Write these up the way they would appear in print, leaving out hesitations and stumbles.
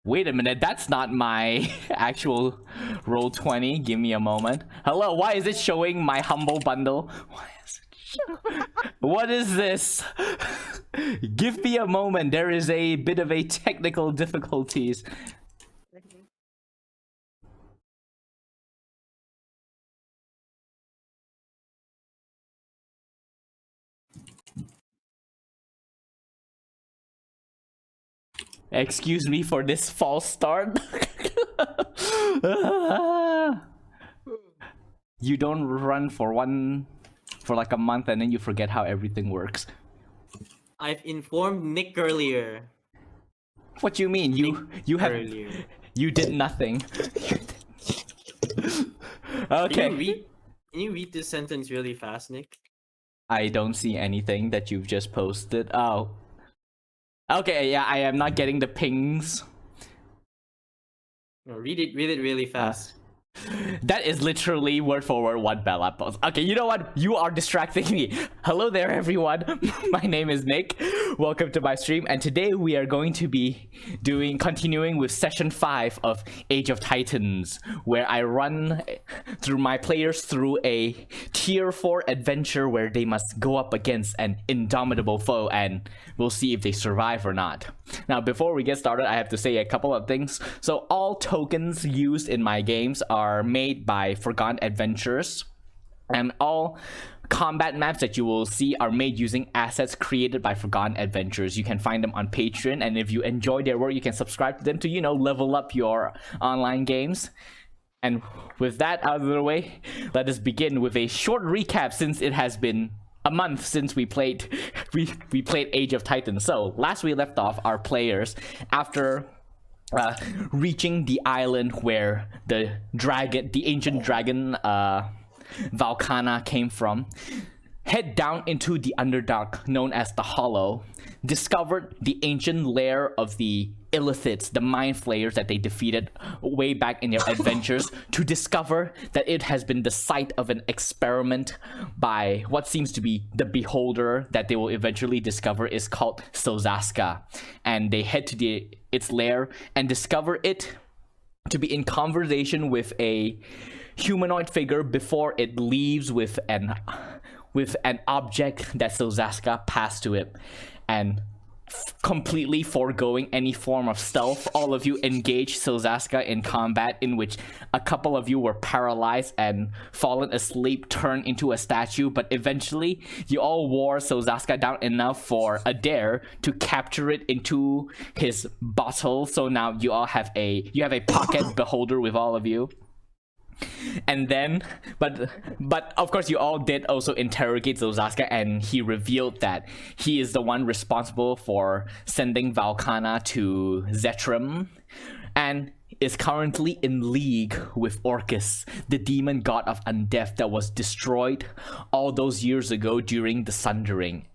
Wait a minute, that's not my actual roll 20. Give me a moment. Hello, why is it showing my humble bundle? Why is it What is this? Give me a moment. There is a bit of a technical difficulties. Excuse me for this false start. You don't run for like a month and then you forget how everything works. I've informed Nick earlier. What do you mean? You have Earlier. you did nothing. Okay. Can you read this sentence really fast, Nick? I don't see anything that you've just posted. Oh. Okay, yeah, I am not getting the pings. No, read it really fast. That is literally word for word what Bella posts. Okay, you know what? You are distracting me. Hello there, everyone. My name is Nick. Welcome to my stream, and today we are going to be continuing with session 5 of Age of Titans, where I run through my players through a tier 4 adventure where they must go up against an indomitable foe, and we'll see if they survive or not. Now, before we get started, I have to say a couple of things. So all tokens used in my games are made by Forgotten Adventures, and all combat maps that you will see are made using assets created by Forgotten Adventures. You can find them on Patreon, and if you enjoy their work, you can subscribe to them to, you know, level up your online games. And with that out of the way, let us begin with a short recap, since it has been a month since we played Age of Titans. So last we left off, our players, after reaching the island where the ancient dragon Valkana came from, head down into the Underdark known as the Hollow, discovered the ancient lair of the Illithids, the mind flayers that they defeated way back in their adventures, to discover that it has been the site of an experiment by what seems to be the beholder that they will eventually discover is called Silxasca. And they head to its lair and discover it to be in conversation with a humanoid figure before it leaves with an object that Silxasca passed to it. And completely foregoing any form of stealth, all of you engaged Silxasca in combat, in which a couple of you were paralyzed and fallen asleep, turned into a statue, but eventually you all wore Silxasca down enough for Adair to capture it into his bottle. So now you all have a pocket beholder with all of you. And then, but of course you all did also interrogate Silxasca, and he revealed that he is the one responsible for sending Valkana to Zetram, and is currently in league with Orcus, the demon god of undeath that was destroyed all those years ago during the Sundering.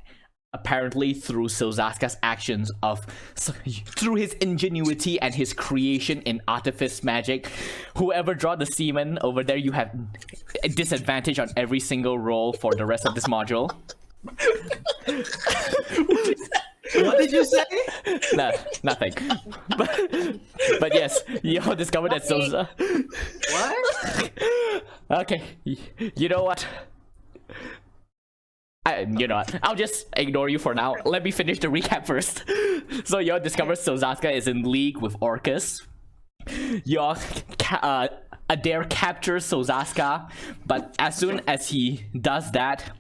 Apparently through Silxasca's actions through his ingenuity and his creation in artifice magic. Whoever draw the semen over there, you have a disadvantage on every single roll for the rest of this module. What did you say? No, nothing. But yes, you all discovered that Silxasca. What? Okay, you know what? I'll just ignore you for now. Let me finish the recap first. So y'all discover Silxasca is in league with Orcus. Y'all Adair captures Silxasca, but as soon as he does that,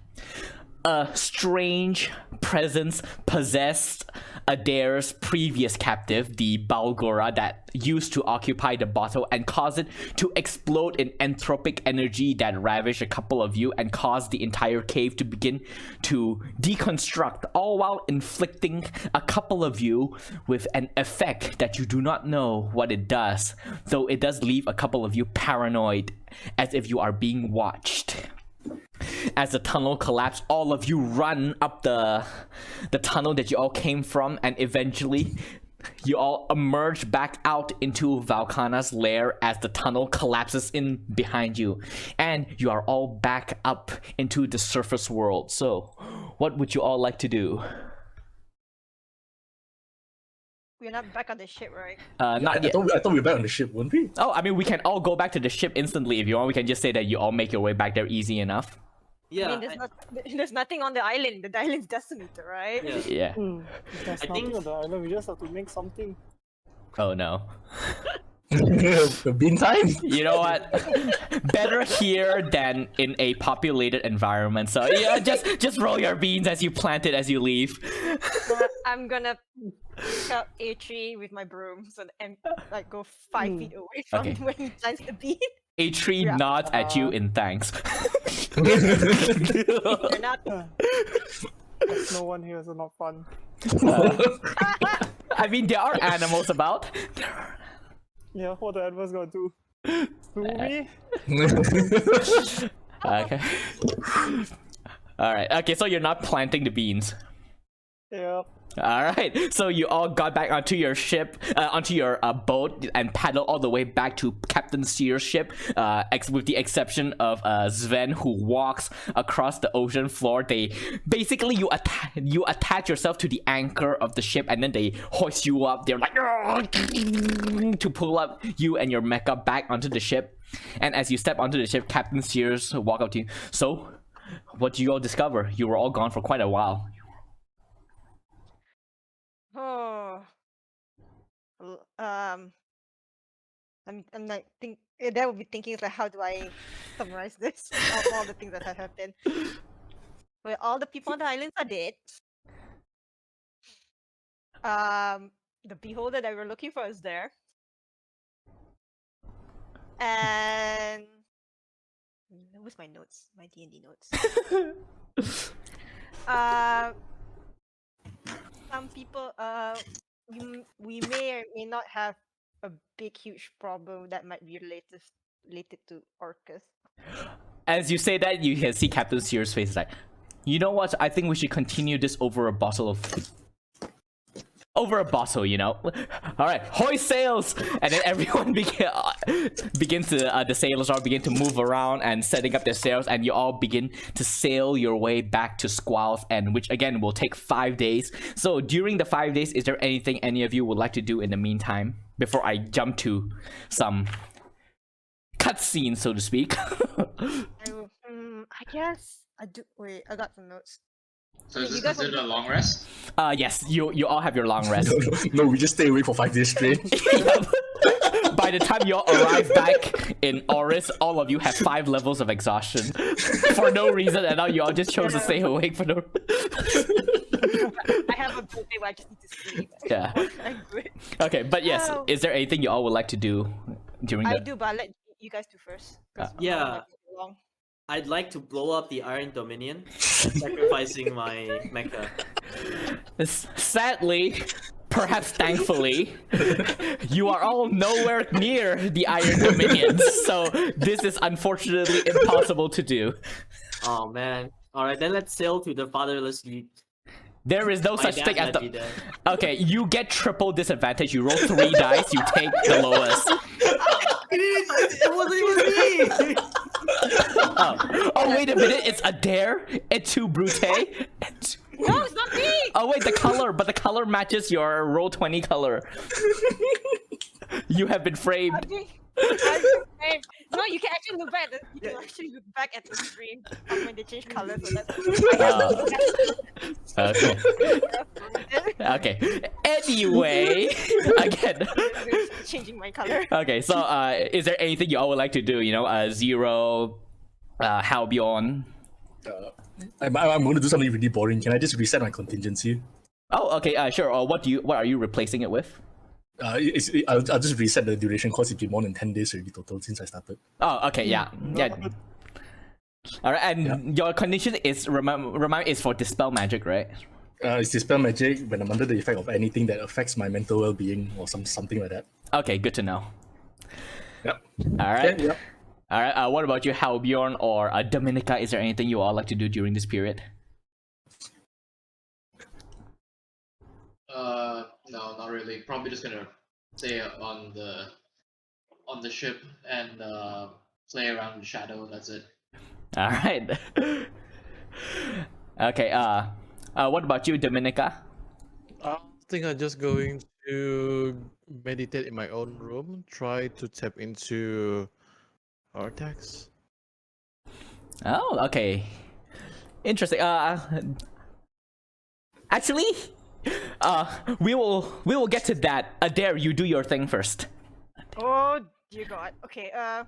a strange presence possessed Adair's previous captive, the Balgora, that used to occupy the bottle, and caused it to explode in entropic energy that ravaged a couple of you and caused the entire cave to begin to deconstruct, all while inflicting a couple of you with an effect that you do not know what it does, though it does leave a couple of you paranoid, as if you are being watched. As the tunnel collapsed, all of you run up the tunnel that you all came from, and eventually you all emerge back out into Valkana's lair as the tunnel collapses in behind you, and you are all back up into the surface world. So what would you all like to do? we're not back on the ship, right? Not yet. I thought we were back on the ship, weren't we? Oh, I mean, we can all go back to the ship instantly if you want. We can just say that you all make your way back there easy enough. Yeah. I mean, there's nothing on the island. The island's decimated, right? Yeah. Yeah. There's I nothing think- on the island. We just have to make something. Oh no. Bean time. You know what? Better here than in a populated environment. So yeah, just roll your beans as you plant it as you leave. I'm gonna pick up a tree with my broom and like go 5 feet away from Okay. where he plants the bean. A tree Yeah. nods at you in thanks. They're not. There's no one here, so not fun. I mean, there are animals about. Yeah, what the animals gonna do? To me? Okay. All right. Okay, so you're not planting the beans. Yeah. All right. So you all got back onto your ship, onto your boat, and paddle all the way back to Captain Sear's ship. With the exception of Sven, who walks across the ocean floor. They basically you attach yourself to the anchor of the ship, and then they hoist you up. They're like to pull up you and your mecha back onto the ship. And as you step onto the ship, Captain Sears walk up to you. So, what do you all discover? You were all gone for quite a while. Oh. I'm like that would be thinking is like, how do I summarize this? All the things that have happened. Well, all the people on the islands are dead. The beholder that we're looking for is there. And where's my notes? My D&D notes. Some people, we may or may not have a big, huge problem that might be related to Orcus. As you say that, you can see Captain Sear's face like, you know what? I think we should continue this over a bottle, you know. All right, hoist sails, and then everyone begins to the sailors all begin to move around and setting up their sails, and you all begin to sail your way back to Squall's End, which again will take 5 days. So during the 5 days, is there anything any of you would like to do in the meantime before I jump to some cutscene, so to speak? I guess I do. Wait, I got some notes. So Yeah, is you this guys considered a long rest? Yes, you all have your long rest. No, we just stay awake for 5 days straight. By the time you all arrive back in Oris, all of you have 5 levels of exhaustion for no reason, and now you all just chose to stay awake for no. I have a birthday where I just need to sleep. Yeah. I'm good. Okay, but yes, Oh. is there anything you all would like to do during I the? do, but I'll let you guys do first. 'cause Yeah. mine might take long. I'd like to blow up the Iron Dominion, sacrificing my mecha. Sadly, perhaps thankfully, you are all nowhere near the Iron Dominions, so this is unfortunately impossible to do. Oh man. Alright, then let's sail to the fatherless deep. There is no My such dad thing as might be the. dead. Okay, you get triple disadvantage. You roll 3 dice. You take the lowest. It wasn't even me! Oh, wait a minute. It's Adair and 2 Brute. No, it's not me! Oh wait, the color matches your roll 20 color. You have been framed. No, you can actually look back. You can actually look back at the stream when they change colors. So that's Okay. Okay. Anyway, again. changing my color. Okay, so is there anything you all would like to do? You know, Zero, Halbjorn. I'm going to do something really boring. Can I just reset my contingency? Oh, okay. Sure. What are you replacing it with? I'll just reset the duration because it's been more than 10 days already total since I started. Oh, okay. Yeah. Yeah. All right. And your condition is remind is for dispel magic, right? It's dispel magic when I'm under the effect of anything that affects my mental well-being or something like that. Okay. Good to know. Yep. All right. Yep. All right. What about you, Halbjorn or Dominica? Is there anything you all like to do during this period? No, not really. Probably just gonna stay on the ship and play around the shadow. That's it. All right. Okay. What about you, Dominica? think I'm just going to meditate in my own room, try to tap into Artax. Oh, okay. Interesting. Actually, we will get to that. Dare you do your thing first. Oh dear God. Okay. I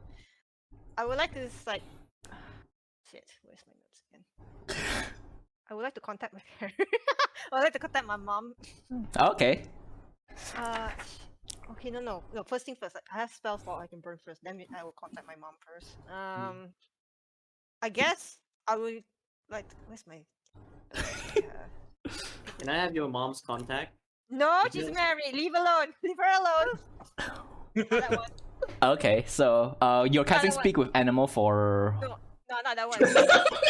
would like to like. Shit. Where's my notes again? I would like to contact my parents. I would like to contact my mom. Okay. Okay. No. First thing first. I have spell slot I can burn first. Then I will contact my mom first. I guess I would like. Where's my? Can I have your mom's contact? No, she's married. Leave alone. Leave her alone. Not that one. Okay. So, you're casting that one. speak with animal for. No, not that one.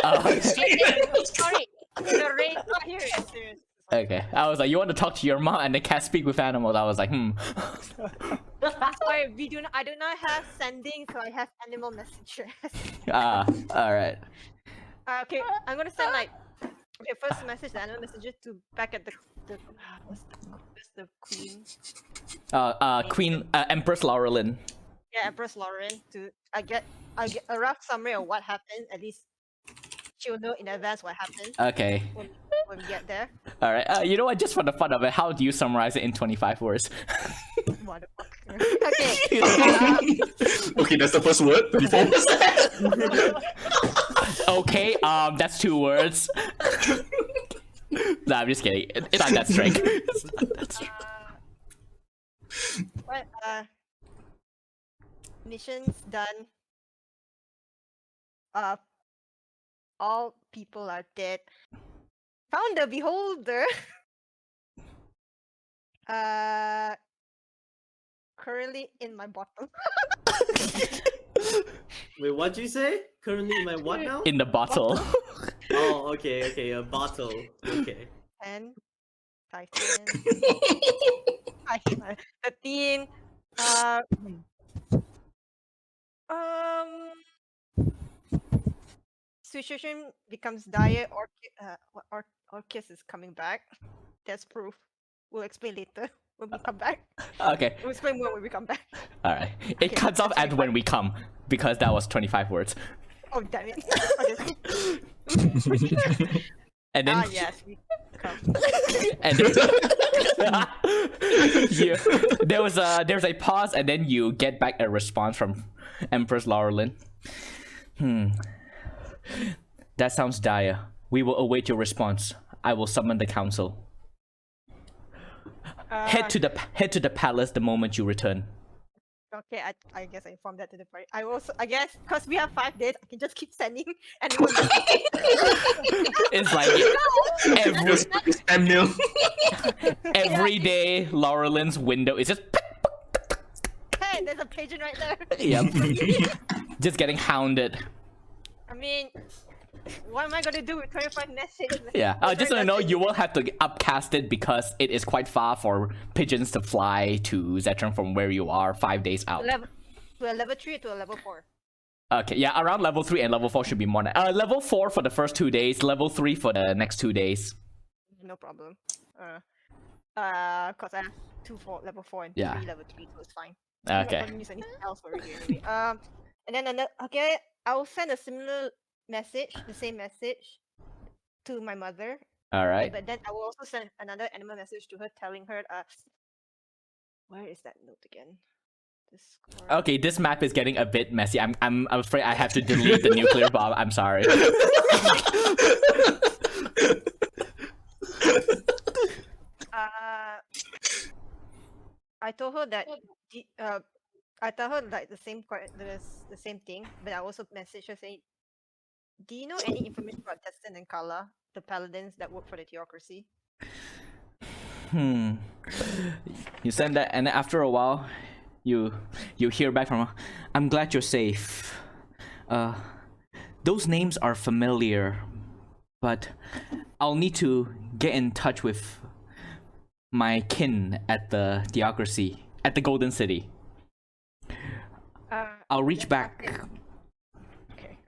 Uh, Sorry. The rain. Oh, here it is. Here it is. okay. I was like, you want to talk to your mom and then cast speak with animals. I was like, Sorry, I do not have sending, so I have animal messages. all right. Okay, I'm gonna send like first message, the animal messages to back at the what's the queen? Queen Empress Laurelin. Yeah, Empress Laurelin. I get a rough summary of what happened. At least she'll know in advance what happened Okay. when we get there. All right. You know what? Just for the fun of it, how do you summarize it in 25 words? What the fuck? Okay. Okay, that's the first word. 24%. Okay. That's 2 words. Nah, I'm just kidding. It's not that straight. It's not that straight. What? Missions done. All people are dead. Found the beholder. Currently in my bottle. Wait, what'd you say? Currently in my what now? In the bottle. Oh, okay, a bottle. Okay. 10, 5, 10, 13. Situation becomes dire. Orcus is coming back. That's proof. We'll explain later when we come back. Okay. We'll explain more when we come back. All right. It cuts off at when we come because that was 25 words. Oh damn it! And then yes, we come. and then there was a pause, and then you get back a response from Empress Laurelin. That sounds dire. We will await your response. I will summon the council. Head to the palace the moment you return. Okay, I guess I informed that to the party. I guess because we have 5 days, I can just keep sending and It's like every day Laurelin's window is just hey, there's a pigeon right there. yep. Just getting hounded. I mean, what am I gonna do with 25 messages? Yeah, just so you know, you will have to upcast it because it is quite far for pigeons to fly to Zetram from where you are 5 days out. To a level 3 to a level 4. Okay, yeah, around level 3 and level 4 should be more than level 4 for the first 2 days, level 3 for the next 2 days. No problem. Cause I have 2 for level 4 and 3 level 3, so it's fine. Okay. I'm not gonna use anything else for it anyway. And then okay, I will send a similar message, the same message, to my mother. All right. But then I will also send another animal message to her, telling her, where is that note again? Discord. Okay, this map is getting a bit messy. I'm afraid I have to delete the nuclear bomb. I'm sorry. I told her that I tell her like the same thing, but I also message her saying, do you know any information about Destin and Kala, the paladins that work for the theocracy? You send that, and after a while, you hear back from her. I'm glad you're safe. Those names are familiar, but I'll need to get in touch with my kin at the theocracy, at the Golden City. I'll reach back. Okay.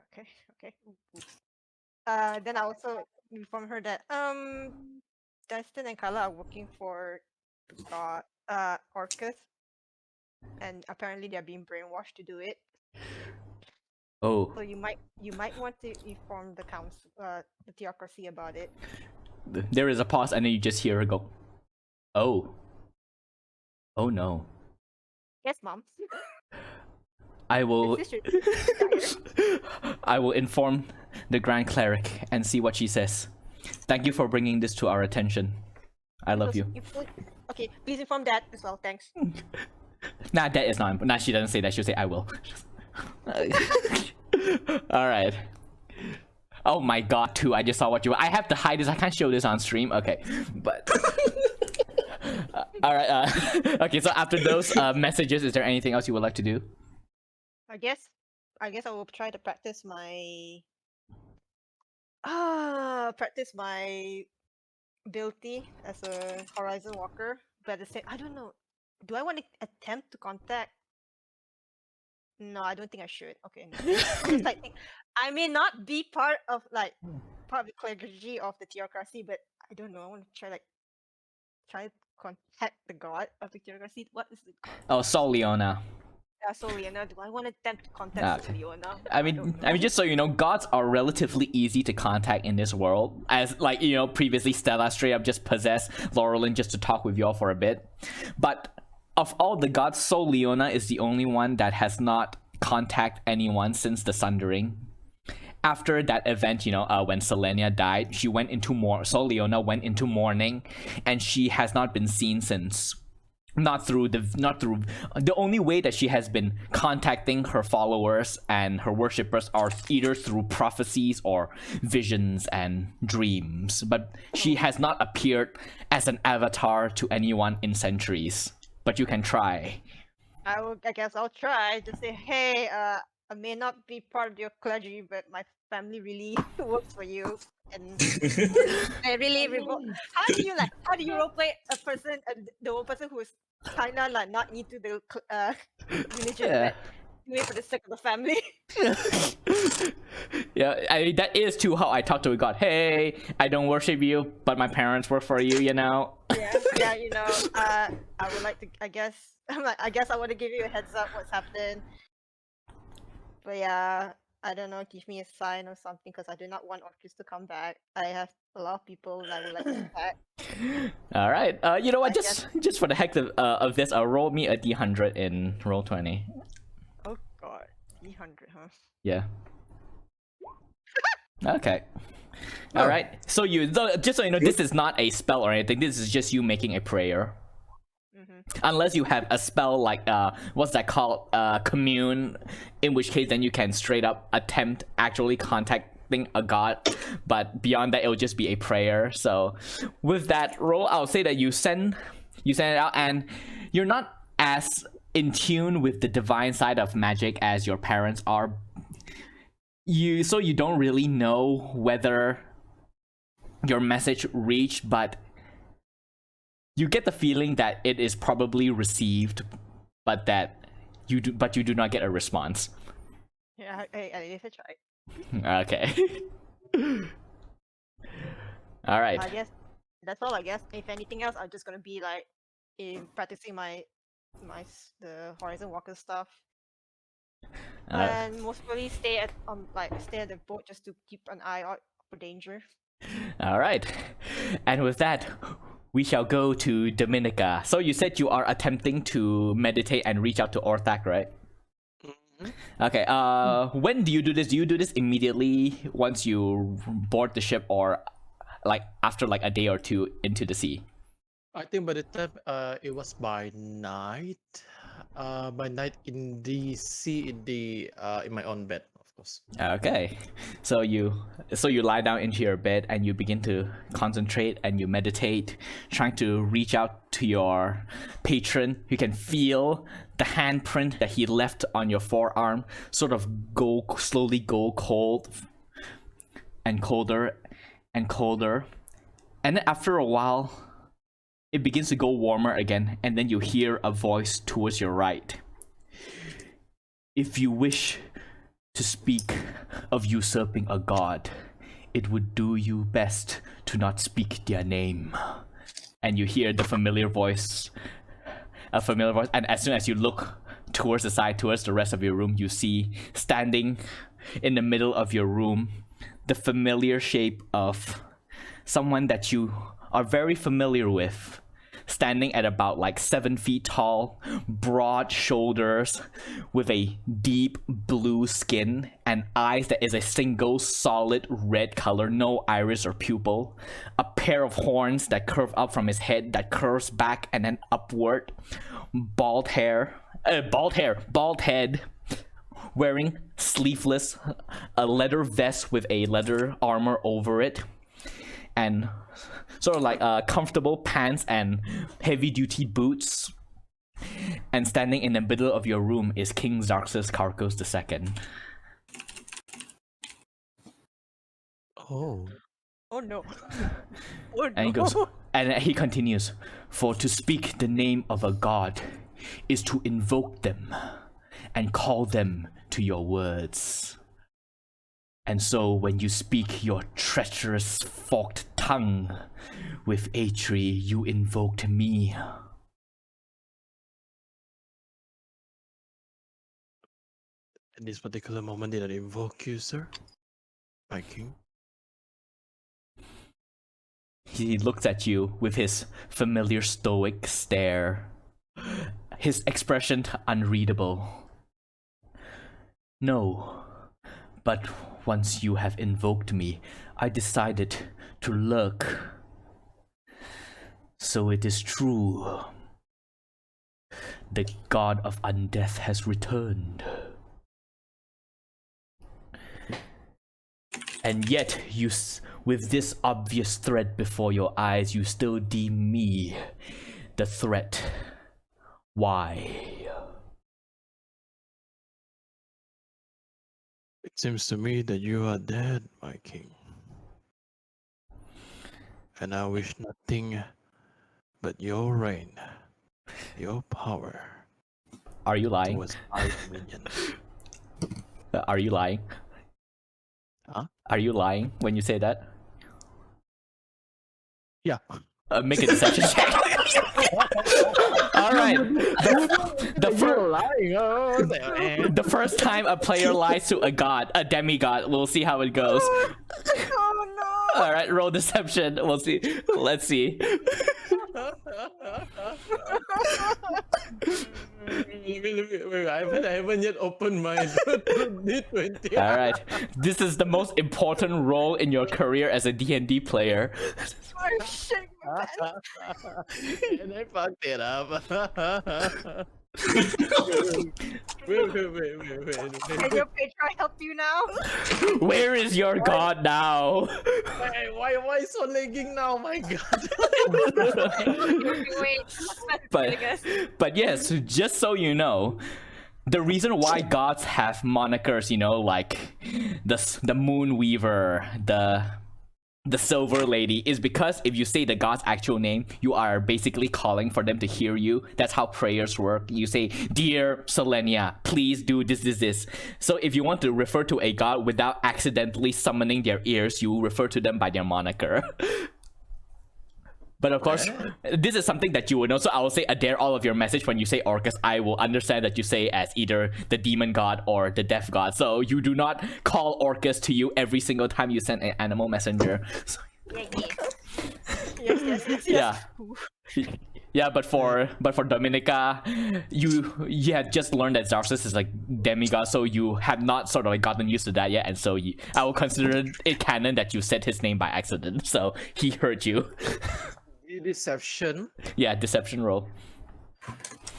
Oops. Then I also inform her that Destin and Kala are working for God, Orcus, and apparently they're being brainwashed to do it. Oh, So you might want to inform the council, the theocracy about it. there is a pause, and then you just hear her go, "Oh, oh no." Yes, Mom. I will. Is this your I will inform the Grand Cleric and see what she says. Thank you for bringing this to our attention. I love you. Okay, please inform Dad as well. Thanks. Nah, that is not. Nah, she doesn't say that. She'll say, "I will." All right. Oh my god, too. I just saw what you. I have to hide this. I can't show this on stream. Okay, but. All right. Okay. So after those messages, is there anything else you would like to do? I guess I will try to practice my ability as a Horizon Walker. But at the same, I don't know. Do I want to attempt to contact? No, I don't think I should. Okay, no. It's like I may not be part of the clergy of the theocracy, but I don't know. I want to try to contact the god of the theocracy. What is it called? Oh, Sol Leona. So Leona, do I want to attempt to contact Okay. Leona? I mean, just so you know, gods are relatively easy to contact in this world. As previously Stella straight up just possessed Laurelin just to talk with y'all for a bit. But of all the gods, Sol Leona is the only one that has not contacted anyone since the Sundering. After that event, when Selenia died, Sol Leona went into mourning, and she has not been seen since. The only way that she has been contacting her followers and her worshippers are either through prophecies or visions and dreams, but she has not appeared as an avatar to anyone in centuries. But you can try. I guess I'll try to say, hey, I may not be part of your clergy, but my family really works for you, and I really How do you roleplay a person, the one person who is kinda not into the religion, Yeah. but do it for the sake of the family? Yeah, I mean, that is too how I talk to a god. Hey, I don't worship you, but my parents work for you, Yeah, I would like to. I guess I guess I want to give you a heads up what's happened. But yeah, I don't know. Give me a sign or something, because I do not want Orcus to come back. I have a lot of people that I would like to attack. All right. You know what? I Just for the heck of this, roll me a d100 in Roll20. Oh god, 300, huh? Yeah. Okay. All right. So just so you know, this is not a spell or anything. This is just you making a prayer. Unless you have a spell like what's that called, commune, in which case then you can straight up attempt actually contacting a god, but beyond that it will just be a prayer. So with that roll, I'll say that you send it out, and you're not as in tune with the divine side of magic as your parents are. You don't really know whether your message reached, but you get the feeling that it is probably received, but that you do not get a response. Yeah, I guess I try. Okay. All right. I guess that's all. I guess if anything else, I'm just gonna be in practicing the Horizon Walker stuff, and most probably stay at the boat just to keep an eye out for danger. All right. And with that, we shall go to Dominica. So you said you are attempting to meditate and reach out to Orthac, right? Okay. When do you do this? Do you do this immediately once you board the ship, or after a day or two into the sea? I think by the time it was by night in the sea, in my own bed, of course. Okay. So you lie down into your bed and you begin to concentrate and you meditate, trying to reach out to your patron. You can feel the handprint that he left on your forearm sort of slowly go cold and colder and colder. And then after a while, it begins to go warmer again, and then you hear a voice towards your right. If you wish to speak of usurping a god, it would do you best to not speak their name. and you hear the familiar voice. A familiar voice, and as soon as you look towards the side, towards the rest of your room, you see standing in the middle of your room the familiar shape of someone that you are very familiar with, standing at about like 7 feet tall, broad shoulders, with a deep blue skin and eyes that is a single solid red color, no iris or pupil, a pair of horns that curve up from his head that curves back and then upward, bald head, wearing sleeveless, a leather vest with a leather armor over it, and sort of like comfortable pants and heavy-duty boots. And standing in the middle of your room is King Xarxus Carcos II. Oh. Oh no. Oh no. And he goes, and he continues, "For to speak the name of a god is to invoke them and call them to your words. And so when you speak your treacherous forked tongue with Atri, you invoked me." At this particular moment, did I invoke you, sir? My king? He looks at you with his familiar stoic stare, his expression unreadable. "No, but once you have invoked me, I decided to lurk. So it is true. The god of undeath has returned. And yet, with this obvious threat before your eyes, you still deem me the threat. Why?" It seems to me that you are dead, my king. And I wish nothing but your reign, your power. Are you lying? Towards my dominion. Are you lying? Huh? Are you lying when you say that? Yeah. Make a deception check. All right. The first time a player lies to a god, a demigod, we'll see how it goes. Oh no. All right, roll deception. We'll see. Let's see. Wait, I haven't yet opened my D20. All right. This is the most important role in your career as a D&D player. Oh shit. my bad. And I fucked it up. Wait. Can your patron help you now? Where is your god now? Why so lagging now? My god. Wait. But yes, just so you know, the reason why gods have monikers, you know, like the Moon Weaver, the Silver Lady, is because if you say the god's actual name, you are basically calling for them to hear you. That's how prayers work. You say, "Dear Selenia, please do this." So if you want to refer to a god without accidentally summoning their ears, you refer to them by their moniker. But of course, this is something that you will know. So I will say adhere all of your message when you say Orcus. I will understand that you say as either the demon god or the death god. So you do not call Orcus to you every single time you send an animal messenger. So, Yes. yeah. Yeah, but for Dominica, you had just learned that Xarxus is like demigod, so you have not sort of like gotten used to that yet, and so I will consider it canon that you said his name by accident. So he heard you. Deception. Yeah, deception roll.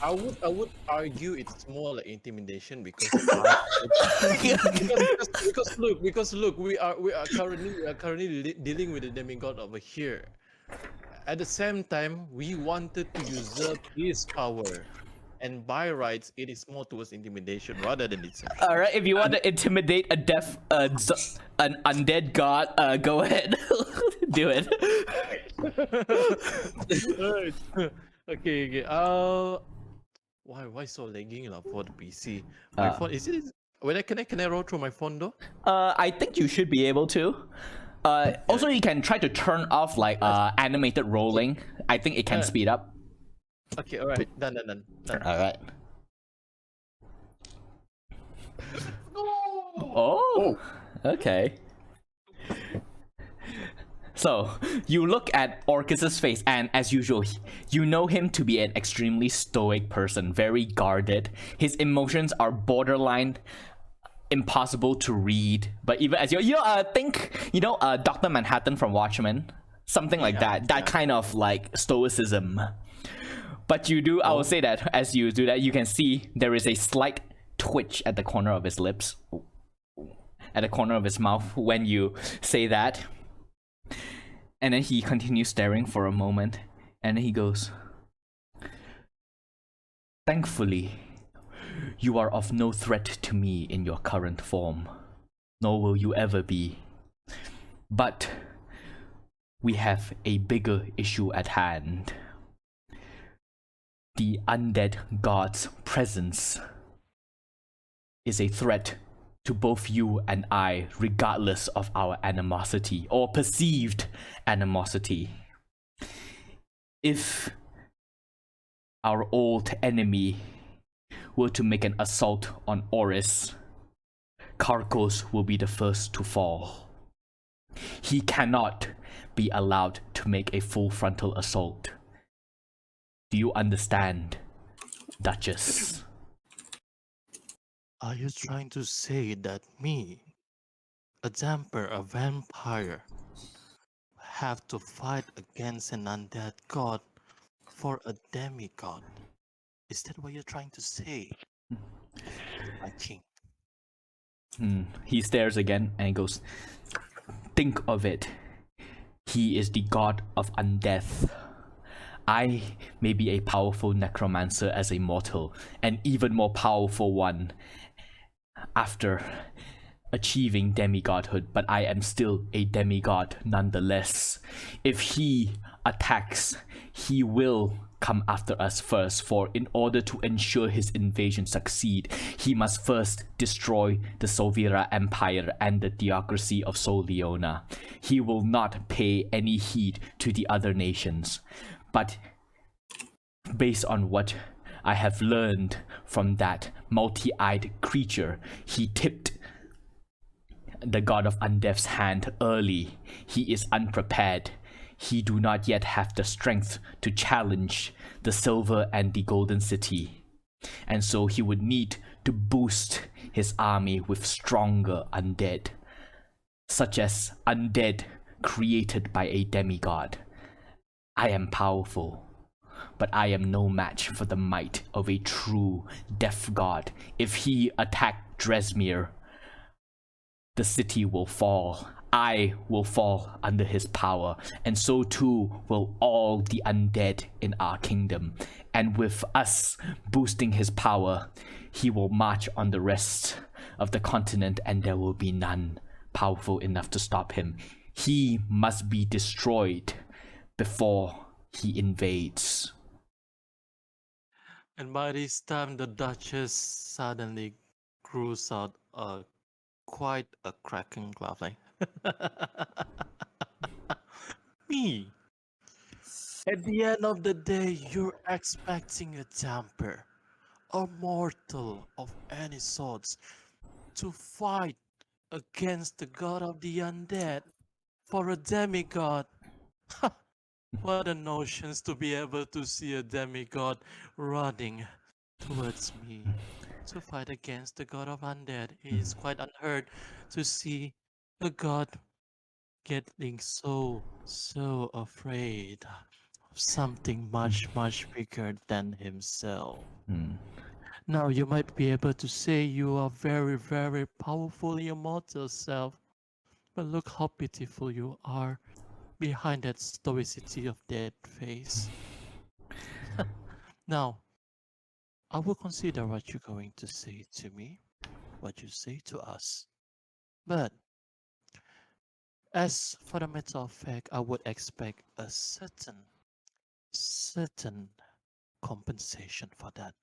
I would argue it's more like intimidation because look, we are currently dealing with the demigod over here. At the same time, we wanted to usurp his power, and by rights, it is more towards intimidation rather than deception. All right, if you want to intimidate an undead god, go ahead, do it. Okay. Why so lagging for the PC? My phone, is it? Can I roll through my phone though? I think you should be able to. Also, you can try to turn off like animated rolling. I think it can speed up. Okay, alright. Done. All right. Oh. Okay. So, you look at Orcus's face, and as usual, you know him to be an extremely stoic person, very guarded. His emotions are borderline impossible to read. But even as think, Dr. Manhattan from Watchmen, something like that kind of like stoicism. But I will say that as you do that, you can see there is a slight twitch at the corner of his lips, at the corner of his mouth when you say that. And then he continues staring for a moment, and then he goes, "Thankfully, you are of no threat to me in your current form, nor will you ever be. But we have a bigger issue at hand. The undead god's presence is a threat to both you and I, regardless of our animosity or perceived animosity. If our old enemy were to make an assault on Oris, Karkos will be the first to fall. He cannot be allowed to make a full frontal assault. Do you understand, Duchess?" Are you trying to say that me, a damper, a vampire, have to fight against an undead god for a demigod? Is that what you're trying to say, my king? He stares again and goes, "Think of it. He is the god of undeath. I may be a powerful necromancer as a mortal, an even more powerful one after achieving demigodhood, but I am still a demigod nonetheless. If he attacks, he will come after us first, for in order to ensure his invasion succeed, he must first destroy the Solvira Empire and the theocracy of Sol Leona. He will not pay any heed to the other nations. But based on what I have learned from that multi-eyed creature, he tipped the god of undeath's hand early. He is unprepared. He do not yet have the strength to challenge the Silver and the Golden City. And so he would need to boost his army with stronger undead, such as undead created by a demigod. I am powerful, but I am no match for the might of a true death god. If he attacked Dresmere, the city will fall. I will fall under his power, and so too will all the undead in our kingdom. And with us boosting his power, he will march on the rest of the continent, and there will be none powerful enough to stop him. He must be destroyed before he invades." And by this time, the Duchess suddenly grows out quite a cracking laugh. Like, me. At the end of the day, you're expecting a damper, a mortal of any sorts, to fight against the god of the undead for a demigod. What a notions to be able to see a demigod running towards me to fight against the god of undead. It is quite unheard to see a god getting so afraid of something much bigger than himself. Now you might be able to say you are very powerful in your mortal self, but look how pitiful you are behind that stoicity of that face. Now, I will consider what you're going to say to me, what you say to us. But as for the matter of fact, I would expect a certain compensation for that.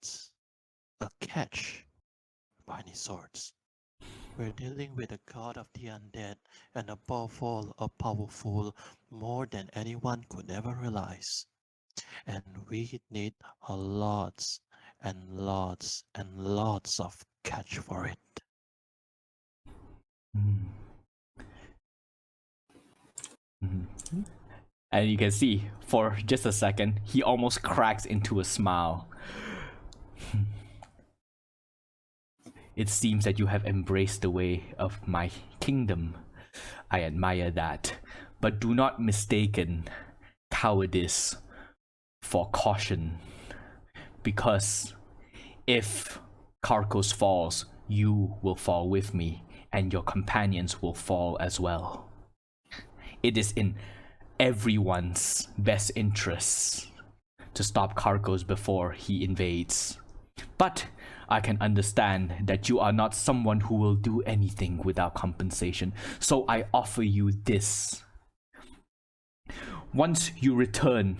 A catch by any sorts. We're dealing with a god of the undead, and above all, a powerful more than anyone could ever realize. And we need a lots and lots and lots of catch for it. And you can see, for just a second, he almost cracks into a smile. It seems that you have embraced the way of my kingdom. I admire that. But do not mistaken cowardice for caution. Because if Carcos falls, you will fall with me, and your companions will fall as well. It is in everyone's best interests to stop Carcos before he invades. But I can understand that you are not someone who will do anything without compensation, so I offer you this. Once you return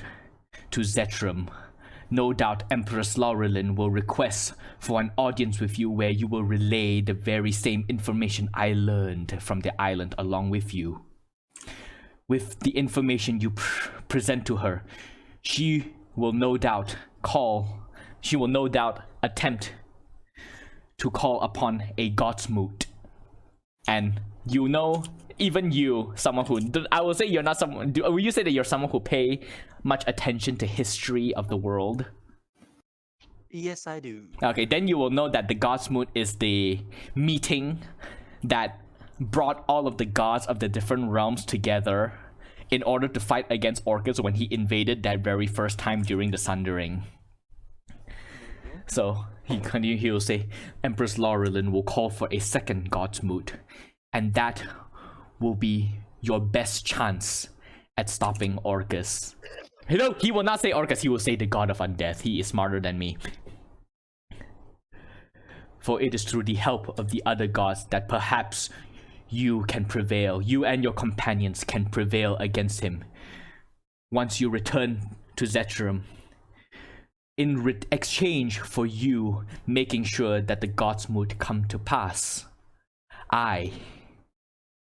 to Zetram, no doubt Empress Laurelin will request for an audience with you where you will relay the very same information I learned from the island along with you. With the information you present to her, she will no doubt attempt to call upon a godsmoot. And you know, even you, someone who, I will say you're not someone, will you say that you're someone who pay much attention to history of the world? Yes, I do. Okay, then you will know that the godsmoot is the meeting that brought all of the gods of the different realms together in order to fight against Orcus when he invaded that very first time during the Sundering. So he will say, Empress Laurelin will call for a second godsmoot, and that will be your best chance at stopping Orcus. No, he will not say Orcus, he will say the god of undeath. He is smarter than me. For it is through the help of the other gods that perhaps you can prevail. You and your companions can prevail against him. Once you return to Zetram, in exchange for you making sure that the godsmoot come to pass, I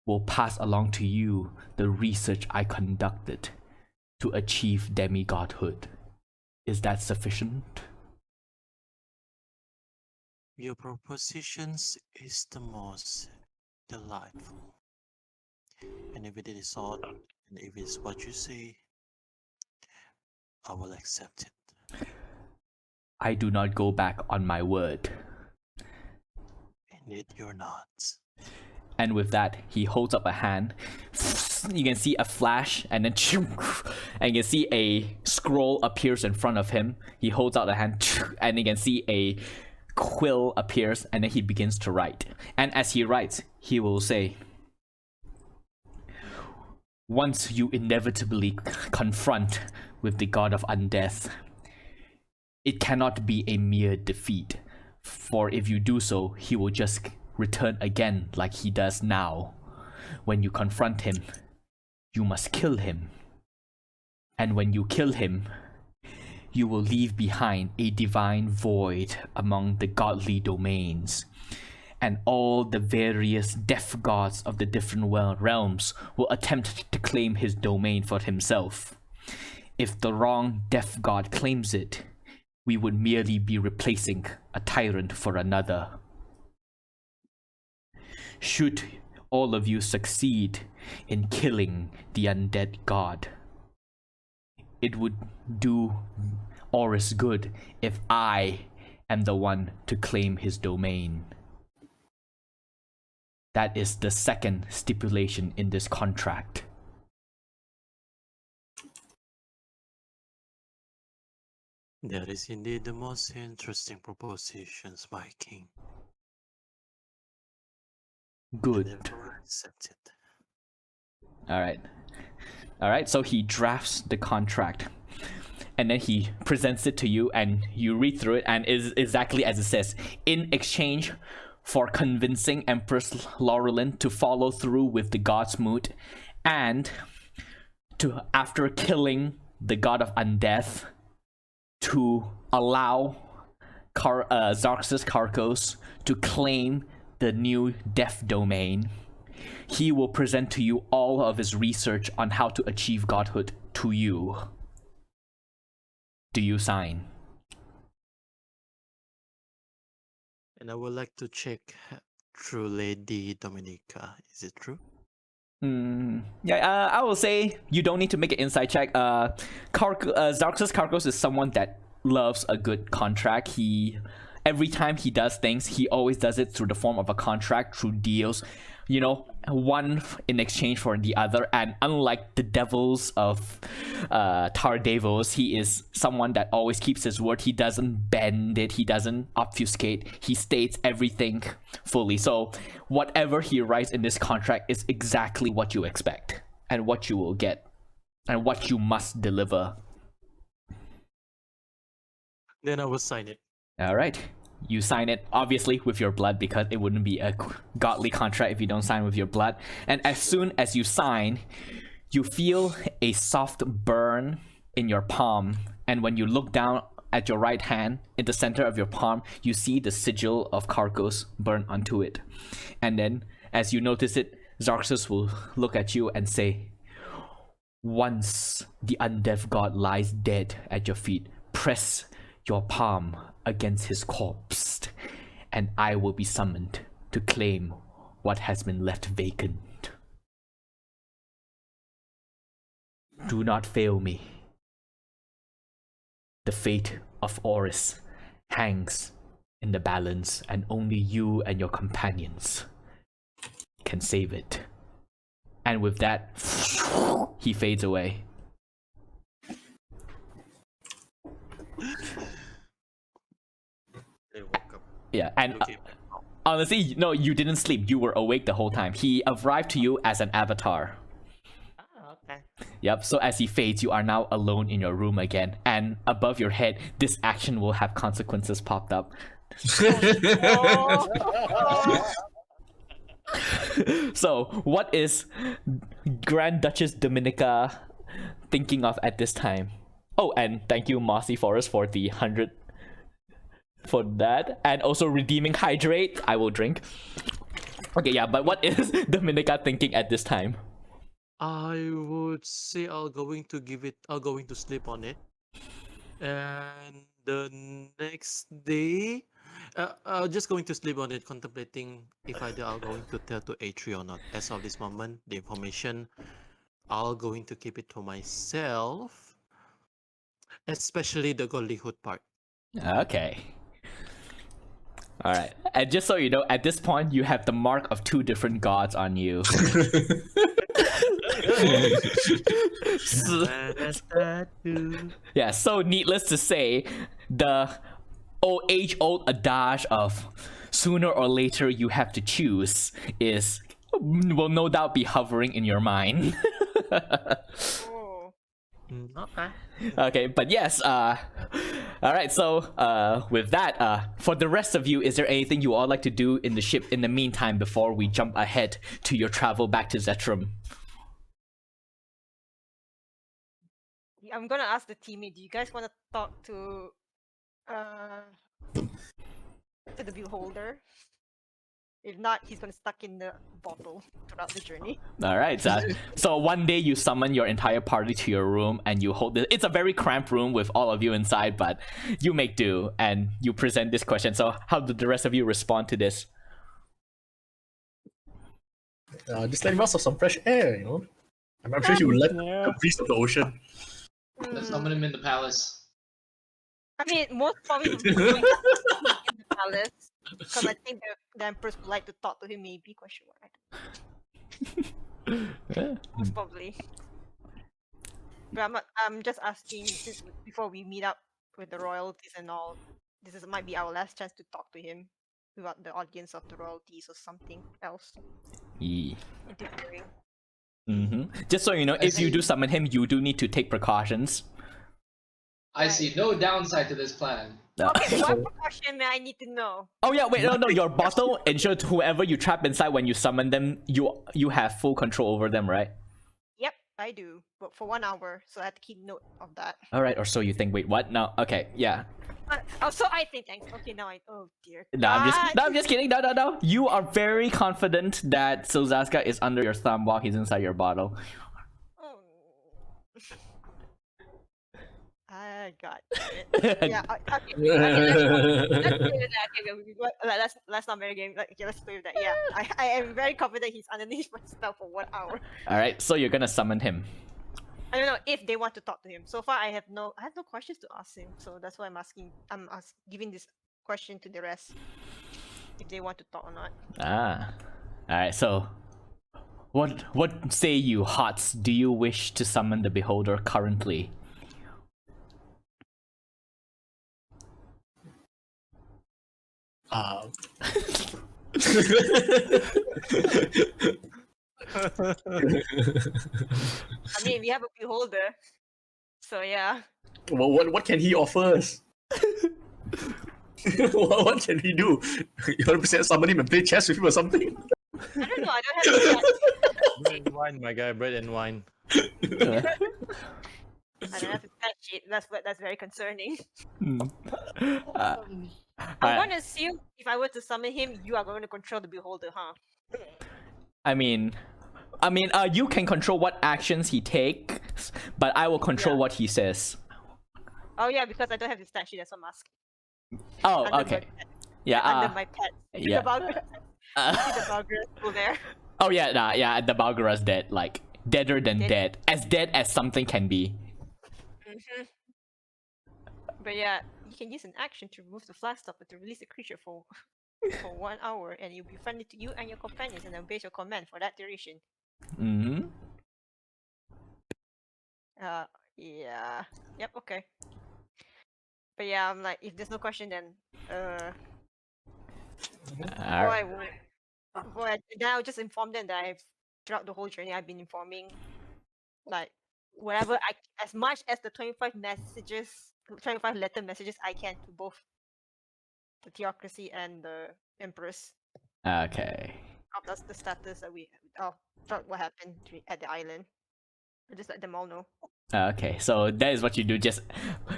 will pass along to you the research I conducted to achieve demigodhood. Is that sufficient? Your propositions is the most delightful. And if it is odd, and if it's what you say, I will accept it. I do not go back on my word. Indeed, you're not. And with that, he holds up a hand. You can see a flash, and then and you can see a scroll appears in front of him. He holds out a hand, and you can see a quill appears, and then he begins to write. And as he writes, he will say, once you inevitably confront with the god of undeath, it cannot be a mere defeat, for if you do so, he will just return again like he does now. When you confront him, you must kill him. And when you kill him, you will leave behind a divine void among the godly domains. And all the various death gods of the different realms will attempt to claim his domain for himself. If the wrong death god claims it, we would merely be replacing a tyrant for another. Should all of you succeed in killing the undead god, it would do Horus good if I am the one to claim his domain. That is the second stipulation in this contract. That is indeed the most interesting propositions, my king. Good. Therefore, accept it. Alright, so he drafts the contract. And then he presents it to you, and you read through it, and is exactly as it says. In exchange for convincing Empress Laurelin to follow through with the godsmoot, and to, after killing the god of undeath, to allow Carcos to claim the new deaf domain, he will present to you all of his research on how to achieve godhood to you. Do you sign? And I would like to check through Lady Dominica. Is it true? Yeah, I will say you don't need to make an inside check. Zarxus Karkos is someone that loves a good contract. Every time he does things, he always does it through the form of a contract, through deals. You know, one in exchange for the other. And unlike the devils of Tardavos, he is someone that always keeps his word. He doesn't bend it. He doesn't obfuscate. He states everything fully. So whatever he writes in this contract is exactly what you expect and what you will get and what you must deliver. Then I will sign it. All right. You sign it, obviously, with your blood, because it wouldn't be a godly contract if you don't sign with your blood. And as soon as you sign, you feel a soft burn in your palm. And when you look down at your right hand, in the center of your palm, you see the sigil of Karkos burn onto it. And then, as you notice it, Zarxus will look at you and say, "Once the undead god lies dead at your feet, press your palm against his corpse, and I will be summoned to claim what has been left vacant. Do not fail me. The fate of Oris hangs in the balance, and only you and your companions can save it." And with that, he fades away. They woke up. Yeah, and looking honestly, no, you didn't sleep. You were awake the whole time. He arrived to you as an avatar. Oh, okay. Yep, so as he fades, you are now alone in your room again. And above your head, this action will have consequences popped up. So, what is Grand Duchess Dominica thinking of at this time? Oh, and thank you, Mossy Forest, for the 100 for that, and also redeeming hydrate. I will drink. Okay, yeah, but what is Dominica thinking at this time? I would say I'll going to sleep on it. And the next day, I'm just going to sleep on it, contemplating if either I'm going to tell to A3 or not. As of this moment, the information, I'll going to keep it to myself, especially the godlyhood part. Okay. Alright, and just so you know, at this point, you have the mark of 2 different gods on you. Yeah, so needless to say, the age-old adage of sooner or later you have to choose will no doubt be hovering in your mind. Oh. Okay. Okay, but yes, alright, so with that, for the rest of you, is there anything you all like to do in the ship in the meantime before we jump ahead to your travel back to Zetram? I'm gonna ask the teammate, do you guys want to talk to the beholder? If not, he's gonna stuck in the bottle throughout the journey. Alright, so one day you summon your entire party to your room and you hold this. It's a very cramped room with all of you inside, but you make do and you present this question. So how did the rest of you respond to this? Just let him out of some fresh air, you know? I'm sure he would let Yeah. the breeze of the ocean. Let's summon him in the palace. I mean, most probably would be going in the palace, because I think the Empress would like to talk to him. Maybe question mark. Most probably. But I'm just asking since before we meet up with the royalties and all. Might be our last chance to talk to him without the audience of the royalties or something else Yeah. interfering. Just so you know, if you do summon him, you do need to take precautions. I see no downside to this plan. Okay, what precaution may I need to know? Oh yeah, wait, no, your bottle ensures whoever you trap inside when you summon them, you have full control over them, right? Yep, I do, but for 1 hour, so I have to keep note of that. Alright, or so you think. Wait, what? No, okay, yeah. So I think thanks. Okay, now I. Oh dear. No, I'm God. just kidding. No. You are very confident that Silxasca is under your thumb while he's inside your bottle. Oh. I got it. Yeah. Okay. Let's play with that. Okay, let's not play game. Okay, let's play with that. Yeah. I am very confident he's underneath my spell for 1 hour. All right, so you're gonna summon him. I don't know if they want to talk to him. So far, I have no questions to ask him. So that's why I'm asking. Giving this question to the rest, if they want to talk or not. Ah, all right. So, what say you, Hots? Do you wish to summon the Beholder currently? I mean, we have a beholder, so yeah. Well, what can he offer us? what can he do? You want to summon him and play chess with him or something? I don't know. I don't have the stat. Bread and wine, my guy. Bread and wine. I don't have the stat sheet. That's very concerning. I want to assume if I were to summon him, you are going to control the beholder, huh? I mean, you can control what actions he takes, but I will control what he says. Oh yeah, because I don't have the stat sheet. That's what I'm asking. Oh, Under okay. my pet. Yeah. Under my pet. Yeah. The Balgura. See the Balgura still there. Oh yeah, yeah. The Balgura's dead. Like deader than dead. As dead as something can be. But yeah, you can use an action to remove the flag stopper to release a creature for 1 hour, and it'll be friendly to you and your companions, and obey your command for that duration. Yeah. Yep. Okay. But yeah, I'm like, if there's no question, then then I'll just inform them that throughout the whole journey I've been informing, like whatever as much as the 25 letter messages I can to both the theocracy and the Empress. Okay. That's the status that what happened at the island. I just let them all know. Okay, so that is what you do, just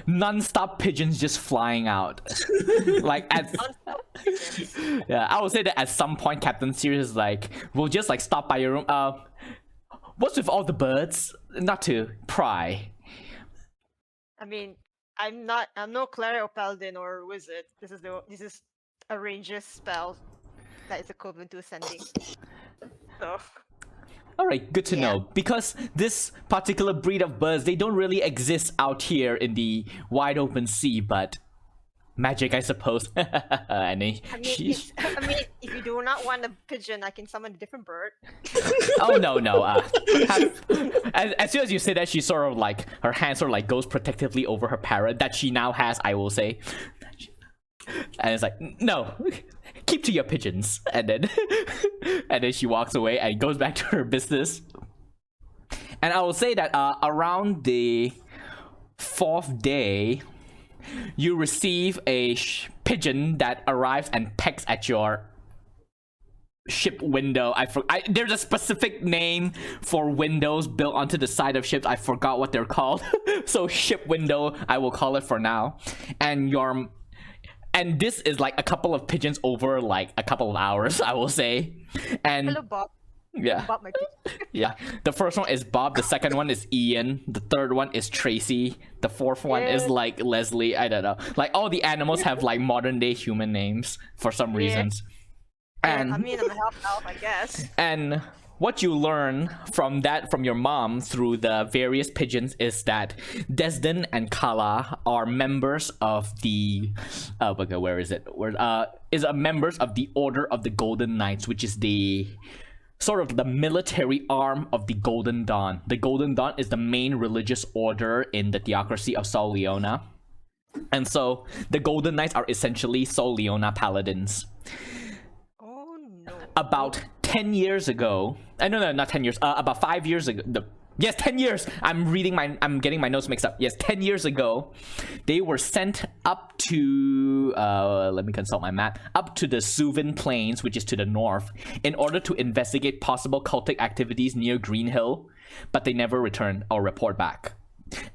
non-stop pigeons just flying out. Like yeah, I would say that at some point Captain Sirius is like, we'll just like stop by your room. What's with all the birds? Not to pry. I mean, I'm no cleric or paladin or wizard. This is a ranger's spell that is equivalent to ascending. So Alright, good to know. Because this particular breed of birds, they don't really exist out here in the wide open sea, but magic, I suppose. And then if you do not want a pigeon, I can summon a different bird. Oh no. As soon as you say that, she sort of like, her hand sort of like goes protectively over her parrot that she now has, I will say. And it's like, no, keep to your pigeons. And then she walks away and goes back to her business. And I will say that around the 4th day, you receive a pigeon that arrives and pecks at your ship window. There's a specific name for windows built onto the side of ships. I forgot what they're called. So ship window, I will call it for now. And this is like a couple of pigeons over like a couple of hours, I will say. And hello, Bob. Yeah. Bob, my pigeon. Yeah. The first one is Bob. The second one is Ian. The third one is Tracy. The fourth one is like Leslie. I don't know. Like all the animals have like modern day human names for some reasons. And I mean, I'm a half-elf, I guess. And what you learn from your mom through the various pigeons is that Desden and Kala are members of the members of the Order of the Golden Knights, which is the sort of the military arm of the Golden Dawn. The Golden Dawn is the main religious order in the theocracy of Sol Leona. And so the Golden Knights are essentially Sol Leona paladins. About 10 years ago, no, not 10 years, about 5 years ago, yes, 10 years, I'm getting my notes mixed up. Yes, 10 years ago, they were sent up to, let me consult my map, up to the Suvin Plains, which is to the north, in order to investigate possible cultic activities near Green Hill, but they never returned or report back.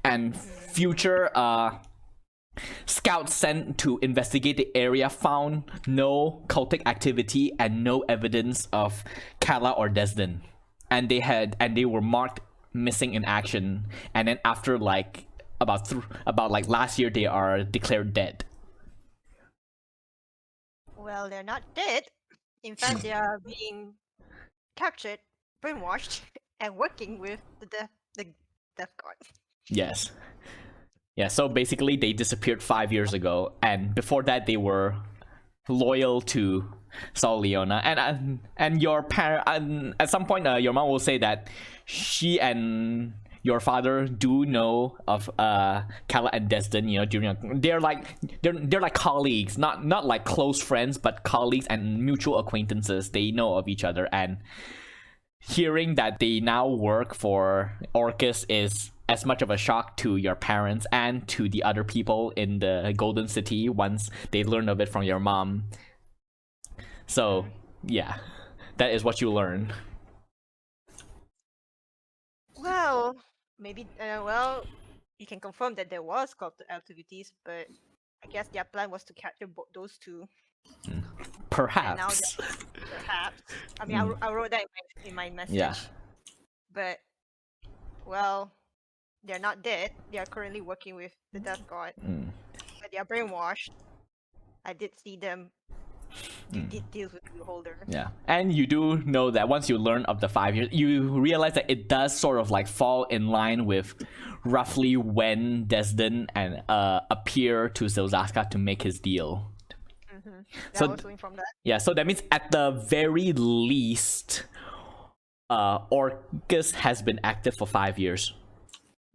And future Scouts sent to investigate the area found no cultic activity and no evidence of Kala or Desden, and they were marked missing in action. And then after like about like last year, they are declared dead. Well, they're not dead. In fact, they are being captured, brainwashed, and working with the death god. Yes. Yeah, so basically they disappeared 5 years ago, and before that they were loyal to Saul Leona. And your parent, at some point, your mom will say that she and your father do know of Kala and Desden. You know, during they're like colleagues, not like close friends, but colleagues and mutual acquaintances. They know of each other, and hearing that they now work for Orcus is as much of a shock to your parents and to the other people in the Golden City once they learn of it from your mom. So, yeah, that is what you learn. Well, maybe. Well, you can confirm that there was cultic activities, but I guess their plan was to capture those two. Perhaps. Perhaps. I mean, I wrote that in my message. Yeah. But, well, they're not dead. They are currently working with the death god. But they are brainwashed. I did see them did deals with the holder. Yeah, and you do know that once you learn of the 5 years, you realize that it does sort of like fall in line with roughly when Desden and appear to Silxasca to make his deal. So, I was doing from that. Yeah, so that means at the very least, Orcus has been active for 5 years.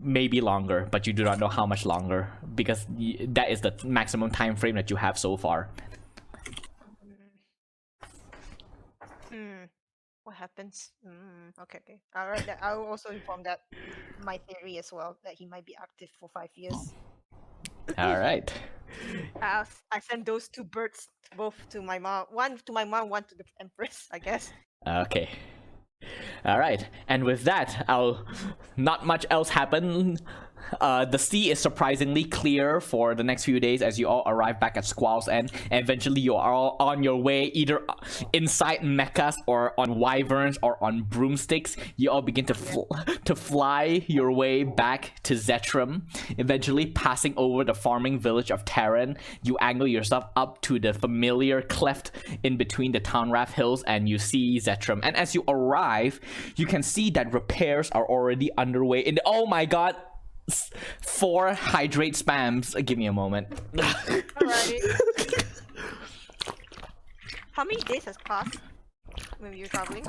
Maybe longer, but you do not know how much longer, because that is the maximum time frame that you have so far. What happens? Okay. Alright, I will also inform that my theory as well, that he might be active for 5 years. Alright. I sent those two birds both to my mom. One to my mom, one to the Empress, I guess. Okay. Alright, and with that, not much else happened. The sea is surprisingly clear for the next few days as you all arrive back at Squall's End, and eventually you are all on your way either inside mechas or on wyverns or on broomsticks. You all begin to fly your way back to Zetram, eventually passing over the farming village of Terran. You angle yourself up to the familiar cleft in between the Townrath Hills and you see Zetram. And as you arrive, you can see that repairs are already underway in the— oh my god! 4 hydrate spams. Give me a moment. Alright. How many days has passed when you're traveling?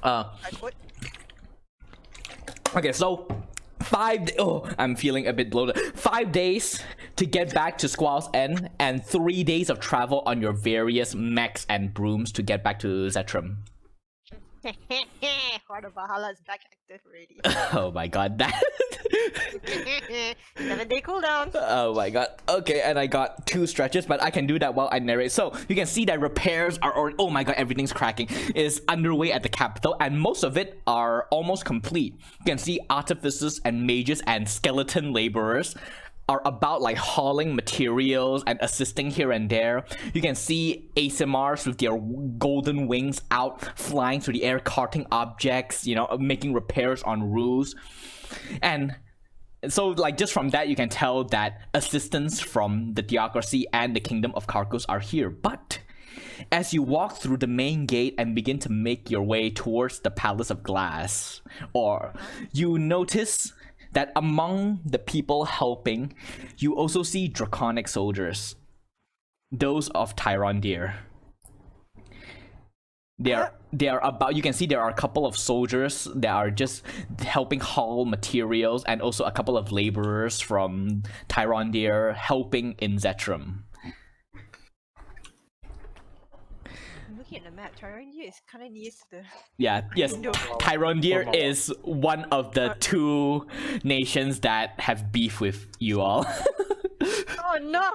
Okay, so 5 I'm feeling a bit bloated. 5 days to get back to Squall's End, and 3 days of travel on your various mechs and brooms to get back to Zetram. Heart of Valhalla is back active already. Oh my god, that 7-day cooldown. Oh my god. Okay, and I got 2 stretches, but I can do that while I narrate. So you can see that repairs are already— oh my god, everything's cracking— is underway at the capital, and most of it are almost complete. You can see artificers and mages and skeleton laborers are about like hauling materials and assisting here and there. You can see ASMRs with their golden wings out flying through the air, carting objects, you know, making repairs on roofs. And so like just from that you can tell that assistance from the theocracy and the kingdom of Carcos are here. But as you walk through the main gate and begin to make your way towards the Palace of Glass, or you notice that among the people helping, you also see draconic soldiers, those of Tyrondir. They are about— you can see there are a couple of soldiers that are just helping haul materials, and also a couple of laborers from Tyrondir helping in Zetram. Looking at the map, Tyrondir is kind of near to the— yes, Tyrondir is one of the 2 nations that have beef with you all. Oh no!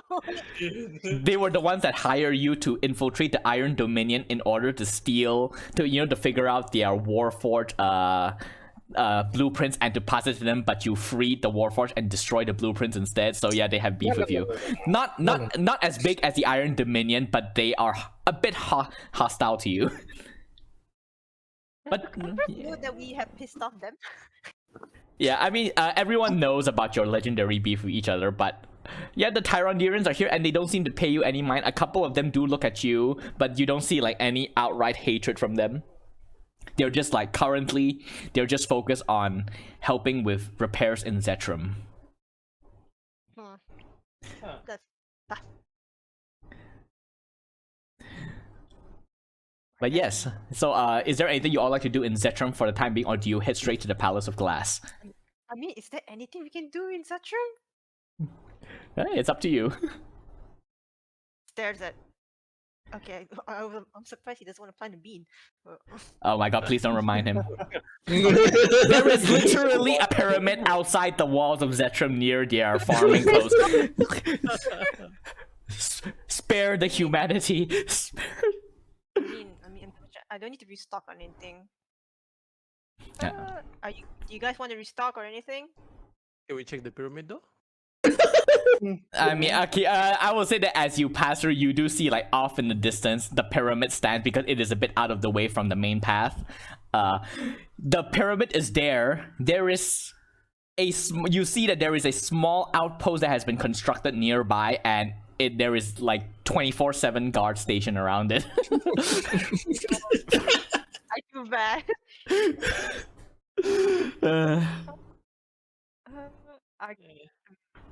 They were the ones that hire you to infiltrate the Iron Dominion in order to steal— to figure out their Warforged blueprints and to pass it to them, but you freed the Warforged and destroyed the blueprints instead. So yeah, they have beef with you. Not as big as the Iron Dominion, but they are a bit hostile to you. But Know that we have pissed off them. yeah, I mean, everyone knows about your legendary beef with each other, but yeah, the Tyrandirians are here and they don't seem to pay you any mind. A couple of them do look at you, but you don't see like any outright hatred from them. They're just like currently, they're just focused on helping with repairs in Zetram. That's But yes, so is there anything you all like to do in Zetram for the time being, or do you head straight to the Palace of Glass? I mean, is there anything we can do in Zetram? It's up to you. Stares at. Okay, I'm surprised he doesn't want to plant a bean. Oh my god, please don't remind him. There is literally a pyramid outside the walls of Zetram near their farming post. Spare the humanity. I mean, I don't need to restock on anything. Do you guys want to restock or anything? Can we check the pyramid though? I mean, okay, I will say that as you pass through, you do see like off in the distance the pyramid stand because it is a bit out of the way from the main path. The pyramid is there. There is you see that there is a small outpost that has been constructed nearby, and there is like 24/7 guard station around it. I feel bad.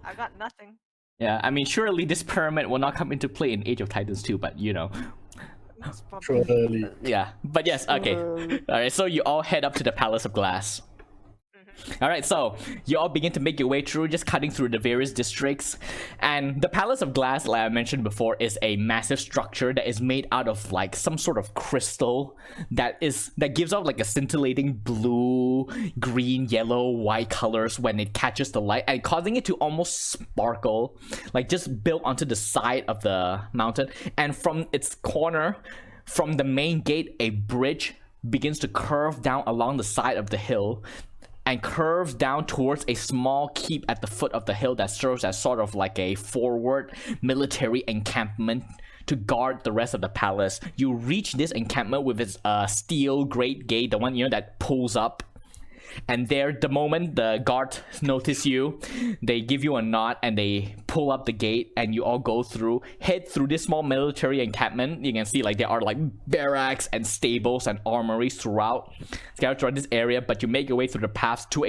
I got nothing. Yeah, I mean, surely this pyramid will not come into play in Age of Titans 2, but you know. Surely. Yeah, but yes, okay. Alright, so you all head up to the Palace of Glass. Alright, so you all begin to make your way through, just cutting through the various districts. And the Palace of Glass, like I mentioned before, is a massive structure that is made out of like some sort of crystal that gives off like a scintillating blue, green, yellow, white colors when it catches the light, and causing it to almost sparkle, like just built onto the side of the mountain. And from its corner, from the main gate, a bridge begins to curve down along the side of the hill and curves down towards a small keep at the foot of the hill that serves as sort of like a forward military encampment to guard the rest of the palace. You reach this encampment with its steel great gate, the one, you know, that pulls up. And there, the moment the guard notice you, they give you a nod and they pull up the gate, and you all go through, head through this small military encampment. You can see like there are like barracks and stables and armories scattered throughout this area, but you make your way through the paths to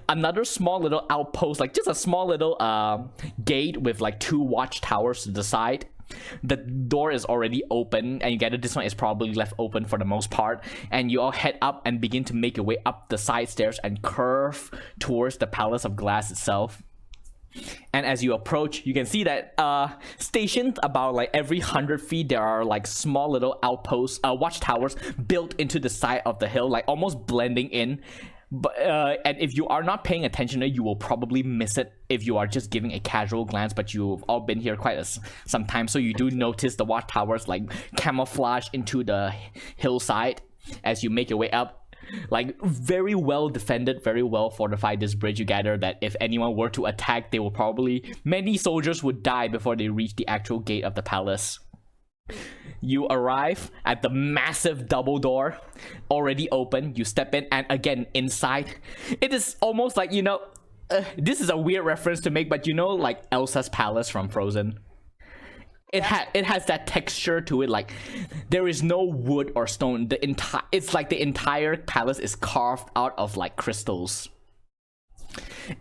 another small little outpost, like just a small little gate with like 2 watchtowers to the side. The door is already open, and you get it, this one is probably left open for the most part, and you all head up and begin to make your way up the side stairs and curve towards the Palace of Glass itself. And as you approach, you can see that stationed about like every 100 feet, there are like small little outposts, watchtowers built into the side of the hill, like almost blending in. But and if you are not paying attention to it, you will probably miss it if you are just giving a casual glance, but you've all been here quite some time, so you do notice the watchtowers like camouflage into the hillside as you make your way up. Like very well defended, very well fortified, this bridge. You gather that if anyone were to attack, many soldiers would die before they reach the actual gate of the palace. You arrive at the massive double door, already open. You step in, and again, inside, it is almost like, you know, this is a weird reference to make, but you know, like Elsa's palace from Frozen. It has that texture to it, like there is no wood or stone. It's like the entire palace is carved out of like crystals.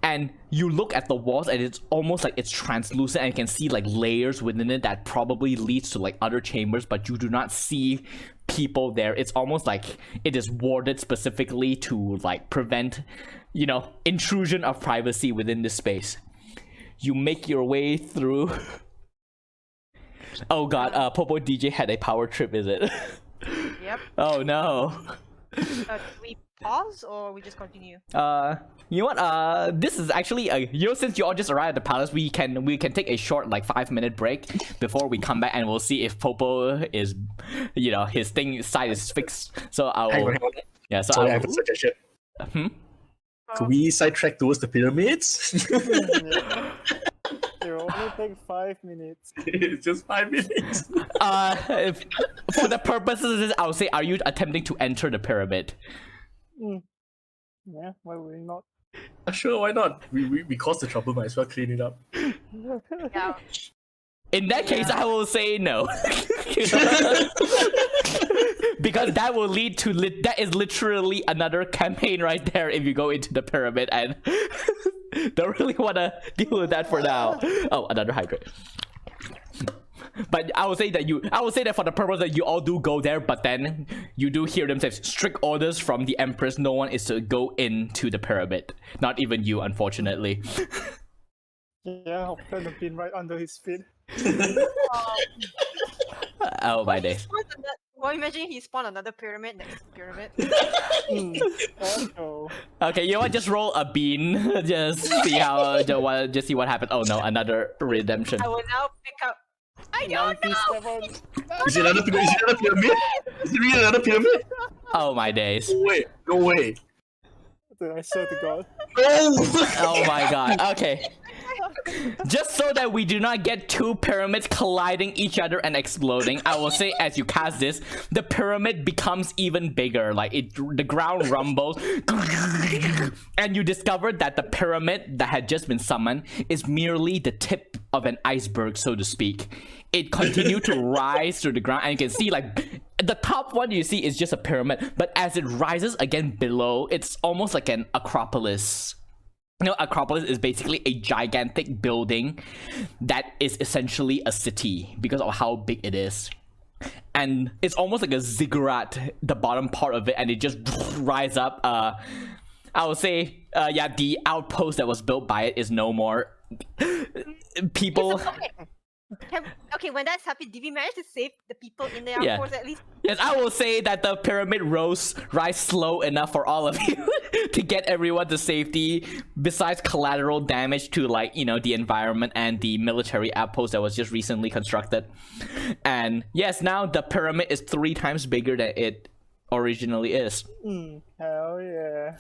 And you look at the walls, and it's almost like it's translucent, and you can see like layers within it that probably leads to like other chambers, but you do not see people there. It's almost like it is warded specifically to like prevent, you know, intrusion of privacy within this space. You make your way through. Oh god, Popo DJ had a power trip, is it? Yep. Oh no. Do we pause or we just continue? You know what? This is actually you know, since you all just arrived at the palace, we can take a short like 5-minute break before we come back, and we'll see if Popo is, you know, his side is fixed. So I will. Hang on. Yeah. So Sorry, I have a suggestion. Could we sidetrack towards the pyramids? Yeah. It will only take 5 minutes. It's just 5 minutes. For the purposes of this, I would say, are you attempting to enter the pyramid? Yeah, why would we not? Sure, why not? We caused the trouble, might as well clean it up. Yeah. In that case, I will say no. Because that will lead to that is literally another campaign right there if you go into the pyramid, and don't really want to deal with that for now. Oh, another hydrate. But I would say that for the purpose that you all do go there, but then you do hear them say strict orders from the Empress. No one is to go into the pyramid. Not even you, unfortunately. Yeah, I'll turn the pin right under his feet. Oh my days. Well, imagine he spawned another pyramid next to the pyramid. Oh. Okay, you know what? Just roll a bean. Just see how. Just see what happens. Oh no, another redemption. I will now pick up. I don't know. 97. Is it another pyramid? Is it really another pyramid? Oh my days. No way. I swear to God. Oh my god. Okay. Just so that we do not get two pyramids colliding each other and exploding, I will say as you cast this, the pyramid becomes even bigger. Like the ground rumbles, and you discover that the pyramid that had just been summoned is merely the tip of an iceberg, so to speak. It continued to rise through the ground, and you can see like the top one you see is just a pyramid, but as it rises again below, it's almost like an acropolis. You know, Acropolis is basically a gigantic building that is essentially a city because of how big it is. And it's almost like a ziggurat, the bottom part of it, and it just rise up. I would say, yeah, the outpost that was built by it is no more. People... Okay, when that's happened, did we manage to save the people in the Yeah. outpost at least? Yes, I will say that the pyramid rise slow enough for all of you to get everyone to safety, besides collateral damage to, like, you know, the environment and the military outpost that was just recently constructed. And yes, now the pyramid is 3 times bigger than it originally is. Hell yeah.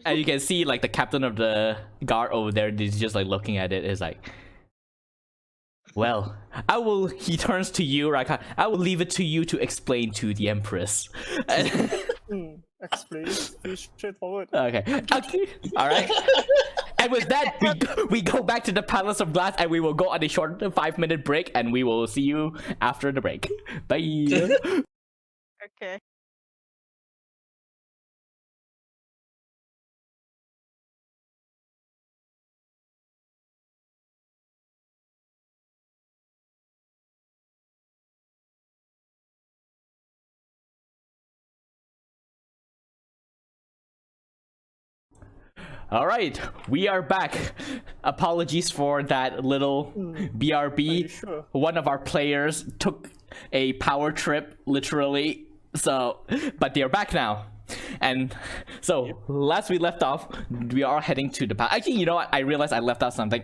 And you can see, like, the captain of the guard over there is just, like, looking at it, is like, well, he turns to you, Raika, I will leave it to you to explain to the Empress. Explain. Be straightforward. Okay. Alright. And with that, we go back to the Palace of Glass, and we will go on a short 5-minute break, and we will see you after the break. Bye. Okay. Alright, we are back. Apologies for that little BRB. Sure. One of our players took a power trip, literally. So, but they're back now. And so, last we left off, we are heading to the palace. Actually, you know what? I realized I left out something.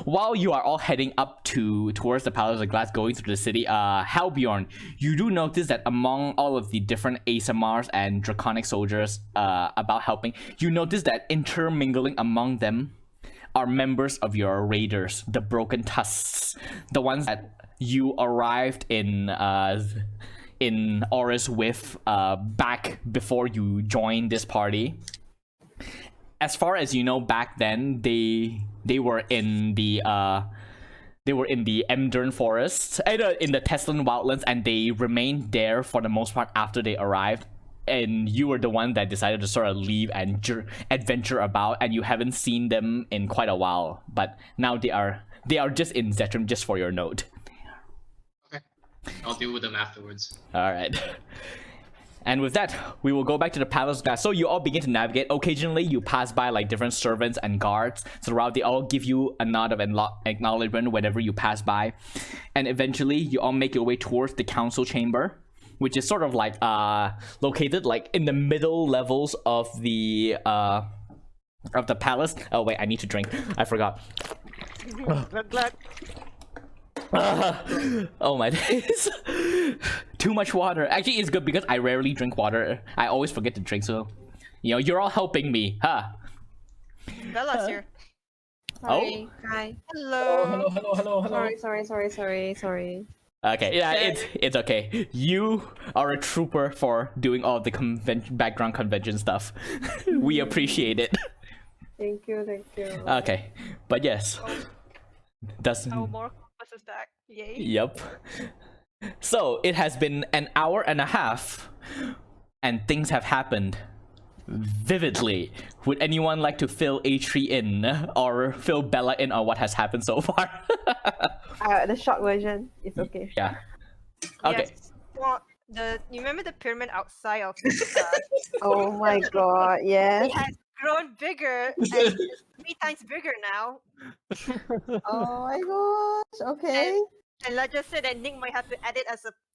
While you are all heading up towards the Palace of Glass, going through the city, Halbjorn, you do notice that among all of the different ASMRs and Draconic soldiers about helping, you notice that intermingling among them are members of your raiders, the Broken Tusks, the ones that you arrived in Oris with back before you joined this party. As far as you know, back then they were in the Emdern Forest, in the Teslan Wildlands, and they remained there for the most part after they arrived. And you were the one that decided to sort of leave and adventure about, and you haven't seen them in quite a while. But now they are just in Zetram, just for your note. I'll deal with them afterwards. Alright. And with that, we will go back to the Palace of Glass. So you all begin to navigate. Occasionally, you pass by like different servants and guards throughout. They all give you a nod of acknowledgement whenever you pass by. And eventually, you all make your way towards the council chamber, which is sort of like located like in the middle levels of the palace. Oh wait, I need to drink. I forgot. Glug glug. Oh my days. Too much water. Actually, it's good because I rarely drink water. I always forget to drink, so you're all helping me, huh? Bella's here. Sorry. Hi. Hello. Sorry. Okay, yeah, it's okay. You are a trooper for doing all the background convention stuff. We appreciate it. Thank you. Okay, but yes. Oh, more versus that. Yay. Yep. So it has been an hour and a half, and things have happened vividly. Would anyone like to fill A3 in or fill Bella in on what has happened so far? The short version is okay. Yeah. Okay. Yes. Well, you remember the pyramid outside of Oh my god, yes. it has grown bigger and it's 3 times bigger now. Oh my gosh, okay. And let's just say that Nick might have to add it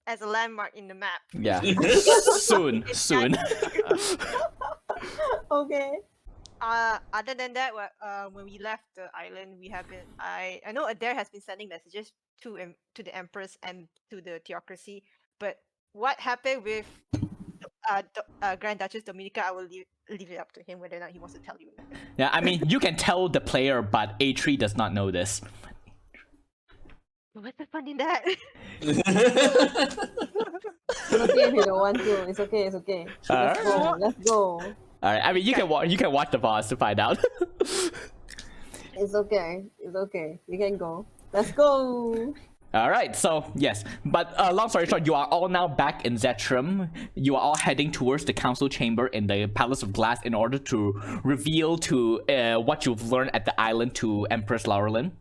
as a landmark in the map. Yeah. Soon. Okay. Other than that, when we left the island, we have been. I know Adair has been sending messages to the Empress and to the Theocracy, but what happened with Grand Duchess Dominica, I will leave it up to him whether or not he wants to tell you. Yeah, I mean, you can tell the player, but A3 does not know this. What's the fun in that? It's okay if you don't want to. It's okay. Let's go. Alright, I mean, you can watch the boss to find out. It's okay. We can go. Let's go. Alright, so yes, but long story short, you are all now back in Zetram. You are all heading towards the council chamber in the Palace of Glass in order to reveal to what you've learned at the island to Empress Laurelin.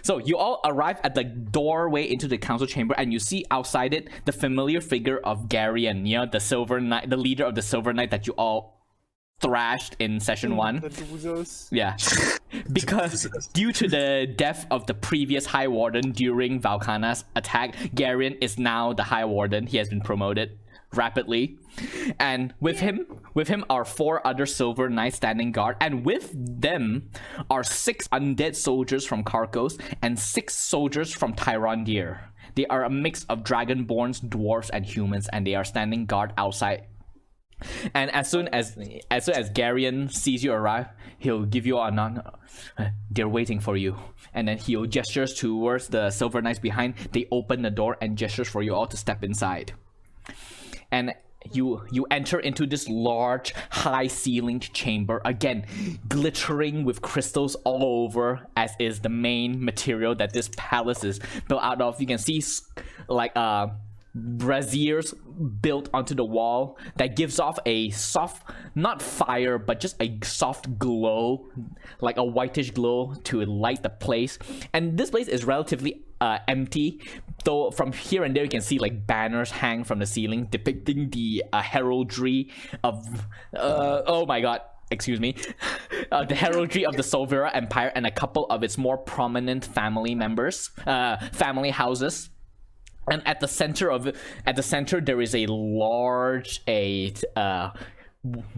So you all arrive at the doorway into the council chamber, and you see outside it the familiar figure of Garion, the Silver Knight, the leader of the Silver Knight that you all thrashed in session 1. The losers. Yeah, because due to the death of the previous High Warden during Valkana's attack, Garion is now the High Warden. He has been promoted rapidly, and with him are 4 other Silver Knights standing guard, and with them are 6 undead soldiers from Karkos and 6 soldiers from Tyrondir. They are a mix of dragonborns, dwarves, and humans, and they are standing guard outside. And as soon as Garion sees you arrive, he'll give you a nod. They're waiting for you, and then he'll gestures towards the Silver Knights behind. They open the door and gestures for you all to step inside. And you enter into this large, high-ceilinged chamber, again, glittering with crystals all over, as is the main material that this palace is built out of. You can see like braziers built onto the wall that gives off a soft, not fire, but just a soft glow, like a whitish glow to light the place. And this place is relatively empty, though from here and there you can see like banners hang from the ceiling depicting the heraldry of oh my god, excuse me, the heraldry of the Solvera Empire and a couple of its more prominent family members, family houses. And at the center there is a large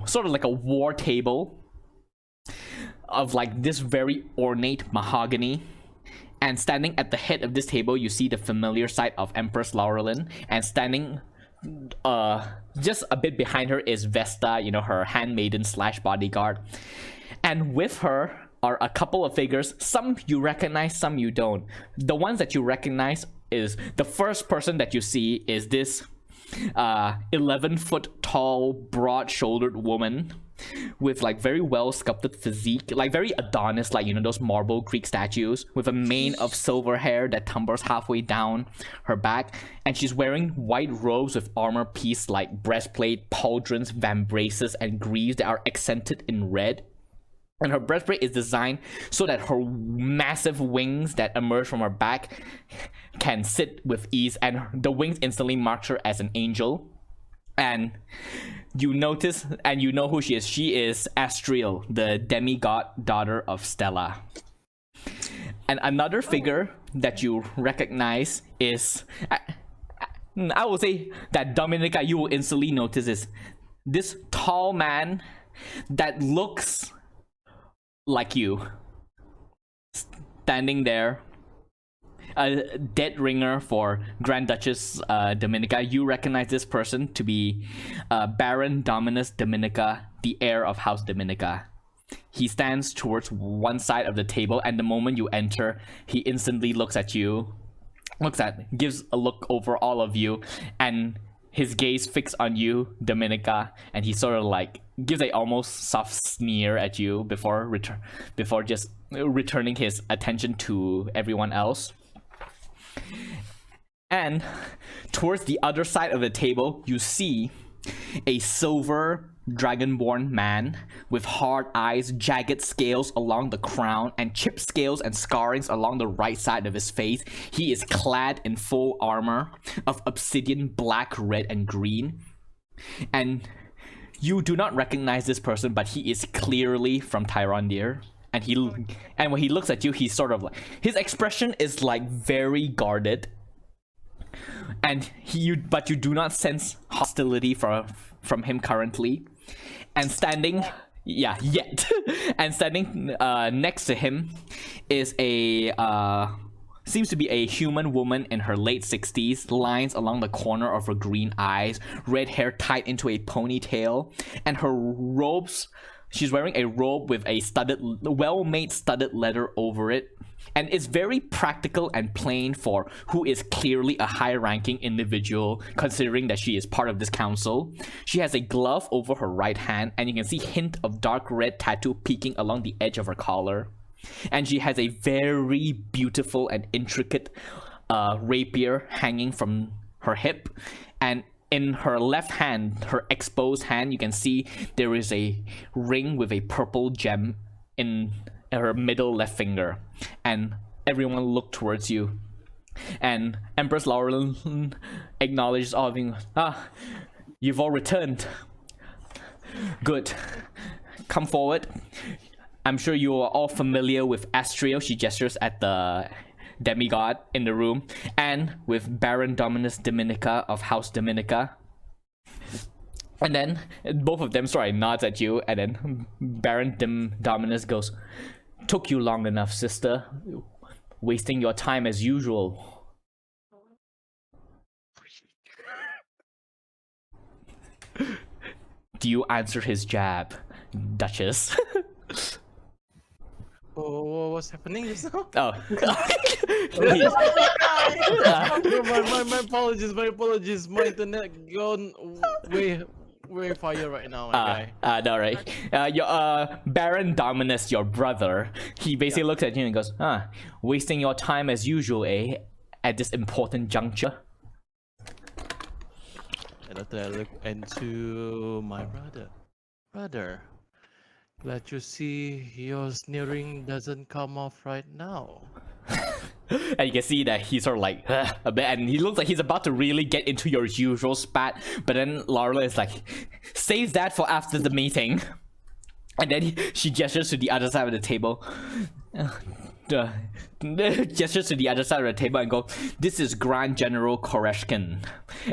sort of like a war table of like this very ornate mahogany. And standing at the head of this table, you see the familiar sight of Empress Laurelin. And standing just a bit behind her is Vesta, her handmaiden / bodyguard. And with her are a couple of figures. Some you recognize, some you don't. The ones that you recognize is the first person that you see is this 11-foot tall, broad-shouldered woman with like very well sculpted physique, like very Adonis, like those marble Greek statues, with a mane of silver hair that tumbles halfway down her back, and she's wearing white robes with armor piece like breastplate, pauldrons, vambraces, and greaves that are accented in red. And her breastplate is designed so that her massive wings that emerge from her back can sit with ease, and the wings instantly mark her as an angel. And you notice, and you know who she is. She is Astriel, the demigod daughter of Stella. And another figure that you recognize is, I will say that Dominica, you will instantly notice is this tall man that looks like you, standing there. a dead ringer for Grand Duchess Dominica. You recognize this person to be Baron Dominus Dominica, the heir of House Dominica. He stands towards one side of the table, and the moment you enter, he instantly looks at you, gives a look over all of you, and his gaze fixed on you, Dominica, and he sort of like gives a almost soft sneer at you before just returning his attention to everyone else. And towards the other side of the table, you see a silver dragonborn man with hard eyes, jagged scales along the crown, and chipped scales and scarrings along the right side of his face. He is clad in full armor of obsidian black, red, and green. And you do not recognize this person, but he is clearly from Tyrondir. And when he looks at you, he's sort of like, his expression is like very guarded. And but you do not sense hostility from him currently. And standing, and standing next to him is seems to be a human woman in her late 60s, lines along the corner of her green eyes, red hair tied into a ponytail, and her robes, she's wearing a robe with a well-made studded leather over it. And it's very practical and plain for who is clearly a high-ranking individual, considering that she is part of this council. She has a glove over her right hand, and you can see hint of dark red tattoo peeking along the edge of her collar. And she has a very beautiful and intricate rapier hanging from her hip. And in her left hand, her exposed hand, you can see there is a ring with a purple gem in her middle left finger. And everyone looked towards you. And Empress Laurelin acknowledges all of you. You've all returned. Good. Come forward. I'm sure you are all familiar with Astriel. She gestures at the demigod in the room. And with Baron Dominus Dominica of House Dominica. And then both of them sort of nods at you. And then Baron Dominus goes, "Took you long enough, sister. Wasting your time as usual." Do you answer his jab, Duchess? Oh, what's happening just now? Oh. My apologies. My internet gone way fire right now, my guy. No, right. Your Baron Dominus, your brother, he basically looks at you and goes, wasting your time as usual, eh? At this important juncture. And after I look into my brother, glad you see your sneering doesn't come off right now. And you can see that he's sort of like a bit, and he looks like he's about to really get into your usual spat, but then Laura is like, save that for after the meeting. And then she gestures to the other side of the table. Gestures to the other side of the table and go, "This is Grand General Koreshkin."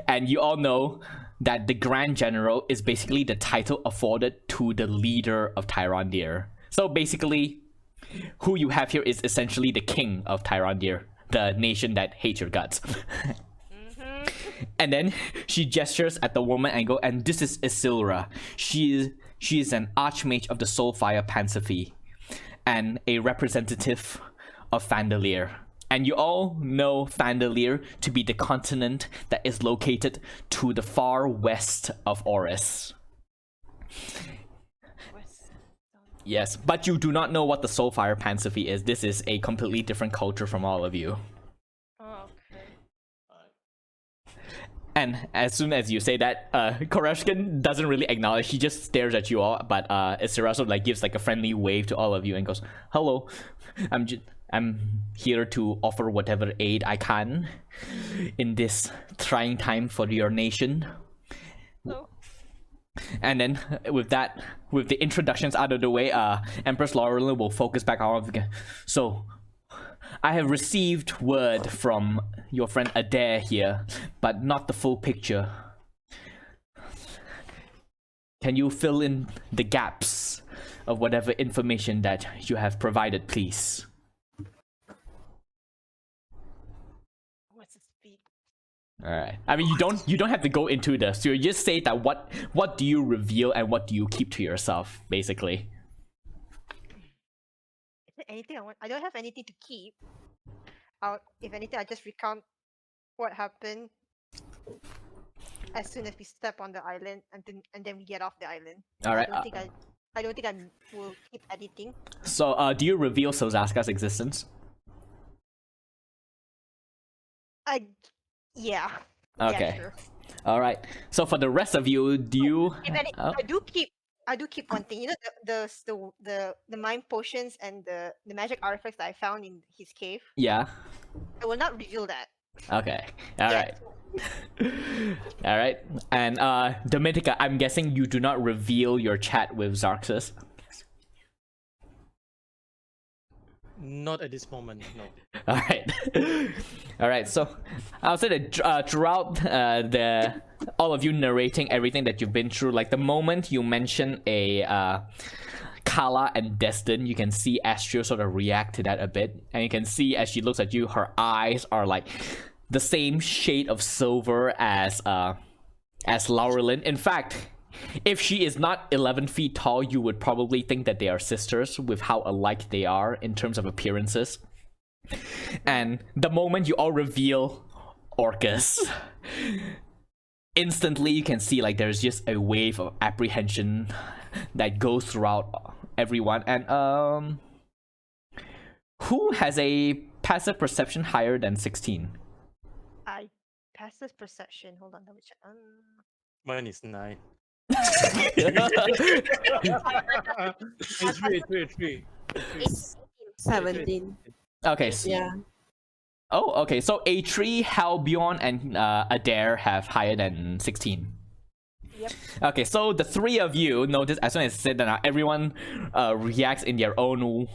And you all know that the Grand General is basically the title afforded to the leader of Tyrondir. So basically, who you have here is essentially the king of Tyrondir, the nation that hates your guts. And then she gestures at the woman and go, "And this is Isilra. She is an archmage of the Soulfire Pansophy and a representative of Fandelier." And you all know Fandelier to be the continent that is located to the far west of Oris. Yes, but you do not know what the Soulfire Pansophy is. This is a completely different culture from all of you. Oh, okay. And as soon as you say that, Koreshkin doesn't really acknowledge. He just stares at you all. But Isira sort of like gives like a friendly wave to all of you and goes, "Hello, I'm here to offer whatever aid I can in this trying time for your nation." So, And then with the introductions out of the way, Empress Laurelin will focus back on again. "So, I have received word from your friend Adair here, but not the full picture. Can you fill in the gaps of whatever information that you have provided, please?" to speak. All right. I mean, you don't have to go into this. You just say that what do you reveal and what do you keep to yourself, basically. Is there anything I want? I don't have anything to keep. If anything, I just recount what happened as soon as we step on the island, and then we get off the island. All right. I don't think I will keep anything. So, do you reveal Silxasca's existence? Yeah. Okay. Yeah, sure. All right. So for the rest of you, do you? I do keep one thing. You know the mind potions and the magic artifacts that I found in his cave. Yeah. I will not reveal that. Okay. All Yeah. right. All right. And Dominica, I'm guessing you do not reveal your chat with Zarxus. Not at this moment, no. All right. All right. So I'll say that throughout all of you narrating everything that you've been through, like the moment you mention a Kala and Destin, you can see Astrid sort of react to that a bit, and you can see as she looks at you, her eyes are like the same shade of silver as Laurelin. In fact, if she is not 11 feet tall, you would probably think that they are sisters with how alike they are in terms of appearances. And the moment you all reveal Orcus, instantly you can see like there's just a wave of apprehension that goes throughout everyone. And who has a passive perception higher than 16? Passive perception. Hold on, let me check. Mine is 9. Three. 17. Okay. Yeah. Oh, okay. So A3, Halbjorn, and Adair have higher than 16. Yep. Okay, so the three of you notice as soon as I said that everyone reacts in their own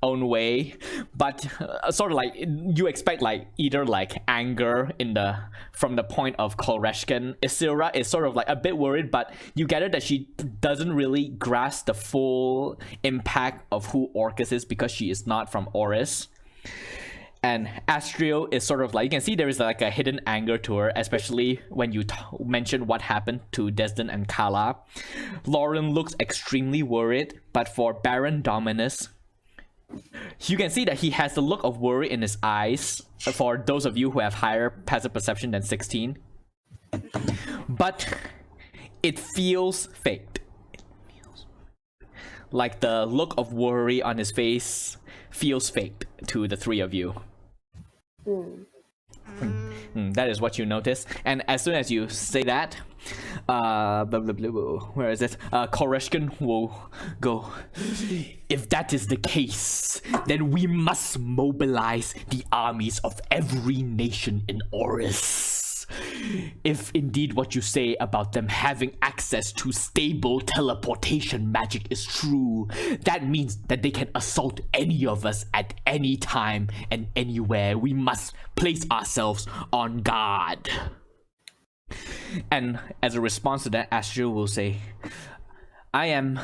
way, but sort of like you expect like either like anger from the point of Kolreshkan. Isira is sort of like a bit worried, but you gather that she doesn't really grasp the full impact of who Orcus is because she is not from Oris. And Astrio is sort of like, you can see there is like a hidden anger to her, especially when you mention what happened to Destin and Kala. Lauren looks extremely worried, but for Baron Dominus, you can see that he has the look of worry in his eyes, for those of you who have higher passive perception than 16. But it feels faked. Like the look of worry on his face feels faked to the three of you. That is what you notice. And as soon as you say that, where is it? Koreshkin will go, if that is the case, then we must mobilize the armies of every nation in Oris. If indeed what you say about them having access to stable teleportation magic is true, that means that they can assault any of us at any time and anywhere. We must place ourselves on guard. And as a response to that, Astrid will say, I am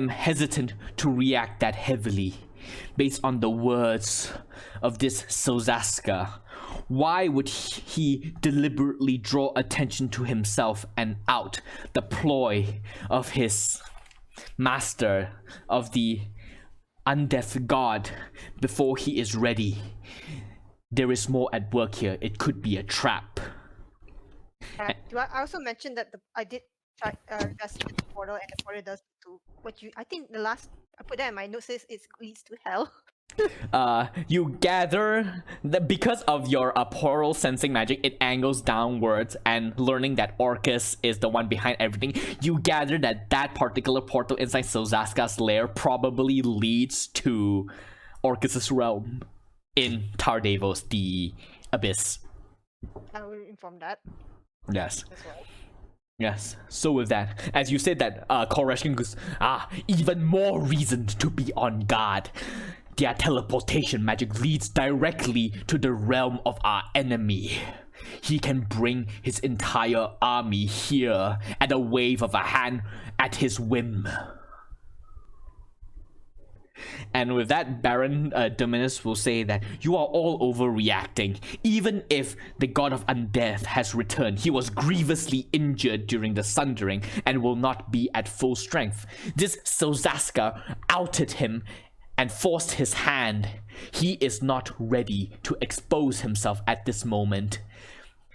hesitant to react that heavily based on the words of this Silxasca. Why would he deliberately draw attention to himself and out the ploy of his master, of the undeath god, before he is ready? There is more at work here. It could be a trap. I also mentioned that I did try investigate the portal, and the portal does to what you. I think the last I put that in my notes says it leads to hell. You gather that because of your portal sensing magic, it angles downwards, and learning that Orcus is the one behind everything, you gather that that particular portal inside Silxasca's lair probably leads to Orcus's realm in Tardavos, the Abyss. I will inform that. Yes. As well. Yes. So with that, as you said that, Koreshkin goes, even more reason to be on guard. Their teleportation magic leads directly to the realm of our enemy. He can bring his entire army here at a wave of a hand at his whim. And with that, Baron Dominus will say that you are all overreacting. Even if the god of undeath has returned, he was grievously injured during the sundering and will not be at full strength. This Silxasca outed him and forced his hand. He is not ready to expose himself at this moment.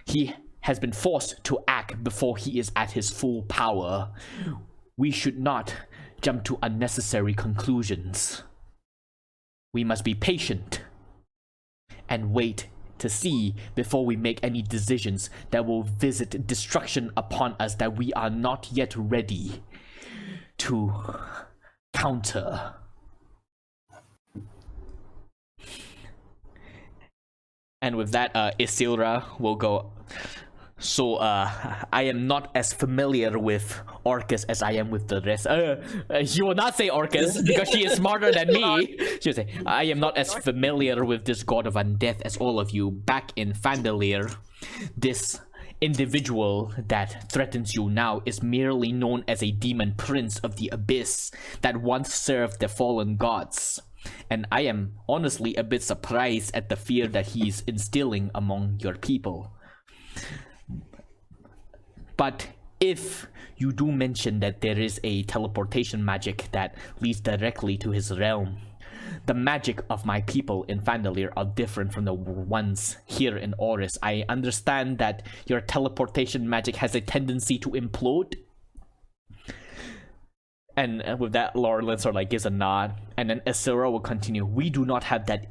He has been forced to act before he is at his full power. We should not jump to unnecessary conclusions. We must be patient and wait to see before we make any decisions that will visit destruction upon us that we are not yet ready to counter. And with that, Isilra will go. So, I am not as familiar with Orcus as I am with the rest. She will not say Orcus because she is smarter than me. She will say, I am not as familiar with this god of undeath as all of you. Back in Fandalir, this individual that threatens you now is merely known as a demon prince of the abyss that once served the fallen gods. And I am honestly a bit surprised at the fear that he's instilling among your people. But if you do mention that there is a teleportation magic that leads directly to his realm, the magic of my people in Fandalir are different from the ones here in Oris. I understand that your teleportation magic has a tendency to implode. And with that, Laurelin sort of like gives a nod, and then Asura will continue. We do not have that.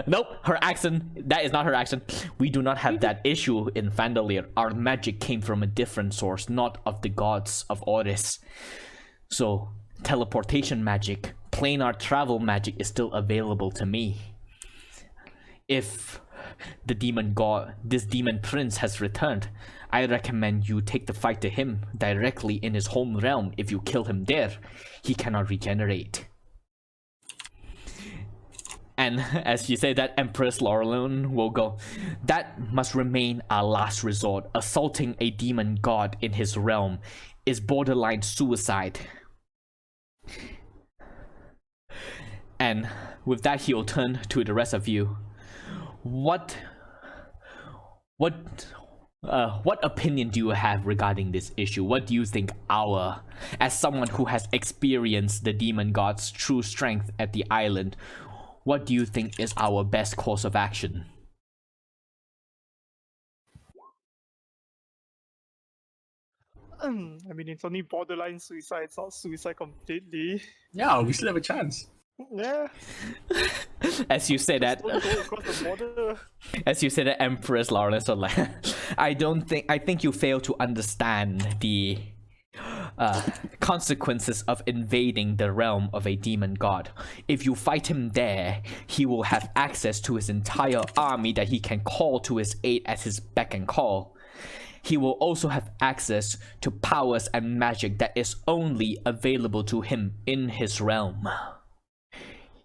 Nope, her accent. That is not her accent. We do not have that issue in Fandalir. Our magic came from a different source, not of the gods of Oris. So, teleportation magic, planar travel magic is still available to me. If the demon god, this demon prince has returned, I recommend you take the fight to him directly in his home realm. If you kill him there, he cannot regenerate. And as you say that, Empress Laurelin will go, that must remain our last resort. Assaulting a demon god in his realm is borderline suicide. And with that, he'll turn to the rest of you. What opinion do you have regarding this issue? What do you think as someone who has experienced the demon god's true strength at the island, what do you think is our best course of action? I mean, it's only borderline suicide. It's not suicide completely. Yeah, we still have a chance. Yeah. As you say that, Don't go across the border. as you say that, Empress Laurelin, so like, I think you fail to understand the consequences of invading the realm of a demon god. If you fight him there, he will have access to his entire army that he can call to his aid at his beck and call. He will also have access to powers and magic that is only available to him in his realm.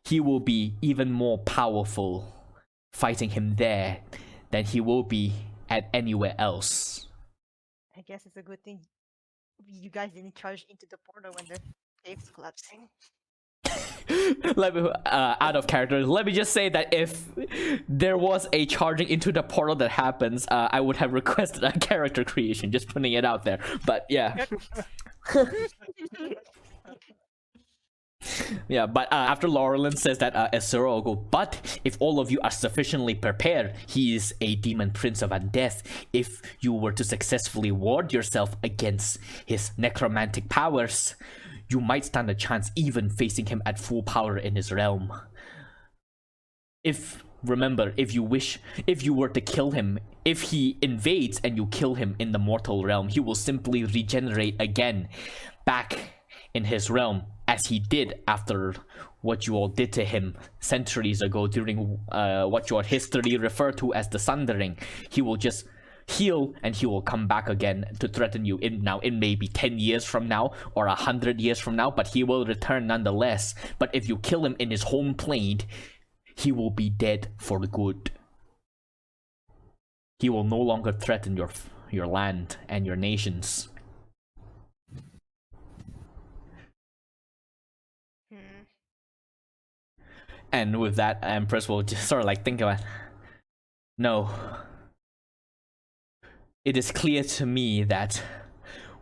He will be even more powerful fighting him there than he will be at anywhere else. I guess it's a good thing you guys didn't charge into the portal when the cave's collapsing. Let me, out of character, let me just say that if there was a charging into the portal that happens, I would have requested a character creation, just putting it out there. But yeah. Yeah, but after Laurelin says that, Asura will go, but if all of you are sufficiently prepared, he is a demon prince of undeath. If you were to successfully ward yourself against his necromantic powers, you might stand a chance even facing him at full power in his realm. Remember, if you were to kill him, if he invades and you kill him in the mortal realm, he will simply regenerate again back in his realm, as he did after what you all did to him centuries ago during what your history referred to as the Sundering. He will just heal and he will come back again to threaten you in maybe 10 years from now or 100 years from now, but he will return nonetheless. But if you kill him in his home plane, he will be dead for good. He will no longer threaten your land and your nations. And with that, Empress will just sort of like think about, no. It is clear to me that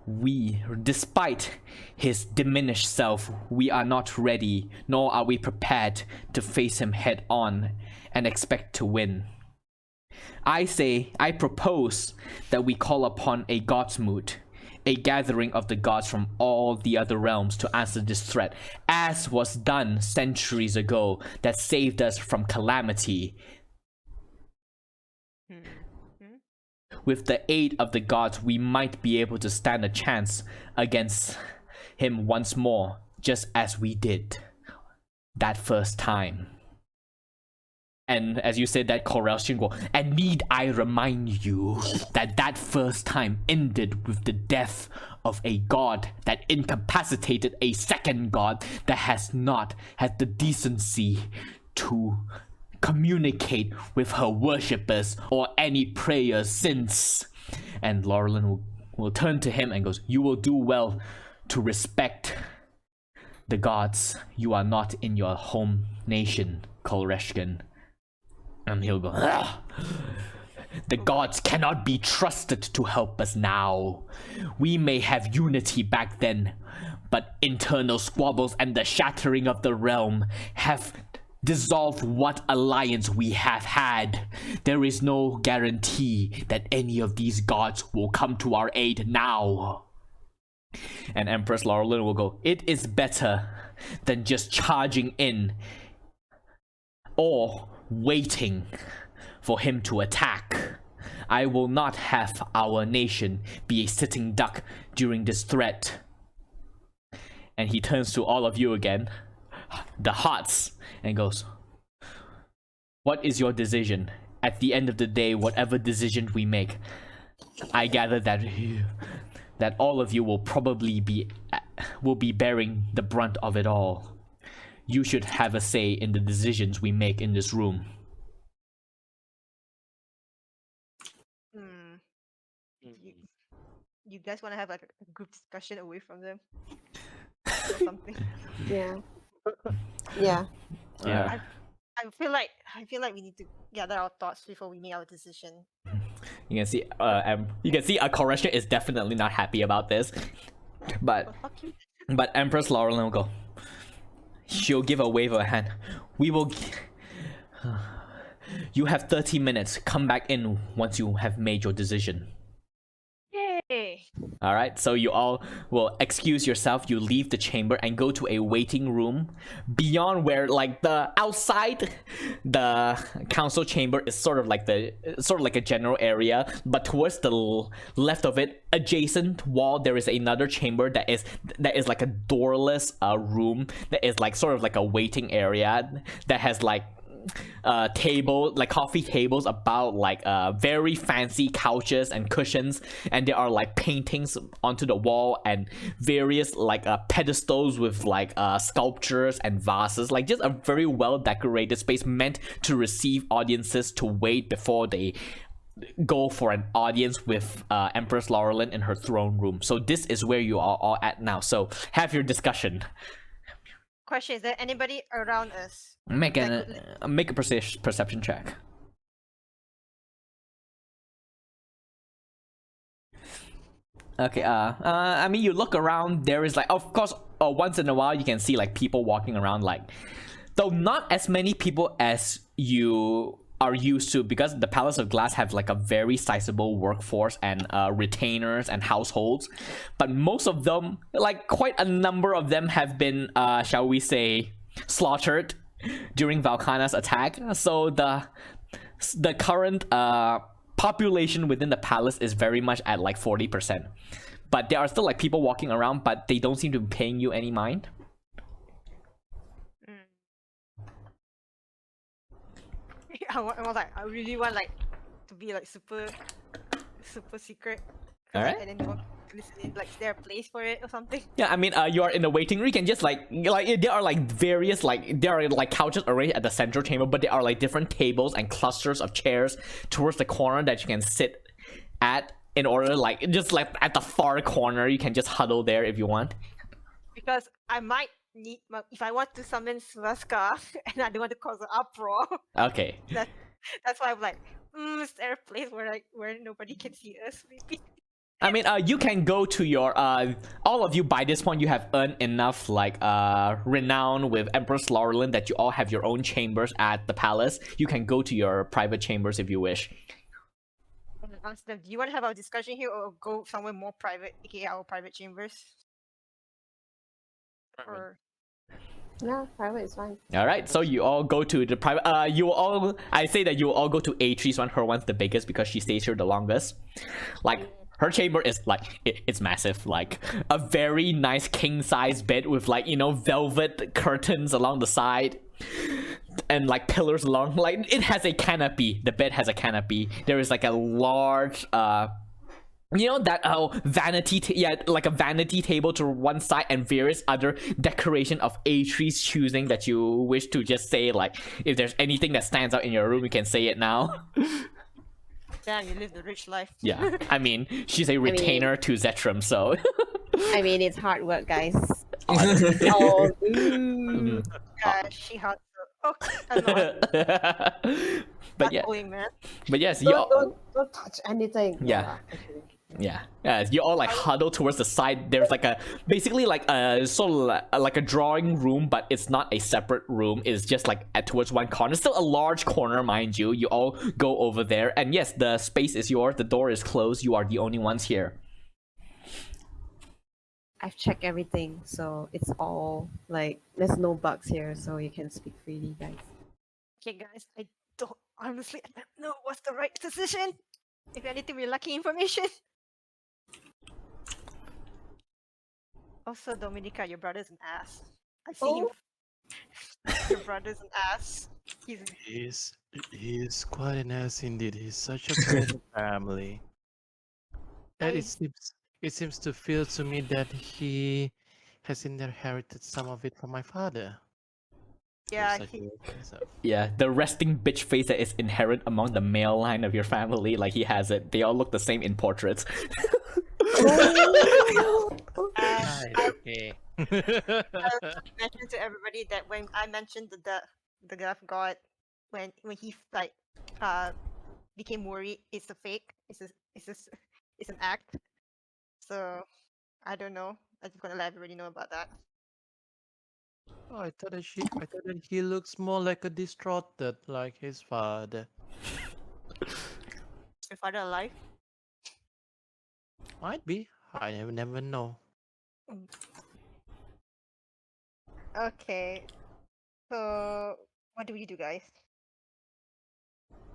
we, despite his diminished self, we are not ready, nor are we prepared to face him head on and expect to win. I propose that we call upon a god's moot, a gathering of the gods from all the other realms to answer this threat, as was done centuries ago that saved us from calamity. With the aid of the gods, we might be able to stand a chance against him once more, just as we did that first time. And as you said, that correlation will, and need I remind you that that first time ended with the death of a god that incapacitated a second god that has not had the decency to communicate with her worshippers or any prayers since. And Laurelin will turn to him and goes, you will do well to respect the gods. You are not in your home nation, Kolreshkin. And he'll go, ah! The gods cannot be trusted to help us now. We may have unity back then, but internal squabbles and the shattering of the realm have dissolve what alliance we have had. There is no guarantee that any of these gods will come to our aid now. And Empress Laurelin will go, it is better than just charging in or waiting for him to attack. I will not have our nation be a sitting duck during this threat. And he turns to all of you again, the hearts, and goes, what is your decision? At the end of the day, whatever decision we make, I gather that all of you will probably be bearing the brunt of it all. You should have a say in the decisions we make in this room. You guys want to have like a group discussion away from them? Or something? Yeah. Yeah. Yeah. I feel like we need to gather our thoughts before we make our decision. You can see, Koresha is definitely not happy about this, but Empress Laurelin will go. She'll give a wave of a hand. We will. You have 30 minutes. Come back in once you have made your decision. Yay! Alright, so you all will excuse yourself, you leave the chamber and go to a waiting room beyond where, like, the outside the council chamber is sort of like a general area, but towards the left of it, adjacent wall, there is another chamber that is like a doorless room that is like sort of like a waiting area that has like coffee tables about like very fancy couches and cushions, and there are like paintings onto the wall and various like pedestals with like sculptures and vases, like just a very well decorated space meant to receive audiences to wait before they go for an audience with Empress Laurelin in her throne room. So this is where you are all at now, so have your discussion. Question, is there anybody around us? Make a perception check. Okay, I mean, you look around, there is like, of course, once in a while you can see like people walking around, like, though not as many people as you are used to, because the Palace of Glass have like a very sizable workforce and retainers and households, but most of them, like quite a number of them, have been shall we say slaughtered during Valkana's attack. So the current population within the palace is very much at like 40%, but there are still like people walking around, but they don't seem to be paying you any mind. I really want like to be like super secret. Alright. And then you want to listen in, like, is there a place for it or something? Yeah, I mean, you are in the waiting room. You can just like there are like various there are like couches arranged at the central chamber, but there are like different tables and clusters of chairs towards the corner that you can sit at, in order just like at the far corner you can just huddle there if you want. Because I might if I want to summon Silxasca and I don't want to cause an uproar, Okay. that's why I'm like, is there a place where nobody can see us? Maybe. I mean, you can go to your all of you by this point. You have earned enough like renown with Empress Laurelin that you all have your own chambers at the palace. You can go to your private chambers if you wish. Ask them, do you want to have our discussion here or go somewhere more private, aka our private chambers? Or No, private is fine. All right, so you all go to the private. You all, I say that you all go to A3's one. Her one's the biggest because she stays here the longest. Like her chamber is like it's massive, like a very nice king size bed with like velvet curtains along the side. And like pillars along, like it has a canopy. The bed has a canopy. There is like a large vanity like a vanity table to one side and various other decoration of A3's choosing that you wish to just say. Like if there's anything that stands out in your room, you can say it now. damn, you live the rich life. Yeah, I mean she's a retainer to Zetram, so I mean, it's hard work, guys. Oh, She had okay, I'm not but yeah, going, man. but yes, you all, don't touch anything. Yeah. Okay. yeah, you all like huddle towards the side. There's like basically like a sort of like a drawing room, but it's not a separate room. It's just like towards one corner. It's still a large corner, mind you. You all go over there, and yes, the space is yours. The door is closed. You are the only ones here. I've checked everything, so it's all like there's no bugs here, so you can speak freely, guys. Okay, guys, I don't know what's the right decision. If anything, we're lacking information. Also, Dominica, your brother's an ass. I see him. Your brother's an ass. He's quite an ass indeed. He's such a great family. And it seems to feel to me that he has inherited some of it from my father. Yeah, Yeah, the resting bitch face that is inherent among the male line of your family, like he has it. They all look the same in portraits. Okay. mentioned to everybody that when I mentioned the death god, when he like became worried, it's a fake. It's an act. So I don't know. I'm just gonna let everybody know about that. Oh, I thought that he looks more like a distraughted, like his father. Is your father alive? Might be. I never know. Okay. So what do we do, guys?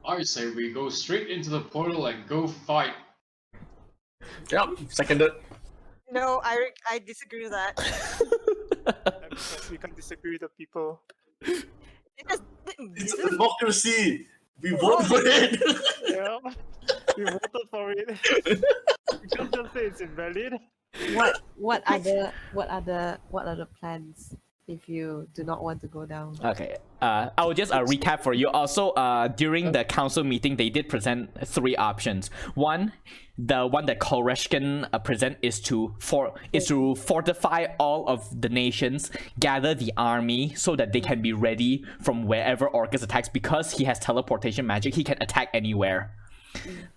I say we go straight into the portal and go fight. Yep, seconded. No, I disagree with that. Because we can't disagree with the people. It's a democracy. We vote for it. Yeah, we voted for it. You can't just say it's invalid. What are the plans if you do not want to go down? Okay, I will just recap for you. Also, during the council meeting, they did present 3 options. One, the one that Koreshkin present is to fortify all of the nations, gather the army so that they can be ready from wherever Orcus attacks. Because he has teleportation magic, he can attack anywhere.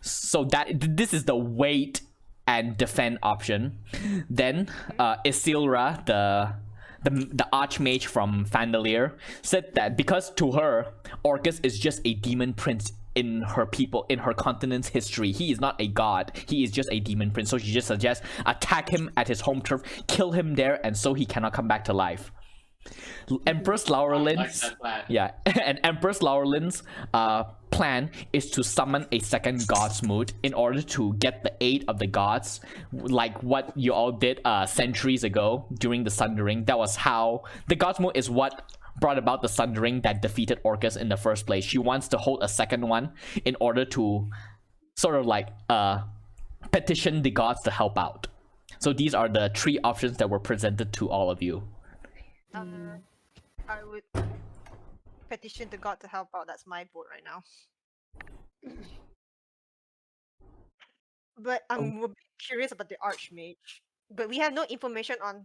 So this is the wait and defend option. Then Isilra, the archmage from Fandelier, said that because to her, Orcus is just a demon prince in her continent's history. He is not a god. He is just a demon prince. So she just suggests attack him at his home turf, kill him there, and so he cannot come back to life. Empress Laurelin's and Empress Laurelin's plan is to summon a second God's Mood in order to get the aid of the gods, like what you all did centuries ago during the Sundering. That was how the God's Mood is what brought about the Sundering that defeated Orcus in the first place. She wants to hold a second one in order to sort of like petition the gods to help out. So these are the 3 options that were presented to all of you. I would petition the god to help out. That's my vote right now. But I'm a bit curious about the archmage. But we have no information on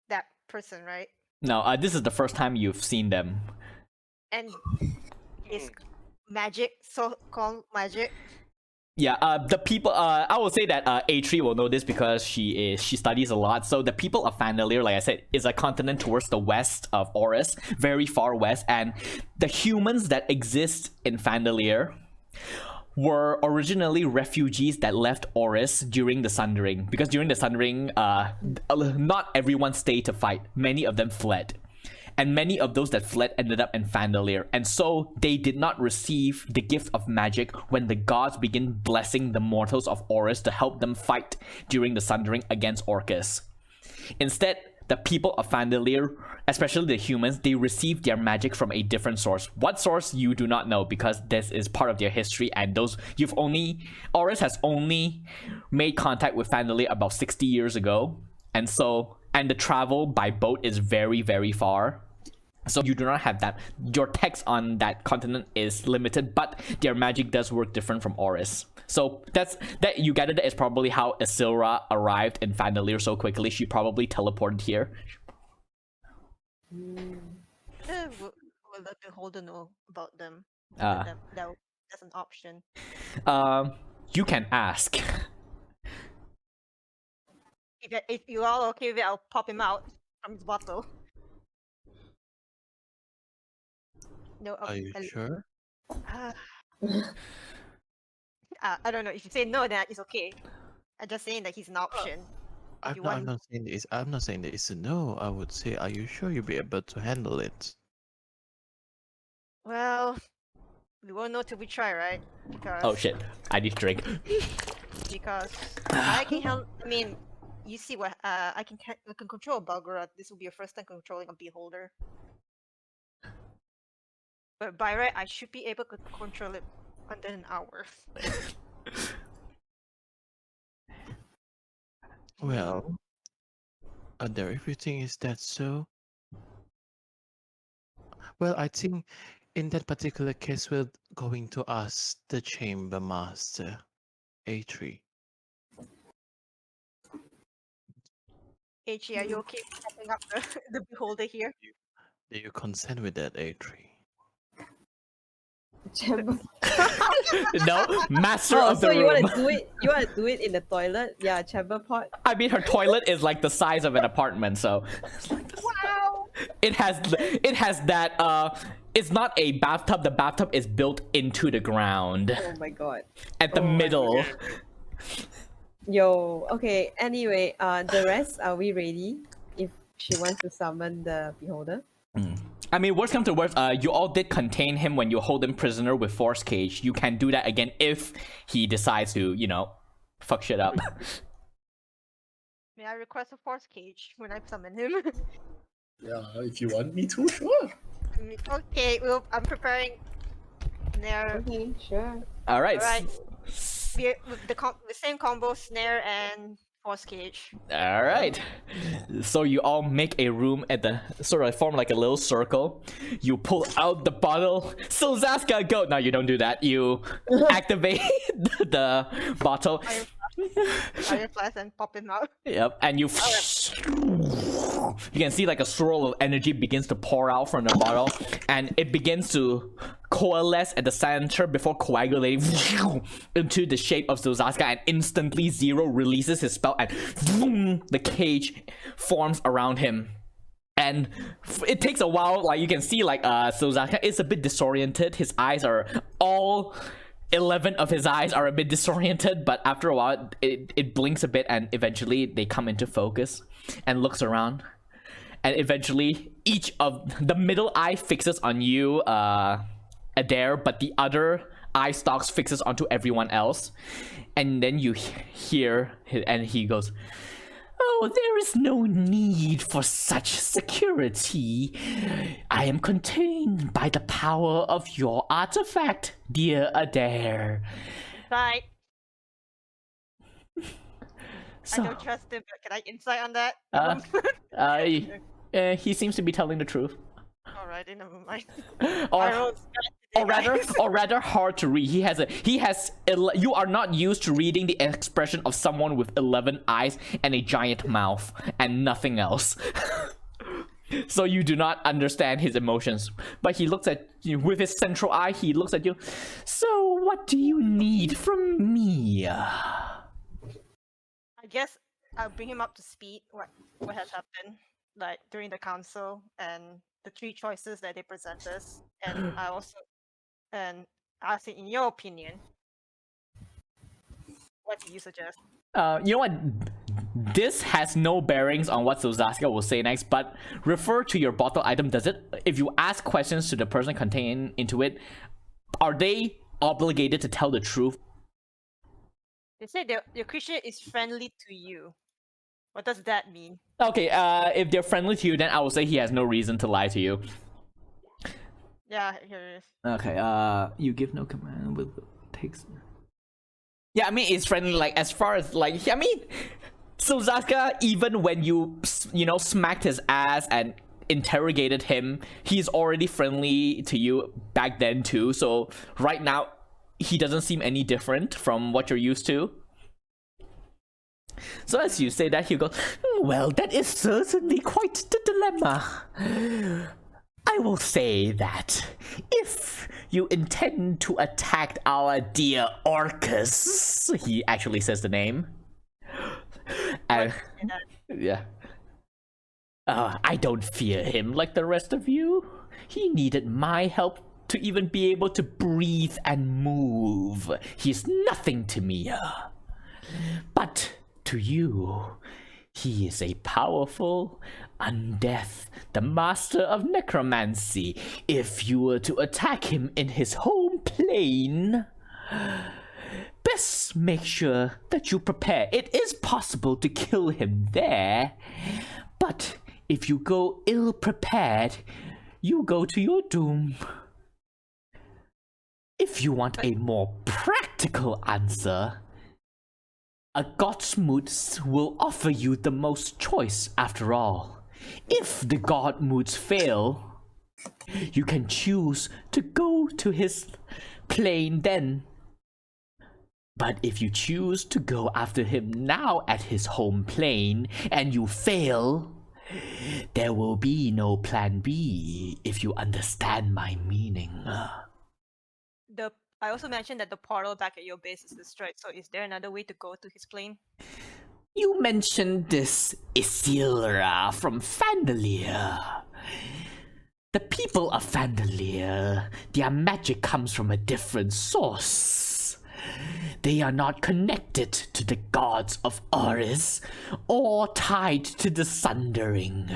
that person, right? No, this is the first time you've seen them. And is magic, so-called magic. Yeah, the people. I will say that A3 will know this because she studies a lot. So the people of Fandalier, like I said, is a continent towards the west of Oris, very far west, and the humans that exist in Fandalier were originally refugees that left Oris during the Sundering. Because during the Sundering, not everyone stayed to fight. Many of them fled. And many of those that fled ended up in Fandalier. And so they did not receive the gift of magic when the gods begin blessing the mortals of Oris to help them fight during the Sundering against Orcus. Instead, the people of Fandalier, especially the humans, they received their magic from a different source. What source you do not know, because this is part of their history, and Oris has only made contact with Fandalier about 60 years ago. And the travel by boat is very, very far. So you do not have that. Your text on that continent is limited, but their magic does work different from Oris. So that you gather that is probably how Isilra arrived in Fandalier so quickly. She probably teleported here. Will the beholder know about them? That's an option. You can ask. If you all okay with it, I'll pop him out from his bottle. No, Are you sure? I don't know. If you say no, then it's okay. I'm just saying that he's an option. I'm not saying this. I'm not saying that it's a no. I would say, are you sure you'll be able to handle it? Well, we won't know till we try, right? Because Oh shit! I need to drink. because I can help. I mean, you see what I can control Balgoroth. This will be your first time controlling a beholder. But by right, I should be able to control it under an hour. Well, Adele, if you think is that so, well, I think in that particular case, we're going to ask the Chamber Master, A3. HE, are you okay with setting up the beholder here? Do you consent with that, A3? Chamber. No, master Oh, of the so you room. want to do it? You want to do it in the toilet? Yeah, chamber pot. I mean, her toilet is like the size of an apartment, so Wow! it has that. It's not a bathtub. The bathtub is built into the ground Oh my god. at the middle. Yo. Okay. Anyway, the rest, are we ready? If she wants to summon the beholder. I mean, worst come to worst, you all did contain him when you hold him prisoner with Force Cage. You can do that again if he decides to, fuck shit up. May I request a force cage when I summon him? Yeah, if you want me to, sure. Okay, well, I'm preparing. Snare. Okay. Sure. All right. Alright. With the same combo, snare and force cage. All right. So you all make a room at the sort of form like a little circle. You pull out the bottle. Silxasca, go! No, you don't do that. You activate the bottle. Iron Flash and pop him out. Yep, and you can see like a swirl of energy begins to pour out from the bottle, and it begins to coalesce at the center before coagulating into the shape of Silxasca, and instantly Zero releases his spell, and the cage forms around him. And it takes a while, like you can see like Silxasca is a bit disoriented. His eyes are all 11 of his eyes are a bit disoriented, but after a while it blinks a bit, and eventually they come into focus and looks around, and eventually each of the middle eye fixes on you, Adair, but the other eye stalks fixes onto everyone else. And then you hear and he goes, "Oh, there is no need for such security. I am contained by the power of your artifact, dear Adair." Right. So, I don't trust him, but can I insight on that? he seems to be telling the truth. Alright, never mind. Or rather hard to read. You are not used to reading the expression of someone with 11 eyes and a giant mouth and nothing else. So you do not understand his emotions, but he looks at you with his central eye. He looks at you. So what do you need from me? I guess I'll bring him up to speed. What has happened, like during the council and the three choices that they present us, and I also ask in your opinion, what do you suggest? You know what? This has no bearings on what Silxasca will say next, but refer to your bottle item. Does it? If you ask questions to the person contained into it, are they obligated to tell the truth? They say your creature is friendly to you. What does that mean? Okay, if they're friendly to you, then I will say he has no reason to lie to you. Yeah, here it is. Okay, you give no command with takes. Yeah, I mean it's friendly. Like as far as like, I mean, Silxasca, even when you smacked his ass and interrogated him, he's already friendly to you back then too. So right now, he doesn't seem any different from what you're used to. So as you say that, he goes, well, that is certainly quite the dilemma. I will say that if you intend to attack our dear Orcus, he actually says the name. Yeah. I don't fear him like the rest of you. He needed my help to even be able to breathe and move. He's nothing to me. But to you, he is a powerful undeath, the master of necromancy. If you were to attack him in his home plane, best make sure that you prepare. It is possible to kill him there, but if you go ill-prepared, you go to your doom. If you want a more practical answer, a Godsmoot will offer you the most choice after all. If the Godmoots fail, you can choose to go to his plane then. But if you choose to go after him now at his home plane and you fail, there will be no plan B, if you understand my meaning. I also mentioned that the portal back at your base is destroyed, so is there another way to go to his plane? You mentioned this Isilra from Fandelier. The people of Fandelier, their magic comes from a different source. They are not connected to the gods of Oris or tied to the Sundering.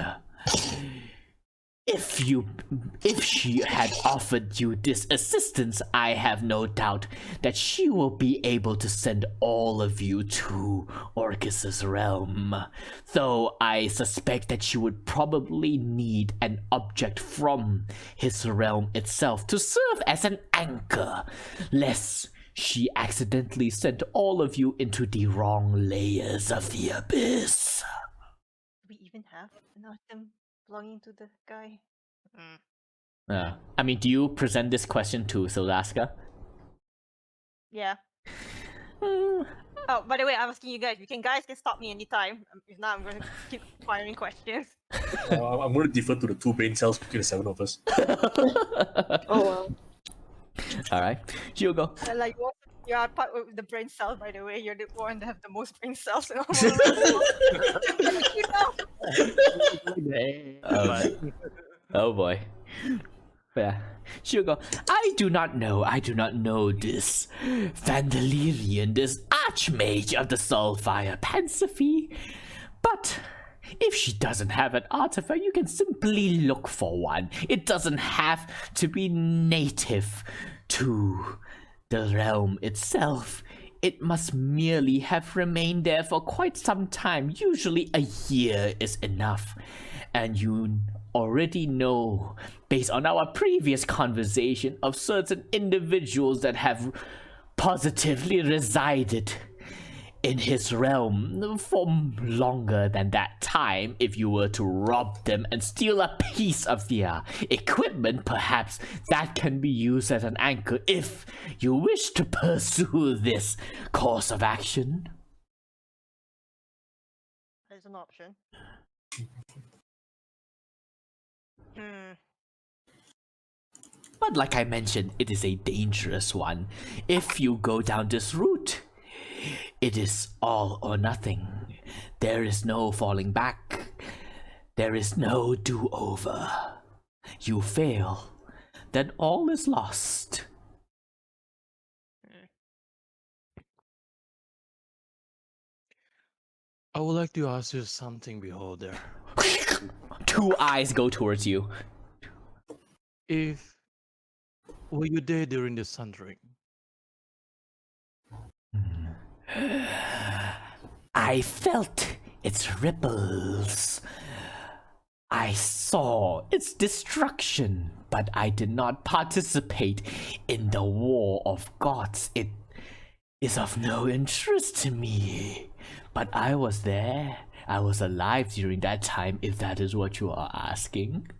If she had offered you this assistance, I have no doubt that she will be able to send all of you to Orcus's realm. Though I suspect that she would probably need an object from his realm itself to serve as an anchor, lest she accidentally sent all of you into the wrong layers of the abyss. Do we even have an item belonging to the guy? I mean, do you present this question to Silxasca? Yeah. Oh, by the way, I'm asking you guys. Guys can stop me anytime. If not, I'm going to keep firing questions. I'm going to defer to the two brain cells between the seven of us. Oh well. Alright, she'll go. Like you are part of the brain cells, by the way. You're the one that have the most brain cells. Oh boy. Yeah. She'll go, I do not know this Vandelirian, this archmage of the Soulfire Pansophy. But if she doesn't have an artifact, you can simply look for one. It doesn't have to be native to the realm itself. It must merely have remained there for quite some time. Usually a year is enough. And you already know, based on our previous conversation, of certain individuals that have positively resided in his realm for longer than that time. If you were to rob them and steal a piece of their equipment, perhaps that can be used as an anchor if you wish to pursue this course of action. There's an option. Hmm. But like I mentioned, it is a dangerous one. If you go down this route, it is all or nothing. There is no falling back. There is no do-over. You fail, then all is lost. I would like to ask you something, Beholder. Two eyes go towards you. If were you there during the Sundering? I felt its ripples. I saw its destruction, but I did not participate in the war of gods. It is of no interest to me. But I was there. I was alive during that time, if that is what you are asking.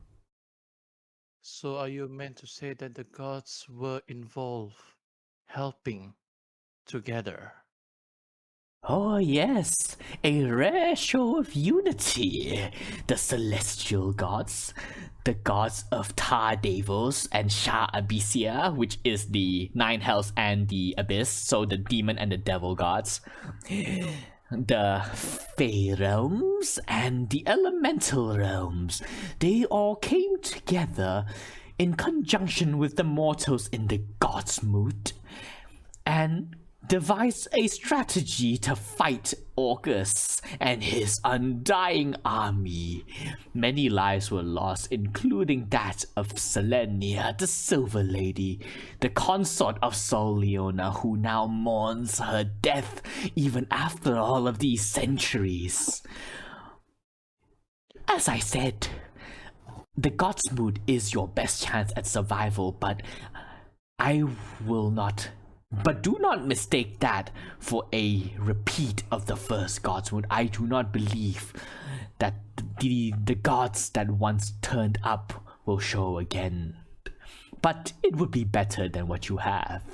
So are you meant to say that the gods were involved, helping together? Oh yes, a rare show of unity. The celestial gods, the gods of Tar Devils and Shah Abyssia, which is the nine hells and the abyss, so the demon and the devil gods. The Fey realms and the elemental realms, they all came together in conjunction with the mortals in the gods' mood and devised a strategy to fight Orcus and his undying army. Many lives were lost, including that of Selenia, the Silver Lady, the consort of Sol Leona, who now mourns her death even after all of these centuries. As I said, the God's Mood is your best chance at survival, but do not mistake that for a repeat of the first God's Mood. I do not believe that the gods that once turned up will show again. But it would be better than what you have.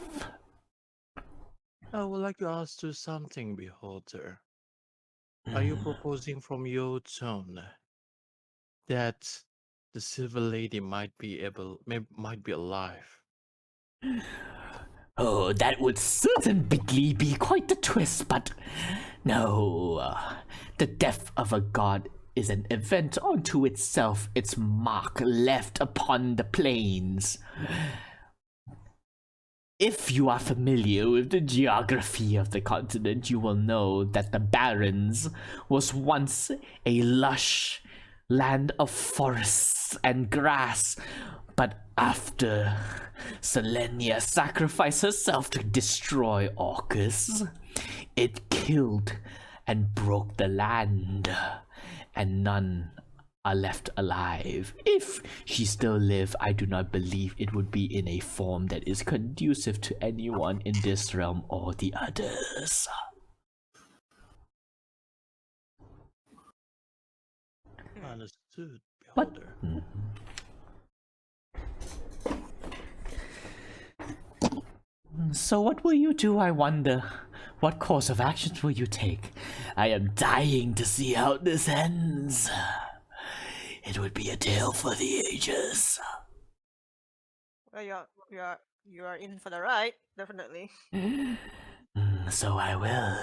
I would like to ask you something, Beholder. Are you proposing from your tone that the Silver Lady might be alive? Oh, that would certainly be quite the twist, but no. The death of a god is an event unto itself, its mark left upon the plains. If you are familiar with the geography of the continent, you will know that the Barrens was once a lush land of forests and grass, but after Selenia sacrificed herself to destroy Orcus, it killed and broke the land, and none are left alive. If she still lived, I do not believe it would be in a form that is conducive to anyone in this realm or the others. Understood, But Beholder. so what will you do, I wonder? What course of actions will you take? I am dying to see how this ends. It would be a tale for the ages. Well, you are in for the ride, definitely. So I will.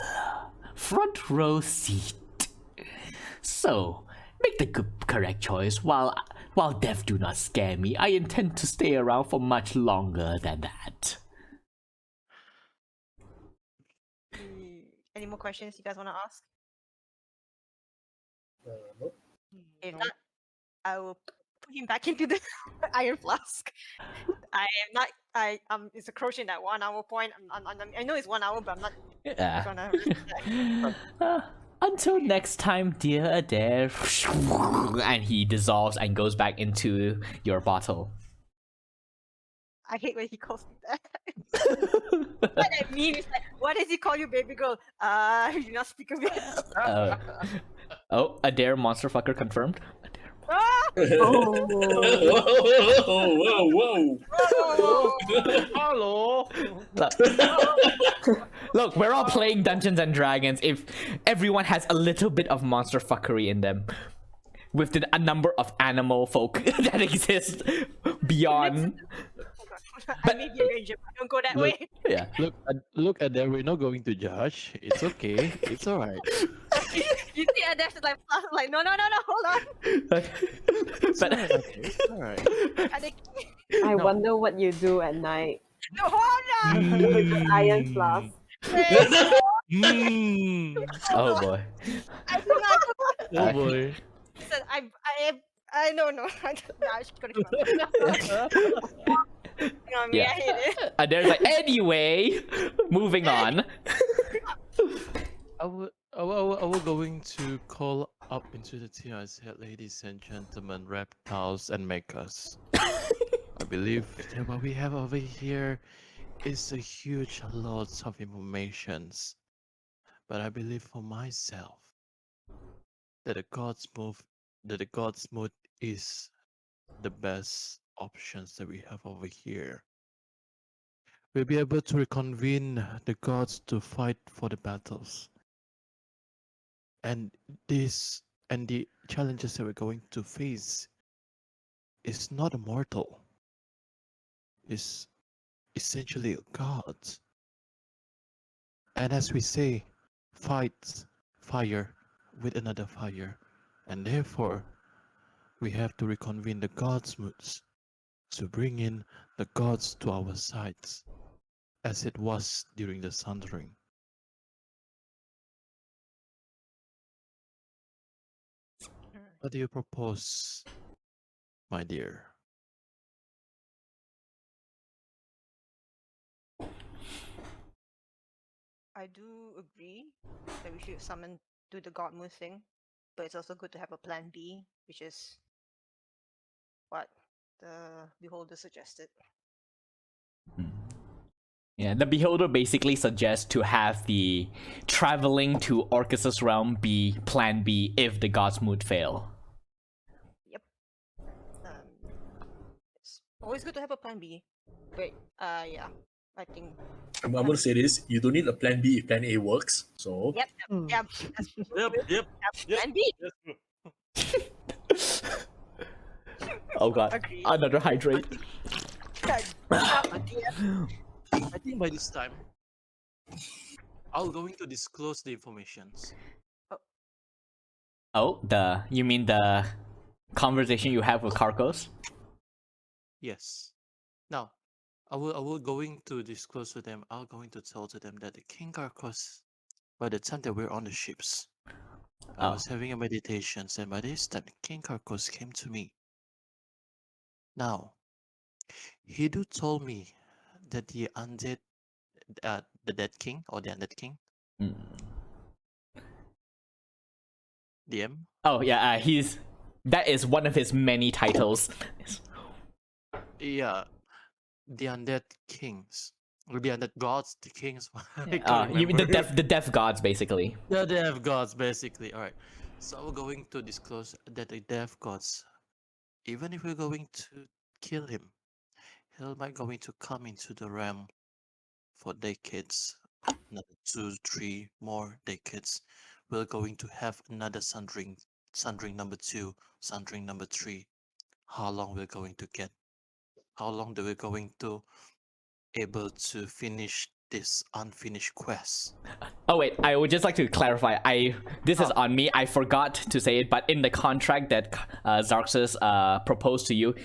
Front row seat. So, make the correct choice. While death do not scare me, I intend to stay around for much longer than that. Any more questions you guys want to ask? Nope. If not, I will put him back into the iron flask. I am not. It's approaching that 1 hour point. I know it's 1 hour, but I'm not gonna. Until next time, dear Adair. And he dissolves and goes back into your bottle. I hate when he calls me that. What I mean is like, what does he call you, baby girl? You not speak of it. Oh, Adair monster fucker confirmed. Ah! Whoa, whoa, whoa. Hello. Look, we're all playing Dungeons and Dragons. If everyone has a little bit of monster fuckery in them, with a number of animal folk that exist beyond. I may be a ranger, but don't go that Look, way. Yeah. Look at that. We're not going to judge. It's okay. It's all right. You see, and that's like no, hold on. It's But- all right. Okay. It's all right. I No. wonder what you do at night No, hold on. with the iron flask. Mm. Oh boy. I do not. Oh boy. Listen, I no. I should go to You know me, Yeah. I hate it. And there's like, anyway, moving on. I will going to call up into the team. I said, ladies and gentlemen, reptiles and makers. I believe that what we have over here is a huge lots of informations. But I believe for myself that the God's mood is the best options that we have over here. We'll be able to reconvene the gods to fight for the battles. And the challenges that we're going to face is not a mortal. It's essentially a god. And as we say, fight fire with another fire. And therefore, we have to reconvene the gods' moods to bring in the gods to our sides, as it was during the Sundering. What do you propose, my dear? I do agree that we should do the God Moon thing, but it's also good to have a plan B, which is what the beholder suggested. Yeah, the Beholder basically suggests to have the traveling to Orcus's realm be plan B if the God's mood fail. It's always good to have a plan B, but yeah, I think. I'm gonna say this: you don't need a plan B if plan A works. So Yep. Yep. Plan B. Oh god, Agreed. another hydrate. I think by this time, I'm going to disclose the informations. Oh, you mean the conversation you have with Carcos? Yes. Now, I will going to disclose to them. I'm going to tell to them that the King Carcos, by the time that we're on the ships, I was having a meditation, and by this time, King Carcos came to me. Now, he do told me that the undead, the dead king or the undead king, DM. Oh yeah, that is one of his many titles. Yeah, the undead kings, or the undead gods, the kings. I can't You mean remember. the death gods, basically. The death gods, basically. All right. So we're going to disclose that the death gods, even if we're going to kill him, he might going to come into the realm for decades, another 2-3 more decades. We're going to have another sundering number 2, sundering number 3. How long we're going to get? How long do we going to able to finish this unfinished quest? Oh wait, I would just like to clarify. This is on me. I forgot to say it, but in the contract that Zarxus proposed to you,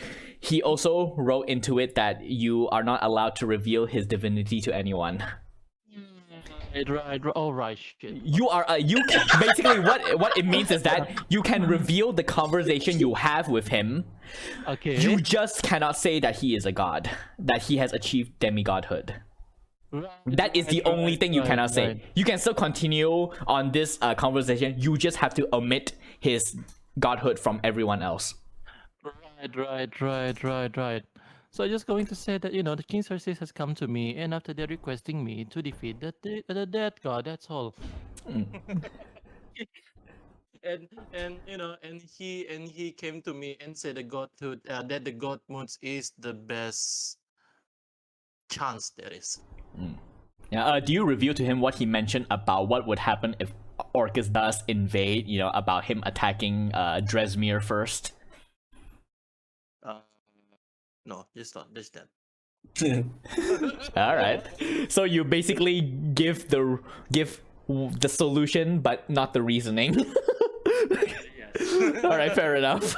he also wrote into it that you are not allowed to reveal his divinity to anyone. Right. All right. Shit. You are basically what it means is that you can reveal the conversation you have with him. Okay. You just cannot say that he is a god, that he has achieved demigodhood. That is the only thing you cannot say. Right. You can still continue on this conversation. You just have to omit his godhood from everyone else. Right. So I'm just going to say that, the King Xerxes has come to me, and after they're requesting me to defeat the dead god, that's all. and he came to me and said that the god modes is the best chance there is. Yeah. Do you reveal to him what he mentioned about what would happen if Orcus does invade, about him attacking Dresmere first? No, just not just that. All right. So you basically give the solution, but not the reasoning. Yes. All right, fair enough.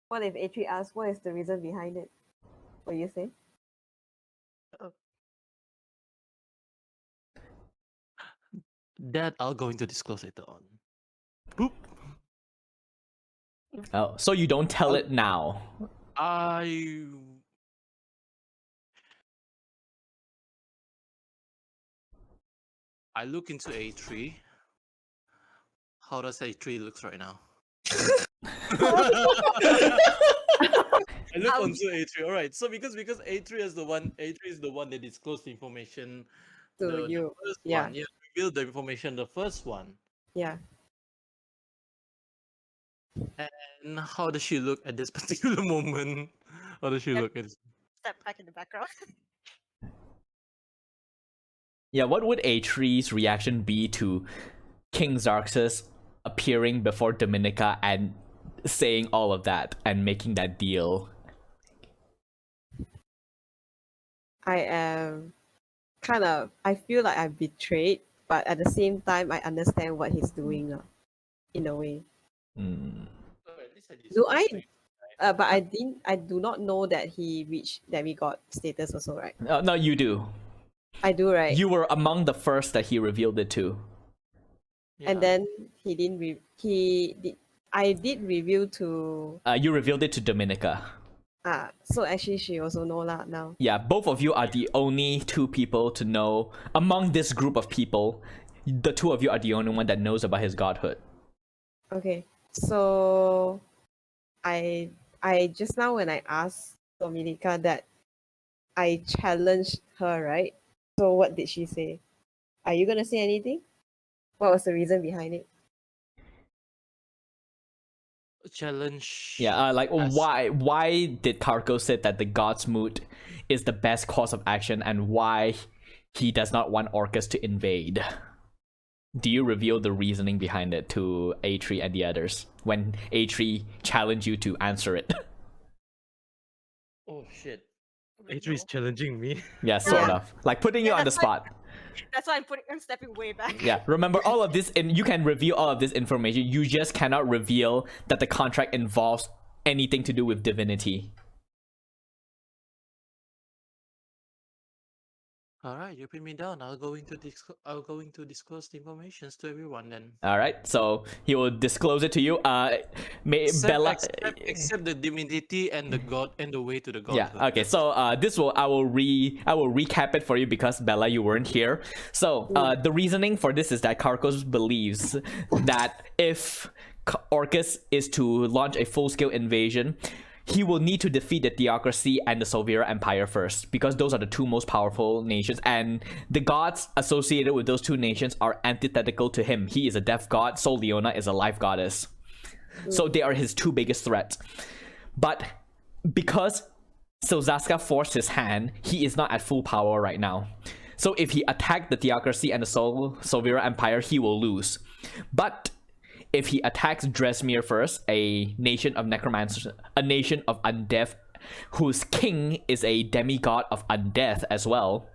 What if A3 asks what is the reason behind it? What do you say? That I'll going to disclose later on. Boop. Oh, so you don't tell it now. I look into A3. How does A3 looks right now? I look onto A3. All right. So because A3 is the one that disclosed the information. To The you. first Yeah. one, revealed the information. The first one. Yeah. And how does she look at this particular moment? How does she look at this? Step back in the background. Yeah, what would A3's reaction be to King Xarxes appearing before Dominica and saying all of that and making that deal? I am I feel like I'm betrayed, but at the same time I understand what he's doing in a way. So at least Do I but I do not know that he reached demigod status also, right? No, you do. I do, right? You were among the first that he revealed it to. And then he didn't I did reveal to You revealed it to Dominica. so actually she also know now. Yeah, both of you are the only two people to know among this group of people. The two of you are the only one that knows about his godhood. Okay. So I just now when I asked Dominica that I challenged her, right? So what did she say? Are you gonna say anything? What was the reason behind it? challenge. Yeah, as- why did Karko say that the God's Moot is the best course of action and why he does not want Orcus to invade? Do you reveal the reasoning behind it to A3 and the others when A3 challenge you to answer it? Oh shit. A3 is challenging me. Yeah, sort Yeah. of. Like putting you on the that's why- spot. That's why I'm stepping way back. Yeah, remember all of this, and you can reveal all of this information. You just cannot reveal that the contract involves anything to do with divinity. All right, you pin me down. I'll going to disclose the information to everyone then. All right, so he will disclose it to you. Bella. Except the divinity and the god and the way to the god. Yeah. Okay. So I will recap it for you because Bella, you weren't here. So the reasoning for this is that Karkos believes that if Orcus is to launch a full-scale invasion, he will need to defeat the Theocracy and the Solvira Empire first, because those are the two most powerful nations, and the gods associated with those two nations are antithetical to him. He is a death god, Sol Leona is a life goddess. So they are his two biggest threats. But because Silxasca forced his hand, he is not at full power right now. So if he attacked the Theocracy and the Solvira Empire, he will lose. But if he attacks Dresmere first, a nation of necromancers, a nation of undeath, whose king is a demigod of undeath as well,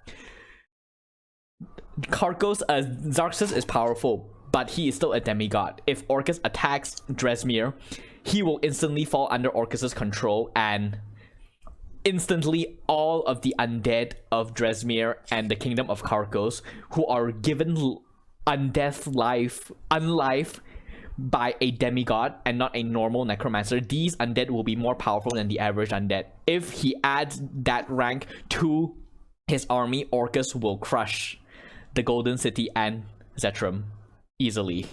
Xarxes is powerful, but he is still a demigod. If Orcus attacks Dresmere, he will instantly fall under Orcus's control, and instantly all of the undead of Dresmere and the kingdom of Karkos, who are given unlife by a demigod and not a normal necromancer, these undead will be more powerful than the average undead. If he adds that rank to his army, Orcus will crush the Golden City and Zetram easily.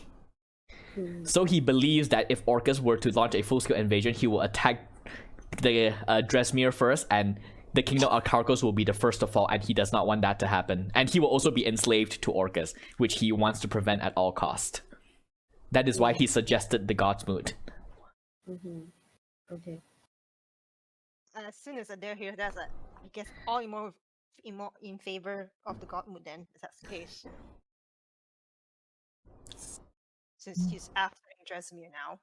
So he believes that if Orcus were to launch a full-scale invasion, he will attack the Dresmere first, and the kingdom of Karkos will be the first to fall, and he does not want that to happen. And he will also be enslaved to Orcus, which he wants to prevent at all cost. That is why he suggested the God's Moot. Okay. As soon as they're here, that's I guess all more in favor of the God mood then, if that's the case. Since he's after Jasmine now.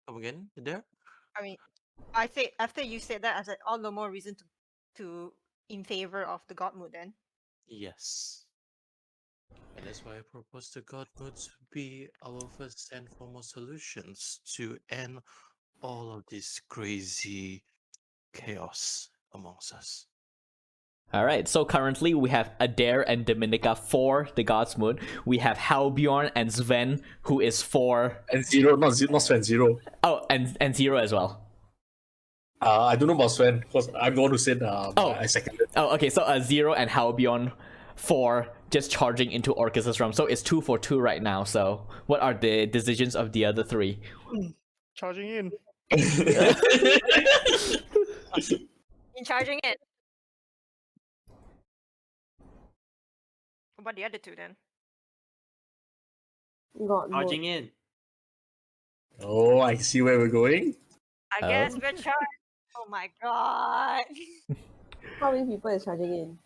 Come again? You there? I mean, I say after you said that, I said all the more reason to in favor of the God mood then. Yes. And that's why I propose the God mode to be our first and foremost solutions to end all of this crazy chaos amongst us. All right, so currently we have Adair and Dominica for the God's Moon. We have Halbjorn and Sven, who is for... And Zero, not Sven, Zero. Oh, and Zero as well. I don't know about Sven, because I'm the one who said I seconded. Oh, okay, so Zero and Halbjorn for just charging into Orcus's realm. So it's 2 for 2 right now. So what are the decisions of the other three? Charging in. In charging it. What about the other two then? God mode. Charging in. Oh, I see where we're going. I guess we're charged. Oh my god. How many people is charging in?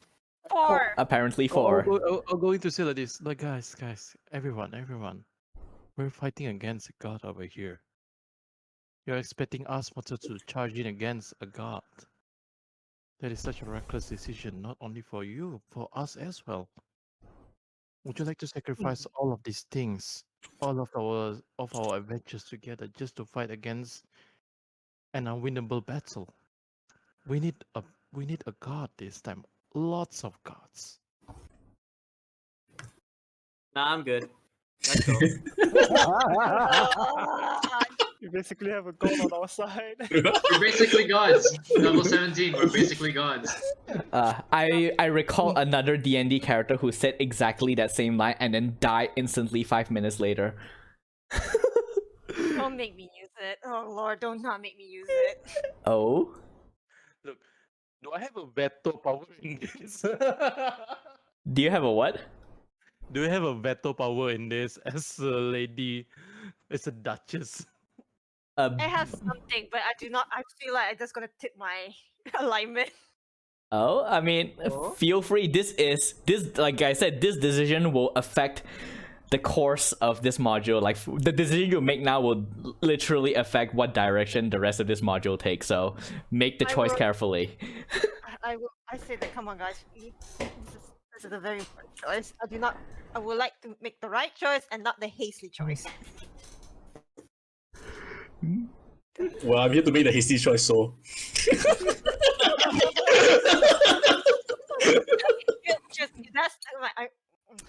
4. Apparently 4. I'm going to say like this. Like, guys, everyone. We're fighting against a god over here. You're expecting us to charge in against a god. That is such a reckless decision, not only for you, for us as well. Would you like to sacrifice all of these things, all of our adventures together, just to fight against an unwinnable battle? We need a god this time. Lots of gods. Nah, I'm good. Let's go. You basically have a god on our side. We're basically gods. Level 17, we're basically gods. I recall another D&D character who said exactly that same line and then died instantly 5 minutes later. Don't make me use it. Oh lord, don't not make me use it. Oh? Look, do I have a veto power in this? Do you have a what? Do you have a veto power in this as a lady, as a duchess? I have something, but I do not. I feel like I'm just gonna tip my alignment. Oh, I mean, feel free. This like I said, this decision will affect the course of this module. Like the decision you make now will literally affect what direction the rest of this module takes. So make the choice carefully. I say that. Come on, guys. This is a very important choice. I would like to make the right choice and not the hasty choice. Well, I'm here to make the hasty choice, so.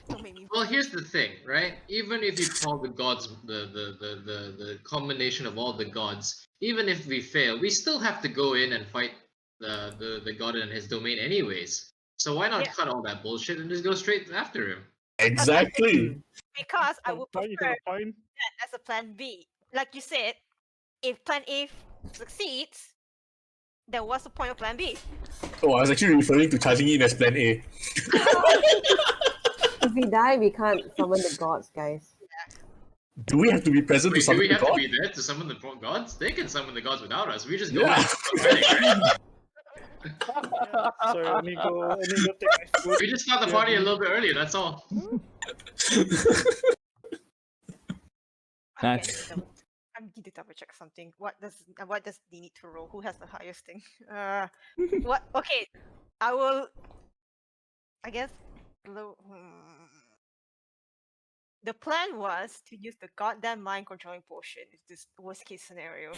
Don't make me. Well, here's the thing, right? Even if you call the gods the combination of all the gods, even if we fail, we still have to go in and fight the god in his domain anyways. So why not cut all that bullshit and just go straight after him? Exactly. Because I would You prefer got a point. that as a plan B. Like you said, if plan A succeeds, then what's the point of plan B? Oh, I was actually referring to charging in as plan A. If we die, we can't summon the gods, guys. Do we have to be present to Wait, do summon we the have to god? be there to summon the gods? They can summon the gods without us. We just go. Yeah. Sorry, I need to take my food. We just start the party a little bit earlier. That's all. I need to double check something. What does they need to roll? Who has the highest thing? What? Okay, I guess. The plan was to use the goddamn mind controlling potion. It's this worst case scenario.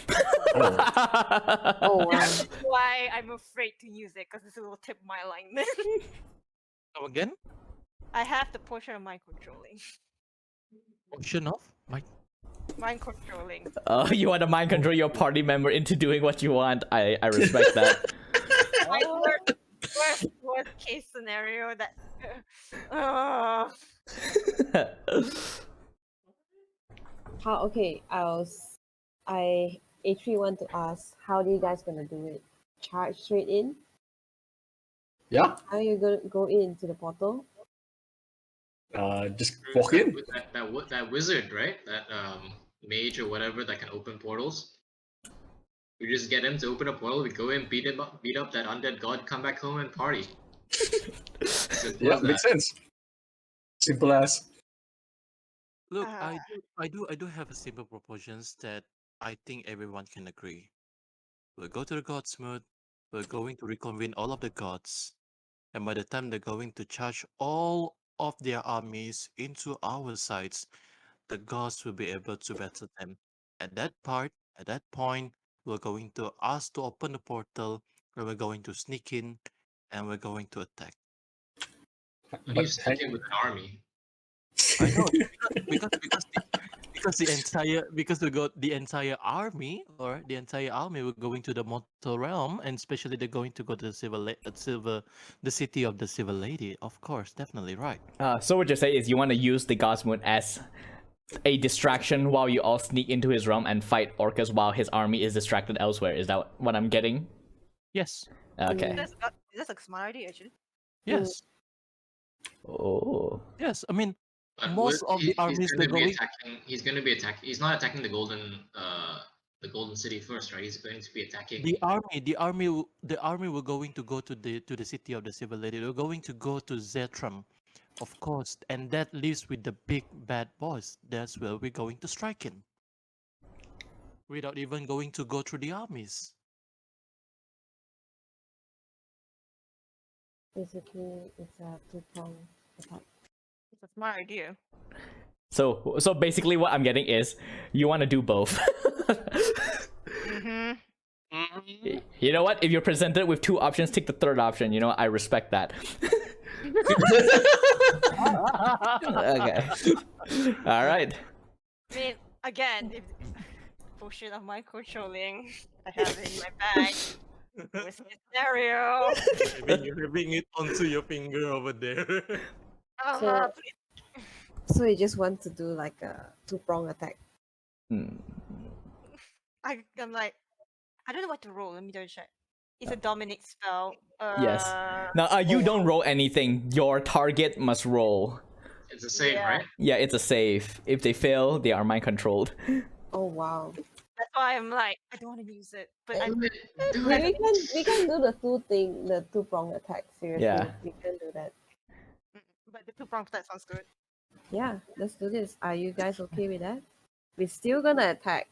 Oh wow. That's why I'm afraid to use it, because this will tip my alignment. Come again? I have the potion of mind controlling. Potion of? Mind controlling. You want to mind control your party member into doing what you want. I respect that. My worst case scenario that. Okay, A3 want to ask, how do you guys gonna do it? Charge straight in? Yeah. How are you gonna go into the portal? Just walk in. With that wizard, right? That mage or whatever that can open portals. We just get him to open a portal. We go in, beat up that undead god, come back home and party. Yeah, makes sense. Simple as. Look, Uh, I do have a simple propositions that I think everyone can agree. We'll go to the gods mood. We're going to reconvene all of the gods, and by the time they're going to charge all of their armies into our sides, the gods will be able to battle them. At that point, we're going to ask to open the portal, where we're going to sneak in, and we're going to attack. How do you But sneak in with an army? I know because the entire army or the entire army will going to the mortal realm, and especially they're going to go to the city of the Silver Lady. Of course, definitely right. So what you're saying is you want to use the God's Moon as a distraction while you all sneak into his realm and fight Orcus while his army is distracted elsewhere. Is that what I'm getting? Yes. Okay. that's a smart idea, actually. Yes. Oh. Yes. I mean, But most of the armies they're going. He's going to be attacking. He's not attacking the golden city first, right? He's going to be attacking. The army were going to go to the city of the Silver Lady. They're going to go to Zetram, of course, and that leaves with the big bad boss. That's where we're going to strike in, without even going to go through the armies. Basically, it's a two-prong attack. It's a smart idea. So basically what I'm getting is you want to do both. Mm-hmm. You know what? If you're presented with two options, take the third option. You know, I respect that. Okay. All right. I mean, again, if bullshit of mind controlling, I have it in my bag. Worst case scenario. Maybe you're having it onto your finger over there. Uh-huh. So you just want to do like a two-prong attack. I'm like, I don't know what to roll. Let me double check. It's a dominate spell. Yes. Now, you don't roll anything. Your target must roll. It's a save, Yeah. right? Yeah, it's a save. If they fail, they are mind controlled. Oh wow. That's why I'm like, I don't want to use it. But I, Do it. Do Yeah, it. we can do the two-prong attack. Seriously, Yeah. we can do that. but the two-pronged attack sounds good. Yeah, let's do this. Are you guys okay with that? We're still gonna attack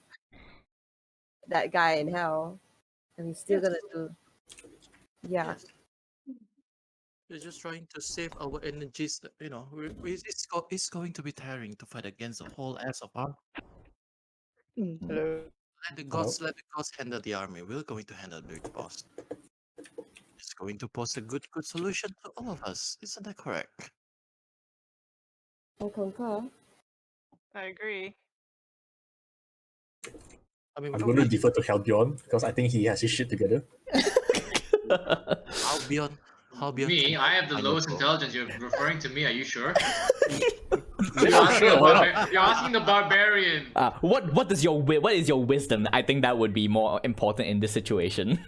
that guy in hell, and we're still gonna do. Yeah. We're just trying to save our energies. You know, it's going to be tiring to fight against the whole ass of our. Hello. Let the gods handle the army. We're going to handle the big boss. It's going to pose a good solution to all of us. Isn't that correct? I concur. I agree. I mean, I'm going to defer to Halbjorn because I think he has his shit together. how beyond? Me, can I have the find lowest a intelligence. You're referring to me. Are you sure? Yeah, sure, why not? You're asking the barbarian. What is your wisdom? I think that would be more important in this situation.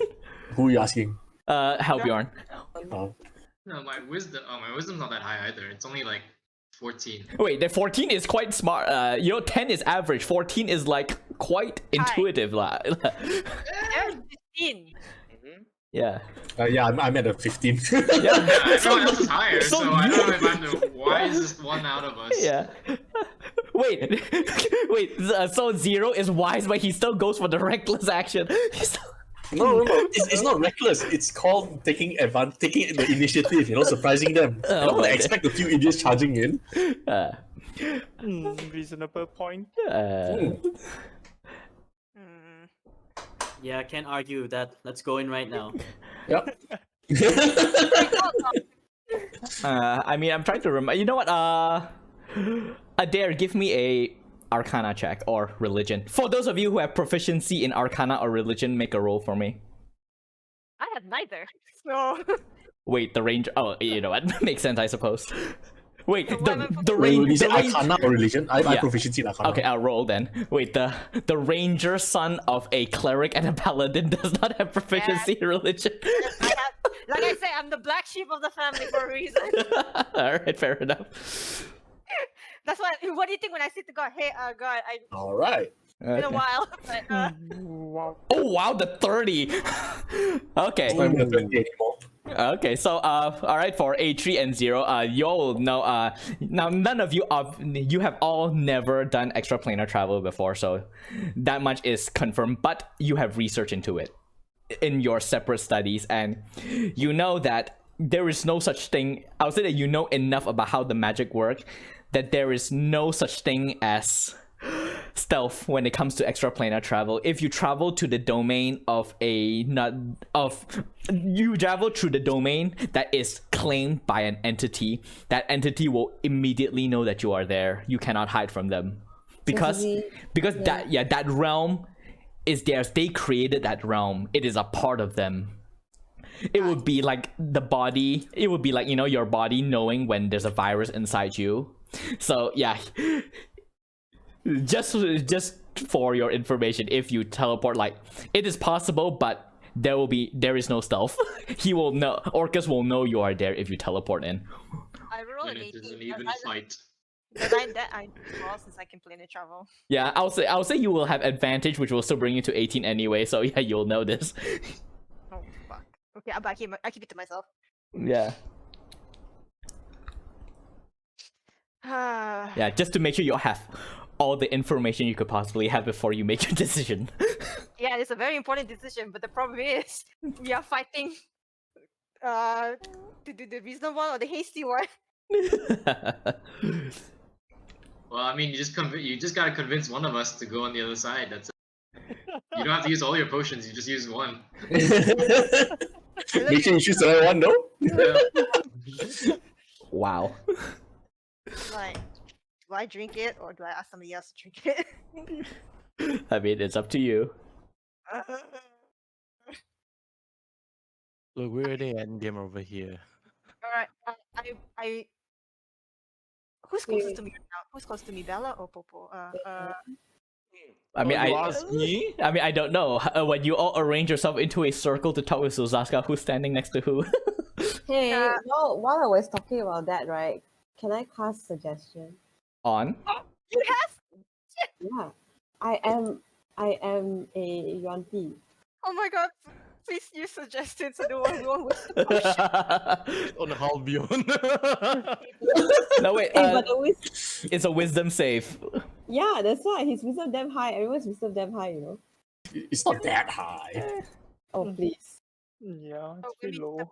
Who are you asking? Halbjorn. Oh. No, my wisdom's not that high either. It's only like 14. Wait, the 14 is quite smart. 10 is average. 14 is like quite intuitive, lah. There's 15. Yeah. Yeah, I'm at a 15. Yeah. Everyone else is higher, so so I don't know if I'm the wisest one out of us. Yeah. Wait. So 0 is wise, but he still goes for the reckless action. No. It's not reckless. It's called taking the initiative. You know, surprising them. I don't expect a few idiots charging in. Reasonable point. Yeah, can't argue with that. Let's go in right now. Yep. I mean, I'm trying to remember. You know what? Adair, give me a Arcana check or religion. For those of you who have proficiency in Arcana or religion, make a roll for me. I have neither. So Wait, the range. Oh, you know what? Makes sense, I suppose. Wait, the Wait, range. is it Arcana or religion? I have Yeah. proficiency in Arcana. Okay, I'll roll then. Wait, the ranger son of a cleric and a paladin does not have proficiency in religion. I have, like I say, I'm the black sheep of the family for a reason. Alright, fair enough. That's why. What do you think when I say to God, "Hey, God, All right. in a while," but Wow. Oh wow, the 30. Okay. It's not even a 20 anymore. Okay, so all right, for A3 and 0, you all will know. Now none of you you have all never done extraplanar travel before, so that much is confirmed. But you have research into it in your separate studies, and you know that there is no such thing. I would say that you know enough about how the magic work that there is no such thing as stealth when it comes to extraplanar travel. If you travel to the domain of you travel through the domain that is claimed by an entity, that entity will immediately know that you are there. You cannot hide from them because that realm is theirs. They created that realm. It is a part of them. It would be like the body. It would be like, you know, your body knowing when there's a virus inside you. So yeah, just for your information, if you teleport, like, it is possible, but there is no stealth. He will know. Orcus will know you are there if you teleport in. I roll And an it 18. doesn't even fight. That I roll since I can planar travel. Yeah, I'll say you will have advantage, which will still bring you to 18 anyway. So yeah, you'll know this. Oh fuck. Okay, I keep it to myself. Yeah. Yeah, just to make sure you have all the information you could possibly have before you make your decision. Yeah, it's a very important decision, but the problem is we are fighting to do the reasonable one or the hasty one. Well, I mean, you just gotta convince one of us to go on the other side. That's it. You don't have to use all your potions. You just use one. Make sure you choose the right one, no? Yeah. Wow. Like, do I drink it or do I ask somebody else to drink it? I mean, it's up to you. Look, we're already at game over here. Alright, I who's closest to me right now? Who's close to me, Bella or Popo? I mean, you ask me? I mean, I don't know. When you all arrange yourself into a circle to talk with Silxasca, who's standing next to who? Hey, while I was talking about that, right? Can I cast suggestion? On. You have? Yeah, I am a Yuan-Ti. Oh my god! Please use suggestions so the one with On Halbion. No wait. Hey, but It's a wisdom save. yeah, that's why his wisdom damn high. Everyone's wisdom damn high, you know. It's not that high. Oh please. Yeah, it's Oh, pretty maybe- low.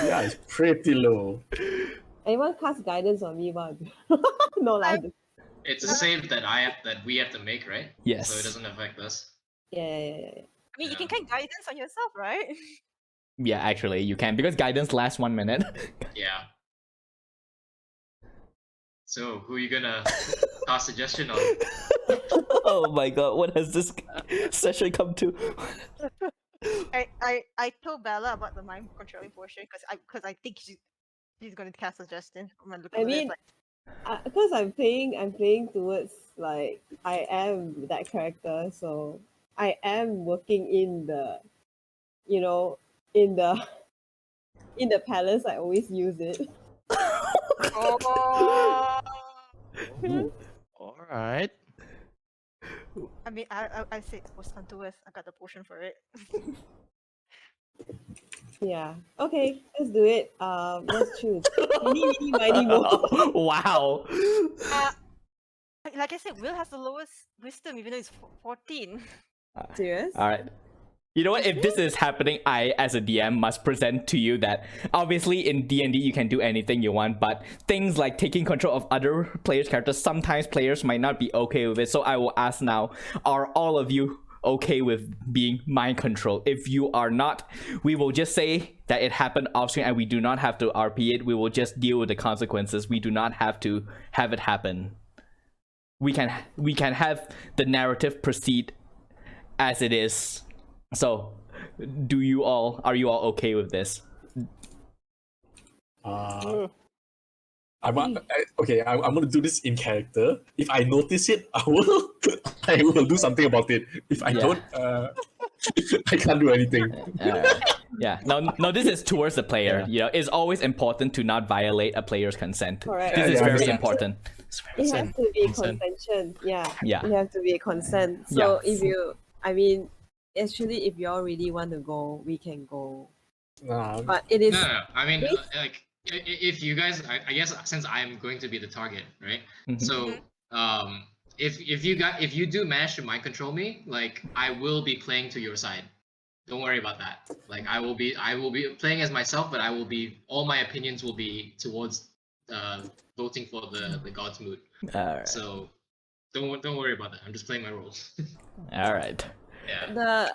Yeah, it's pretty low. Anyone cast guidance on me, but no lah. It's a save that we have to make, right? Yes. So it doesn't affect us. Yeah. I mean, you can get guidance on yourself, right? Yeah, actually, you can, because guidance lasts 1 minute. Yeah. So who are you gonna cast suggestion on? Oh my god, what has this session come to? I told Bella about the mind controlling portion because I think she's gonna cast suggestion. I'm gonna look I at mean, it, because I'm playing towards, like, I am that character, so I am working in the, you know, in the palace. I always use it. Oh. All right. I mean, I said it was unto us. I got the potion for it. Yeah. Okay, let's do it. Let's choose. Mini, miny, mo. Wow. Like I said, Will has the lowest wisdom, even though it's 14. Serious? All right. You know what? If this is happening, I, as a DM, must present to you that obviously in D&D you can do anything you want, but things like taking control of other players' characters, sometimes players might not be okay with it. So I will ask now, are all of you okay with being mind controlled? If you are not, we will just say that it happened off screen and we do not have to RP it. We will just deal with the consequences. We do not have to have it happen. We can have the narrative proceed as it is. So, are you all okay with this? I'm gonna do this in character. If I notice it, I will do something about it. If I don't, I can't do anything. Yeah. No, this is towards the player. You know, it's always important to not violate a player's consent. Correct. This is Yeah, very yeah. important. It has to be Consent. consensual. Yeah. Yeah. It has to be consent. So Yeah. if you, I mean, actually, if you all really want to go, we can go. Nah, But it is No, no, no. I mean, Wait. like, if you guys, I guess since I'm going to be the target, right? Mhm. So, if you do manage to mind control me, like, I will be playing to your side. Don't worry about that. Like, I will be playing as myself, but all my opinions will be towards voting for the god's mood. All right. So, don't worry about that. I'm just playing my role. All right. Yeah.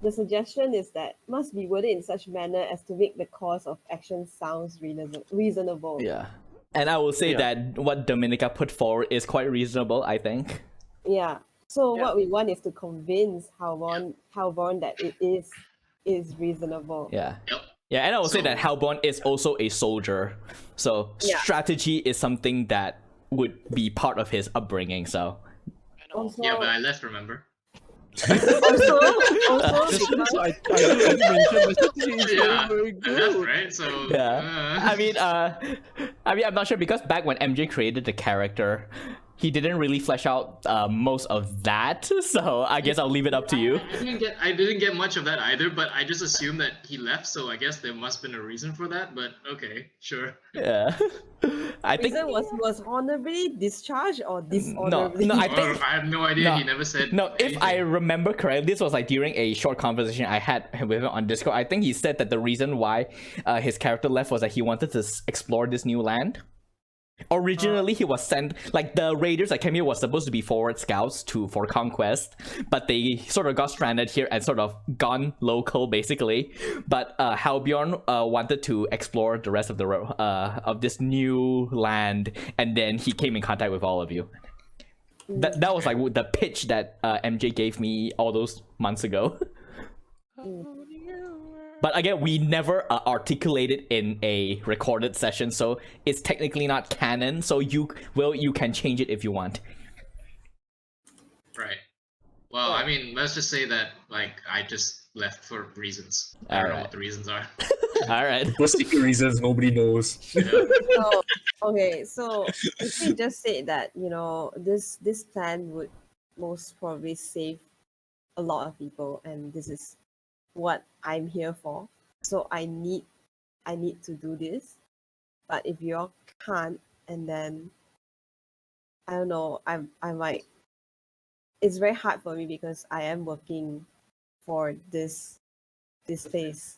the suggestion is that must be worded in such manner as to make the cause of action sounds reasonable. Yeah. And I will say Yeah. that what Dominica put forward is quite reasonable, I think. Yeah. So Yeah. what we want is to convince Halborn that it is reasonable. Yeah. Yep. Yeah, and I will say So- that Halborn is also a soldier. So Yeah. strategy is something that would be part of his upbringing, so Also, Yeah, but I left. Remember? also That's because I did mention my strategy is Yeah, very, very I left, good. right? So yeah. I mean I'm not sure because back when MJ created the character, he didn't really flesh out most of that. So I guess I'll leave it up to you. I didn't get much of that either, but I just assumed that he left, so I guess there must have been a reason for that, but okay, sure. Yeah. I think reason was honorably discharged or dishonorably. no, I think I have no idea, no, he never said No, if I anything. remember correctly, this was like during a short conversation I had with him on Discord. I think he said that the reason why his character left was that he wanted to explore this new land. Originally, he was sent, like, the raiders that came here was supposed to be forward scouts for conquest, but they sort of got stranded here and sort of gone local, basically. But Halbjorn wanted to explore the rest of the of this new land, and then he came in contact with all of you. That was like the pitch that MJ gave me all those months ago. But again, we never articulated in a recorded session, so it's technically not canon. So you can change it if you want. Right. Well, I mean, let's just say that, like, I just left for reasons. I don't know Alright. what the reasons are. All right. for secret reasons nobody knows. So, okay, so if we just said that, this plan would most probably save a lot of people, and this is what I'm here for. So I need to do this. But if y'all can't, and then I don't know, I might. It's very hard for me because I am working for this place.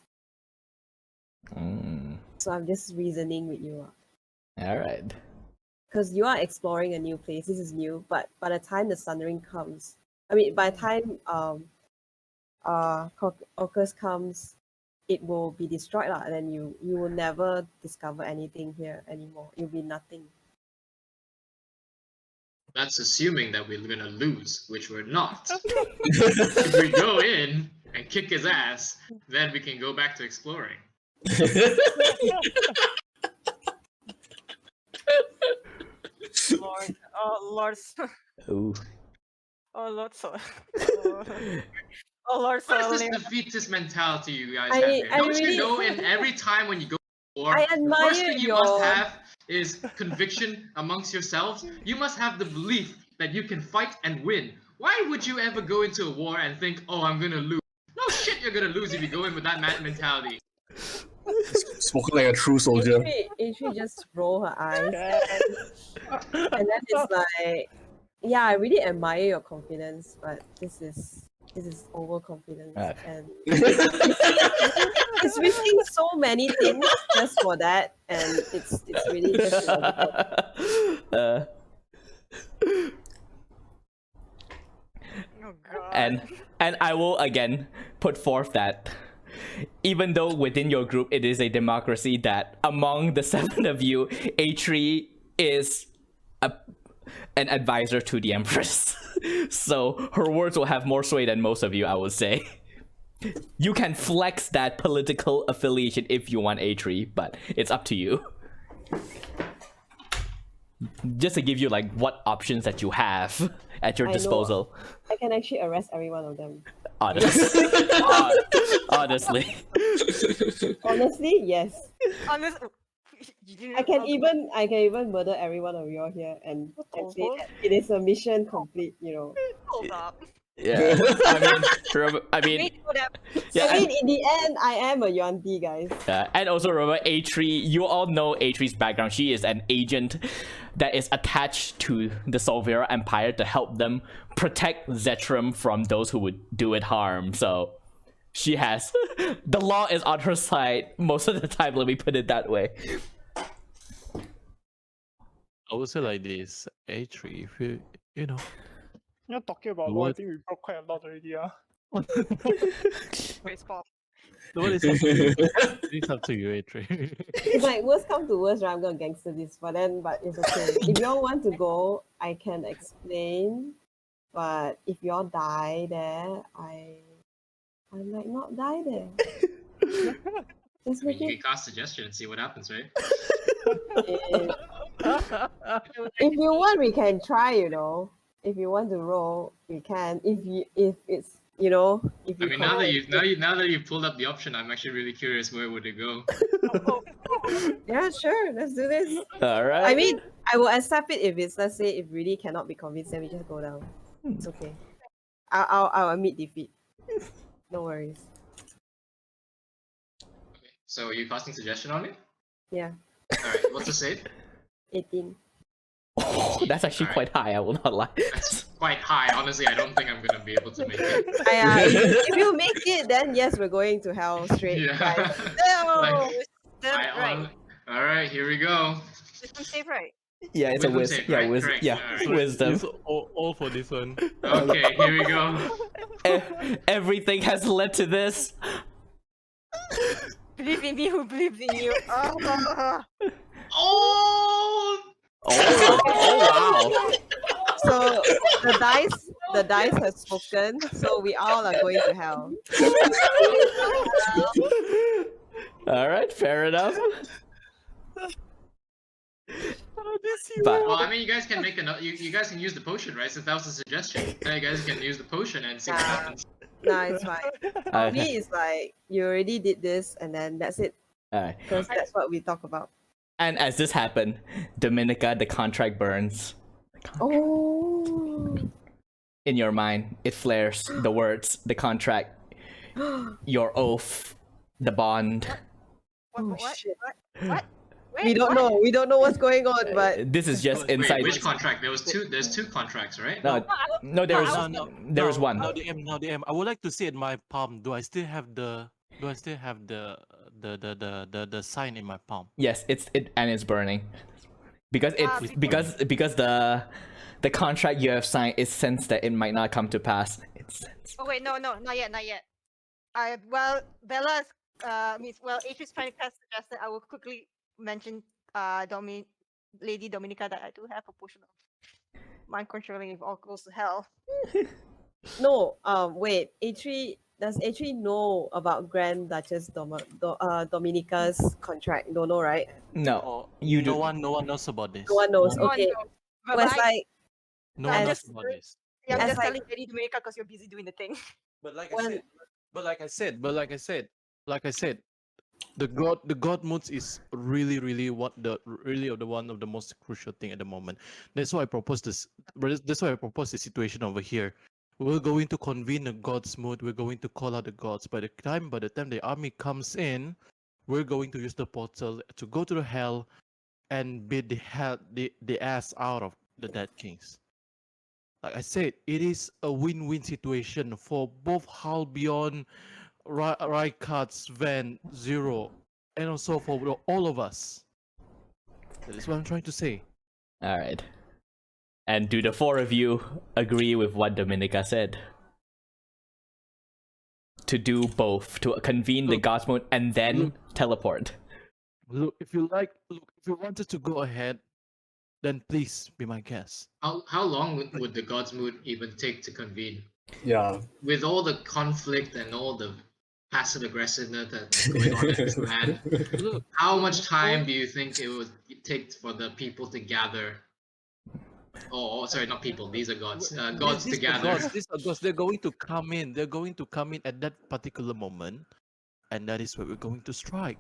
So I'm just reasoning with you. All right. Because you are exploring a new place. This is new, but by the time the Sundering comes, by the time Orcus comes, it will be destroyed lah. And then you will never discover anything here anymore. You'll be nothing. That's assuming that we're gonna lose, which we're not. If we go in and kick his ass, then we can go back to exploring. Lord, oh Lord, Ooh. oh Lord, so, oh Lord, What so is this defeatist mentality you guys I- have here? I Don't really- you know in every time when you go to war, I the admire first thing you must your- have is conviction amongst yourselves. You must have the belief that you can fight and win. Why would you ever go into a war and think, oh, I'm gonna lose? No shit you're gonna lose if you go in with that mentality. Spoken like a true soldier. Atri just roll her eyes, and then it's like, yeah, I really admire your confidence, but this is overconfidence, Right. and it's risking so many things just for that, and it's really just illogical. oh God. And I will again put forth that even though within your group it is a democracy, that among the 7 of you, A3 is an advisor to the Empress. So her words will have more sway than most of you, I would say. You can flex that political affiliation if you want, A3, but it's up to you. Just to give you like what options that you have at your I know. disposal. I can actually arrest every one of them. Honestly. Honestly. Honestly, yes. Honest, you didn't I can know- even murder every one of you all here and say that it is a mission complete. hold up. Yeah. I mean, Wait for that. yeah, I mean, in the end, I am a Yuan-Ti, guys. and also remember A3. You all know A3's background. She is an agent that is attached to the Solvera Empire to help them protect Zetram from those who would do it harm. So she has the law is on her side most of the time. Let me put it that way. I would say like this, A3, if you know. You're talking about law, I think we broke quite a lot already. Great spot. No, it's up to you. It's up to you, A3. It's like worst come to worst, right? I'm gonna gangster this, but it's okay. If y'all want to go, I can explain. But if y'all die there, I might not die there. Just I mean, make you it. can cast suggestion and see what happens, right? If you want, we can try. If you want to roll, we can. If it's if I you. mean, now that you've pulled up the option, I'm actually really curious where would it go. Yeah, sure. Let's do this. All right. I mean, I will accept it if it's, let's say, if really cannot be convinced, then we just go down. It's okay. I'll admit defeat. No worries. Okay, so are you casting suggestion on me? Yeah. Alright, what's the save? 18. Oh, that's actually quite high. I will not lie. That's quite high. Honestly, I don't think I'm gonna be able to make it. If you make it, then yes, we're going to hell straight. Yeah. Guys. No, right. Alright, here we go. Wisdom save, right? Yeah, it's a Wisdom wisdom. save, Yeah, right? wisdom. Correct. Yeah, Alright. wisdom. It's all for this one. Okay, here we go. Everything has led to this. Believe in me who believes in you. Oh! Oh wow. So the dice has spoken, so we all are going to hell. All right, fair enough. But Well, I mean, you guys can make another. You guys can use the potion, right? Since that was a suggestion. You guys can use the potion and see what happens. Nah, it's fine. For me, it's like you already did this, and then that's it. all right. Because that's what we talk about. And as this happened, Dominica, the contract burns. Oh. In your mind, it flares the words, the contract, your oath, the bond. What? Shit. What? Wait, We don't what? know. We don't know what's going on, but This is just Wait, inside. which contract? There's two contracts, right? No, there was there was one. Now DM. I would like to see in my palm. Do I still have the sign in my palm? Yes, it's burning. Because because the contract you have signed is sensed that it might not come to pass. It's sensed. Oh wait, no, not yet. Bella's Atri's trying to cast suggestion. I will quickly mention Lady Dominica that I do have a potion of mind controlling if all goes to hell. no. Wait. Does A3 know about Grand Duchess Dominica's contract? Don't know, right? No, Or you no do. one knows about this. No one knows. No one Okay. knows. But But it's like No one and- knows about this. yeah, I'm as just like- telling Lady Dominica because you're busy doing the thing. But like When- I said, the god modes is really one of the most crucial thing at the moment. That's why I propose this. That's why I propose the situation over here. We're going to convene a god's mood. We're going to call out the gods. By the time the army comes in, we're going to use the portal to go to the hell and beat the ass out of the dead kings. Like I said, it is a win-win situation for both Halbion, Rykard, Sven, Zero, and also for all of us. That is what I'm trying to say. All right. And do the four of you agree with what Dominica said? To do both, to convene the Look, God's mode and then look. teleport. Look, if you wanted to go ahead, then please be my guest. How long would the God's Mood even take to convene? Yeah. With all the conflict and all the passive aggressiveness that's going on in this land, Look, how much time do you think it would take for the people to gather? Oh, sorry, not people. These are gods. Gods these to are gather. gods, these are gods. They're going to come in. They're going to come in at that particular moment, and that is where we're going to strike.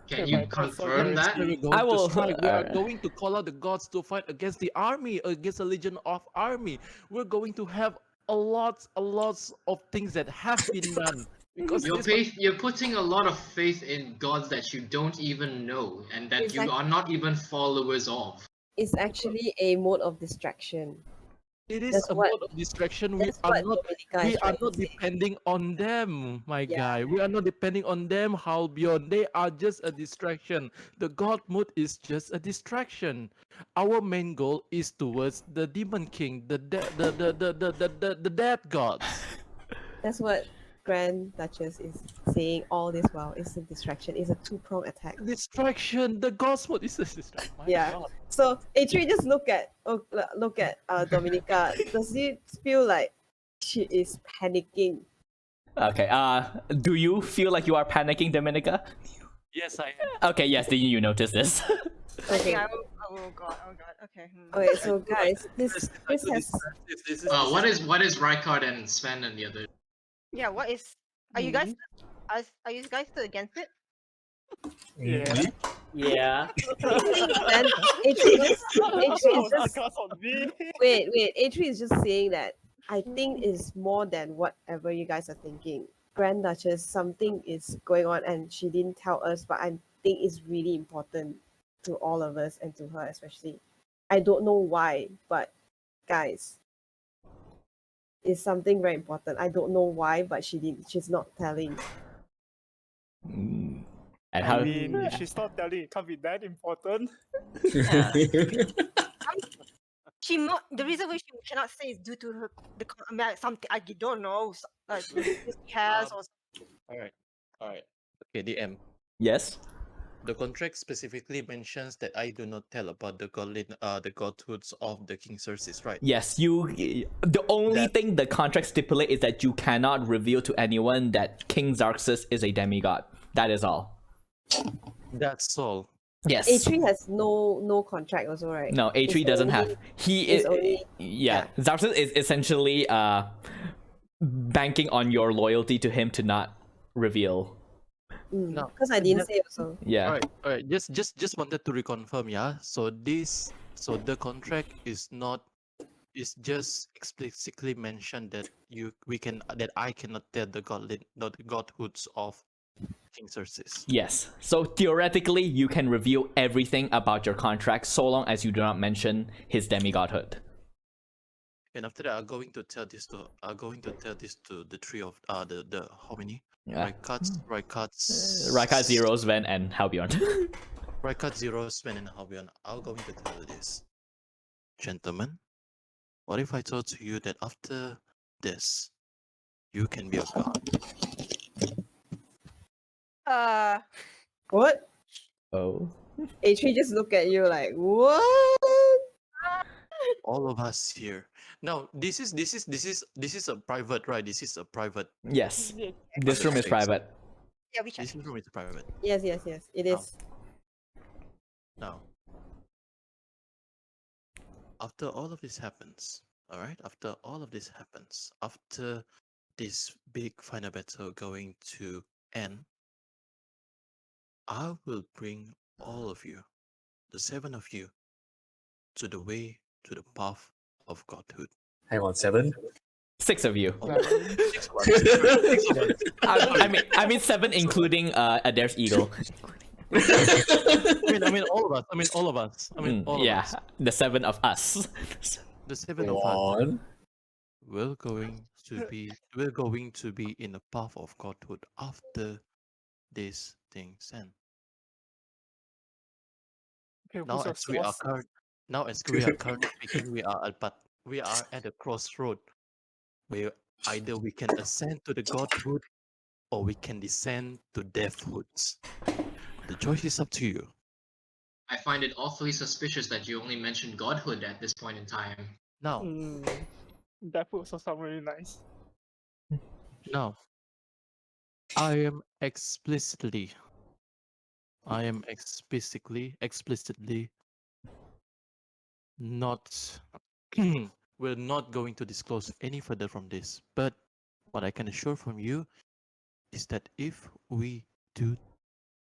Can you confirm that? We're going I will- to strike. We are alright. going to call out the gods to fight against the army, against a legion of army. We're going to have a lot of things that have been done because You're putting a lot of faith in gods that you don't even know and that you are not even followers of. It's actually a mode of distraction. it is That's a what mode of distraction. We that's are what not Dominica we is are trying not to say. depending on them, my Yeah. guy. We are not depending on them, Halbyon. They are just a distraction. The god mode is just a distraction. Our main goal is towards the demon king, the dead gods. That's what Grand Duchess is saying all this while. It's a distraction. It's a two-pronged attack. Distraction. The god's mode is a distraction. My Yeah. God. So Atri, just look at Dominica. Does it feel like she is panicking? Okay. Do you feel like you are panicking, Dominica? Yes, I am. Okay. Yes. Did you notice this? I think Okay. oh god. Okay. Okay. So guys, this has This is What is Rykard and Sven and the other? Yeah. What is? Are you guys? Are you guys still against it? Yeah. Yeah. then Atri is just Because on me. wait. Atri is just saying that I think is more than whatever you guys are thinking. Grand Duchess, something is going on and she didn't tell us, but I think it's really important to all of us and to her especially. I don't know why, but guys, it's something very important. I don't know why, but she's not telling. Mm. And I how? mean, if she's not telling, it can't be that important. The reason why she cannot say is due to her I mean, something I don't know. Like she has or all right. Okay, DM. Yes. The contract specifically mentions that I do not tell about the godhoods of the King Xerxes, right? Yes. You. The only thing the contract stipulate is that you cannot reveal to anyone that King Xerxes is a demigod. That is all. That's all. Yes. Atri has no contract also, right? No, It's Atri doesn't only- have. He it's is. only- Yeah. Xerxes is essentially banking on your loyalty to him to not reveal. No, because I didn't say also. Yeah. all right. Just wanted to reconfirm, yeah. So the contract is not. It's just explicitly mentioned that I cannot tell the godhoods of King Xerxes. Yes. So theoretically, you can reveal everything about your contract so long as you do not mention his demigodhood. And after that, I'm going to tell this to the three of the how many? Yeah. Rykard Zero, Sven, and Halbjorn. Rykard Zero, Sven, and Halbjorn. I'm going to tell you this, gentlemen. What if I told you that after this, you can be a god? What? Oh. Atri just look at you like what? All of us here. Now, this is a private, right? This is a private. Yes. This room is private. Yeah, we check. This room is private. Yes, it is. Now, after all of this happens, all right. After all of this happens, after this big final battle going to end, I will bring all of you, the 7 of you, to the path of godhood. Hang on, 7? 6 of you. 6 of us. I mean 7 including Adair's eagle. I mean all of us. I mean all of us. Yeah, the 7 of us. The 7 of us. One. We're going to be in the path of godhood after this thing end. Okay, Now who's your as we are currently speaking, we are at a crossroad where either we can ascend to the godhood or we can descend to deathhoods. The choice is up to you. I find it awfully suspicious that you only mentioned godhood at this point in time. Now, That also sound really nice. now, I am explicitly not we're not going to disclose any further from this. But what I can assure from you is that if we do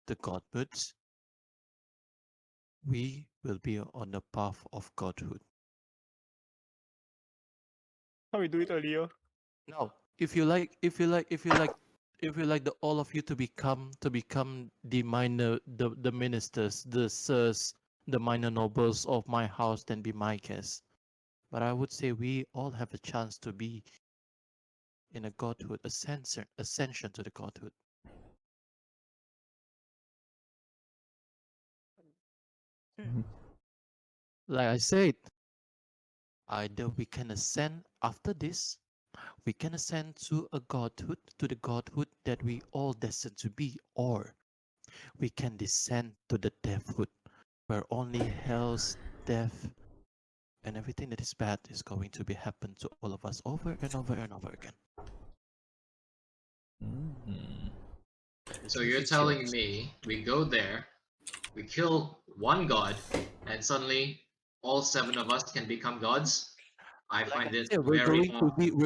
the godhoods, we will be on the path of godhood. How we do it earlier? Now, if you like the all of you to become the ministers, the sirs, the minor nobles of my house, then be my guests. But I would say we all have a chance to be in a godhood, ascension to the godhood. Like I said, either we can ascend after this, we can ascend to a godhood, to the godhood that we all destined to be, or we can descend to the deathhood, where only hell's death and everything that is bad is going to be happen to all of us over and over and over again. So you're telling me we go there, we kill one god, and suddenly all 7 of us can become gods? I find it Yeah, we're very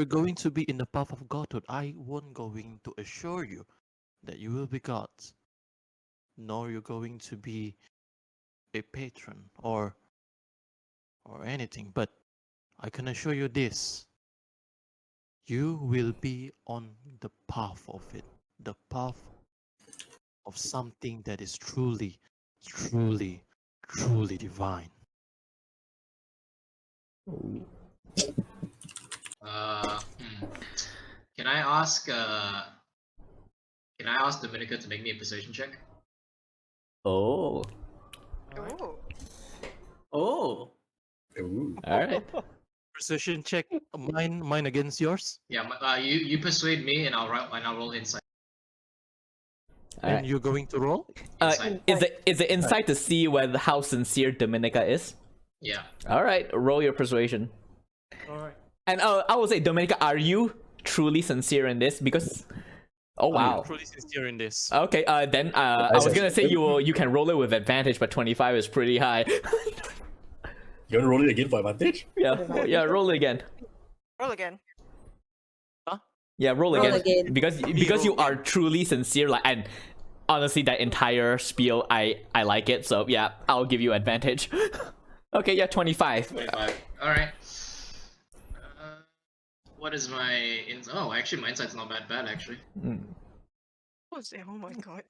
going to be in the path of godhood. I won't going to assure you that you will be gods, nor you're going to be a patron or anything, but I can assure you this: you will be on the path of it, the path of something that is truly, truly, truly divine. Can I ask Dominica to make me a persuasion check? Oh. Oh. Oh. Ooh. All right. Precision check, mine against yours, Yeah, you persuade me, and I'll roll insight. All and right. you're going to roll. Insight. Is it insight to see whether how sincere Dominica is? Yeah. All right. Roll your persuasion. All right. And I will say, Dominica, are you truly sincere in this? Because, oh wow. I'm truly sincere in this. Okay. Then I was gonna say you can roll it with advantage, but 25 is pretty high. You want to roll it again for advantage? Yeah. Roll it again. Roll again. Yeah, roll Roll again. again. Because you are truly sincere. Like, and honestly, that entire spiel, I like it. So yeah, I'll give you advantage. Okay. Yeah, 25. 25. All right. What is my Oh, actually, my insight's not bad actually. Oh my god.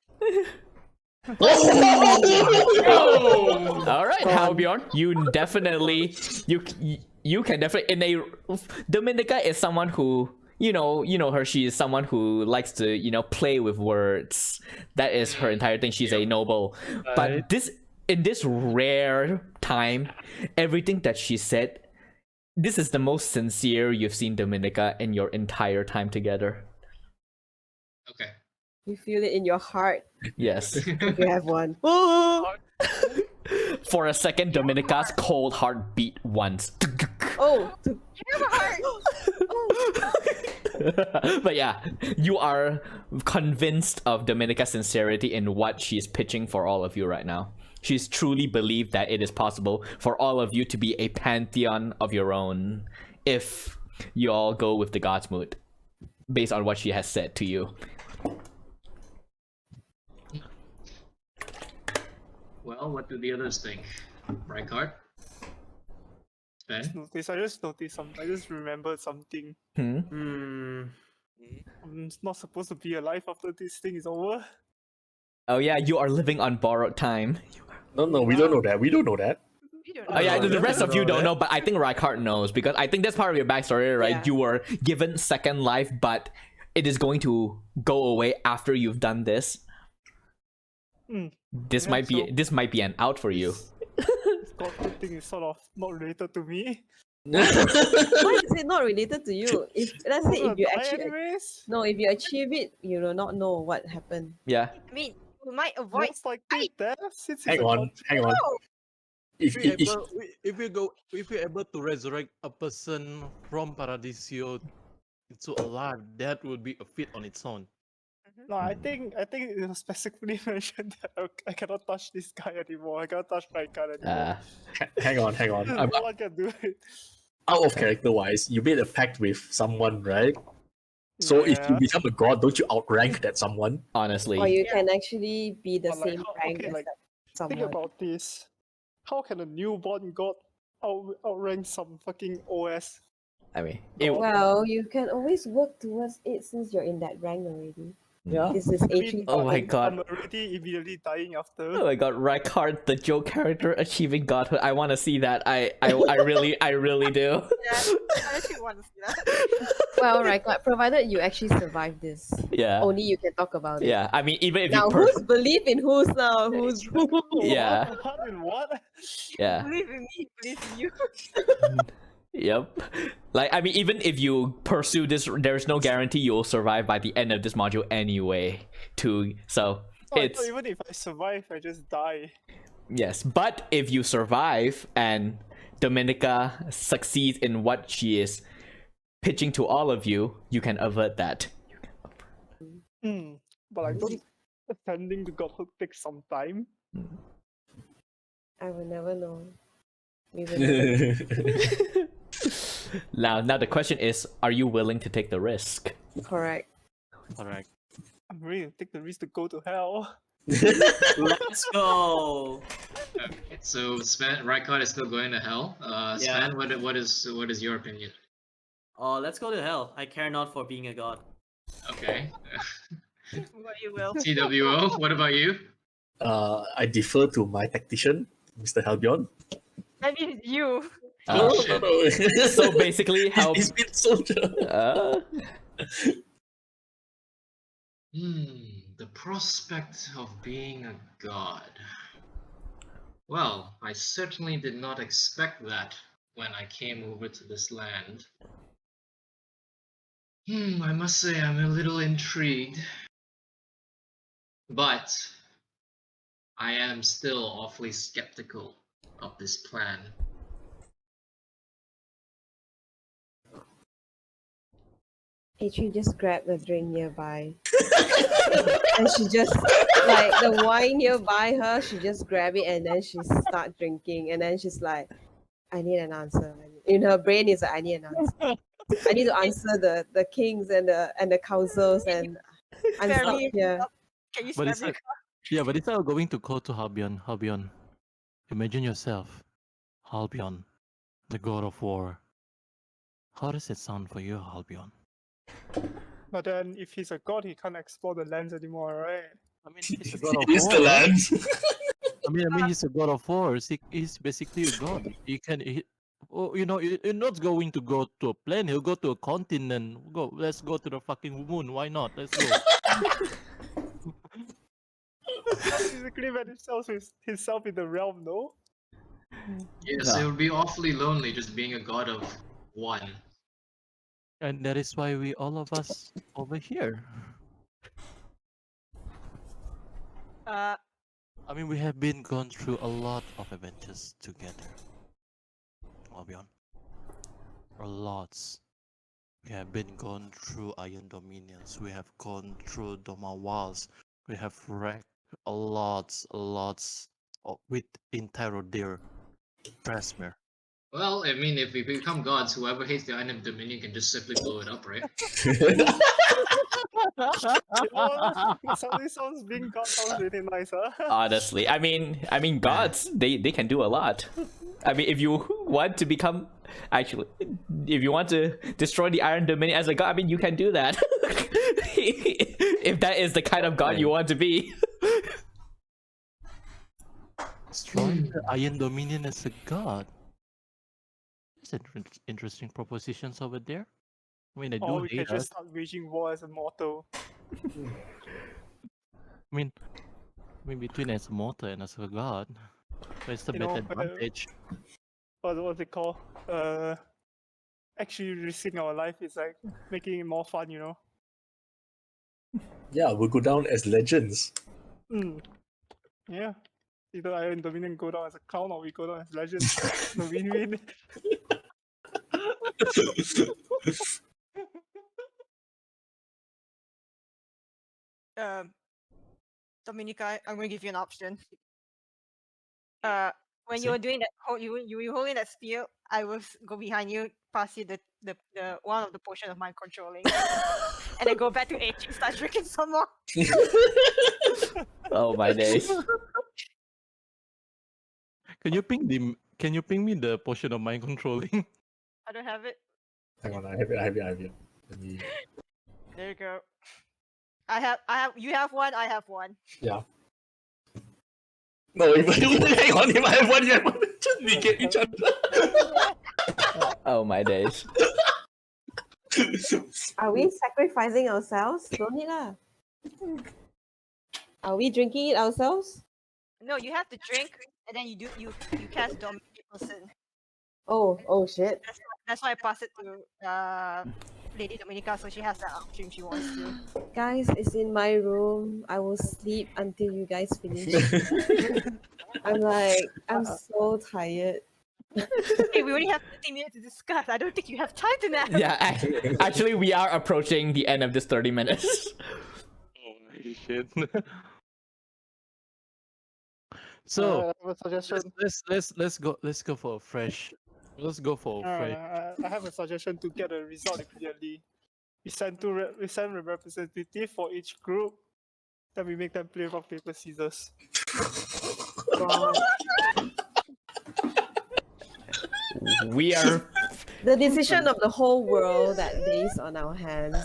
All right, Halbjorn, you definitely you can definitely in a Dominica is someone who you know her. She is someone who likes to play with words. That is her entire thing. She's a noble, but in this rare time, everything that she said, this is the most sincere you've seen Dominica in your entire time together. Okay. You feel it in your heart Yes. if you have one. For a second, Dominica's cold heart beat once. Oh, But yeah, you are convinced of Dominica's sincerity in what she's pitching for all of you right now. She's truly believed that it is possible for all of you to be a pantheon of your own if you all go with the God's mood, based on what she has said to you. Well, what do the others think? Rykard? Ben? I just noticed I just remembered something. I'm not supposed to be alive after this thing is over. Oh yeah, you are living on borrowed time. No, we don't know that. We don't know that. You don't Oh yeah, know. the rest of you don't know, but I think Rykard knows, because I think that's part of your backstory, right? Yeah. You were given second life, but it is going to go away after you've done this. This might be an out for you. This godhood thing is sort of not related to me. why is it not related to you? If let's say if you actually if you achieve it, you will not know what happened. Yeah. I mean, we might avoid. Most likely death since Hang it's a on. If we're able to resurrect a person from Paradisio to alive, that would be a feat on its own. No, I think it was specifically mentioned that I cannot touch this guy anymore. I cannot touch my guy anymore. Hang on. No one can do it. Out of character wise, you made a pact with someone, right? So if you become a god, don't you outrank that someone? Honestly. Or you can actually be the But like, same how- rank okay, as like, that Think someone. about this. How can a newborn god outrank some fucking OS I mean, Well, you can always work towards it since you're in that rank already. Yeah. This is I mean, A3. Oh my I'm god. already immediately dying after. Oh my god, Rykard, the joke character achieving godhood. I want to see that. I really do. Yeah, I actually want to see that. Well, right, but provided you actually survive this, Yeah. only you can talk about it. Yeah, I mean, even if Now, you who's believe in who's now? Who's who? Yeah. What in what? Yeah. Believe in me, believe in you. Yep. Like, I mean, even if you pursue this, there's no guarantee you'll survive by the end of this module anyway. So Oh, I it's thought even if I survive, I just die. yes. But if you survive and Dominica succeeds in what she is pitching to all of you, you can avert that. But I don't. Ascending to godhood takes some time. I will never know. We will never. Now the question is, are you willing to take the risk? Correct. Correct. I'm ready to take the risk to go to hell. Let's go. Okay, so Sven, Rykard is still going to hell. Yeah. Sven, what is your opinion? Oh, let's go to hell. I care not for being a god. Okay. What you will. TWO, what about you? I defer to my tactician, Mr. Halbyon. I mean, you. No, no, no. So basically, how He's been soldier. The prospect of being a god. Well, I certainly did not expect that when I came over to this land. I must say I'm a little intrigued. But I am still awfully skeptical of this plan. A3 just grabbed a drink nearby. And she just, like, the wine nearby her, she just grab it and then she start drinking. And then she's like, I need an answer. In her brain is like, I need an answer. I need to answer the kings and the councils and I'm stuck Fairly- here. Can you But spare it's me? like, yeah, but instead of going to call to Halbyon, Halbyon, imagine yourself, Halbyon, the god of war. How does it sound for you, Halbyon? But then, if he's a god, he can't explore the lands anymore, right? I mean, he's a god of It is war. the right? land. I mean, he's a god of war. He's basically a god. You're not going to go to a planet. He'll go to a continent. Let's go to the fucking moon. Why not? Let's go. Basically, when himself in the realm, no? Yes, No. it would be awfully lonely just being a god of one. And that is why all of us over here. I mean, we have been gone through a lot of adventures together. Albion. A lots. We have been gone through Iron Dominions. We have gone through Doma Walls. We have wrecked a lots with Interodir, Prasmir. Well, I mean, if we become gods, whoever hates the Iron Dominion can just simply blow it up, right? Suddenly sounds being god sounds really nice, huh? honestly, I mean, gods, they can do a lot. I mean, if you want to become, actually, if you want to destroy the Iron Dominion as a god, I mean, you can do that. If that is the kind of god you want to be. Destroying the Iron Dominion as a god. That's interesting propositions over there. I mean, I do Or we hate can us. just start waging war as a mortal. I mean, between as a mortal and as a god, where's the You better know, advantage? What's it called? Actually risking our life is like making it more fun, you know? Yeah, we'll go down as legends. Yeah. Either Iron Dominion go down as a clown or we go down as legends. The win-win. Dominica, I'm going to give you an option. When you were doing that, you were holding that spear, I will go behind you, pass you the one of the potion of mind controlling, and then go back to H and start drinking some more. Oh my days. Can you ping me the potion of mind controlling? I don't have it. Hang on, I have it. Let me... There you go. You have one, I have one. Yeah. No, hang on, if I have one, you have one. Just negate each other. Oh my days. Are we sacrificing ourselves? Don't need lah. Are we drinking it ourselves? No, you have to drink, and then you cast Dominate Person. Oh shit. That's why I pass it to Lady Dominica, so she has that option if she wants to. Guys, it's in my room. I will sleep until you guys finish. I'm so tired. Hey, we only have 30 minutes to discuss. I don't think you have time to nap. Yeah, actually, we are approaching the end of this 30 minutes. Holy shit. So I have a suggestion. let's go for a fresh. Let's go for a fresh. I have a suggestion to get a result immediately. We send a representative for each group. Then we make them play rock paper scissors. We are. The decision of the whole world that lays on our hands.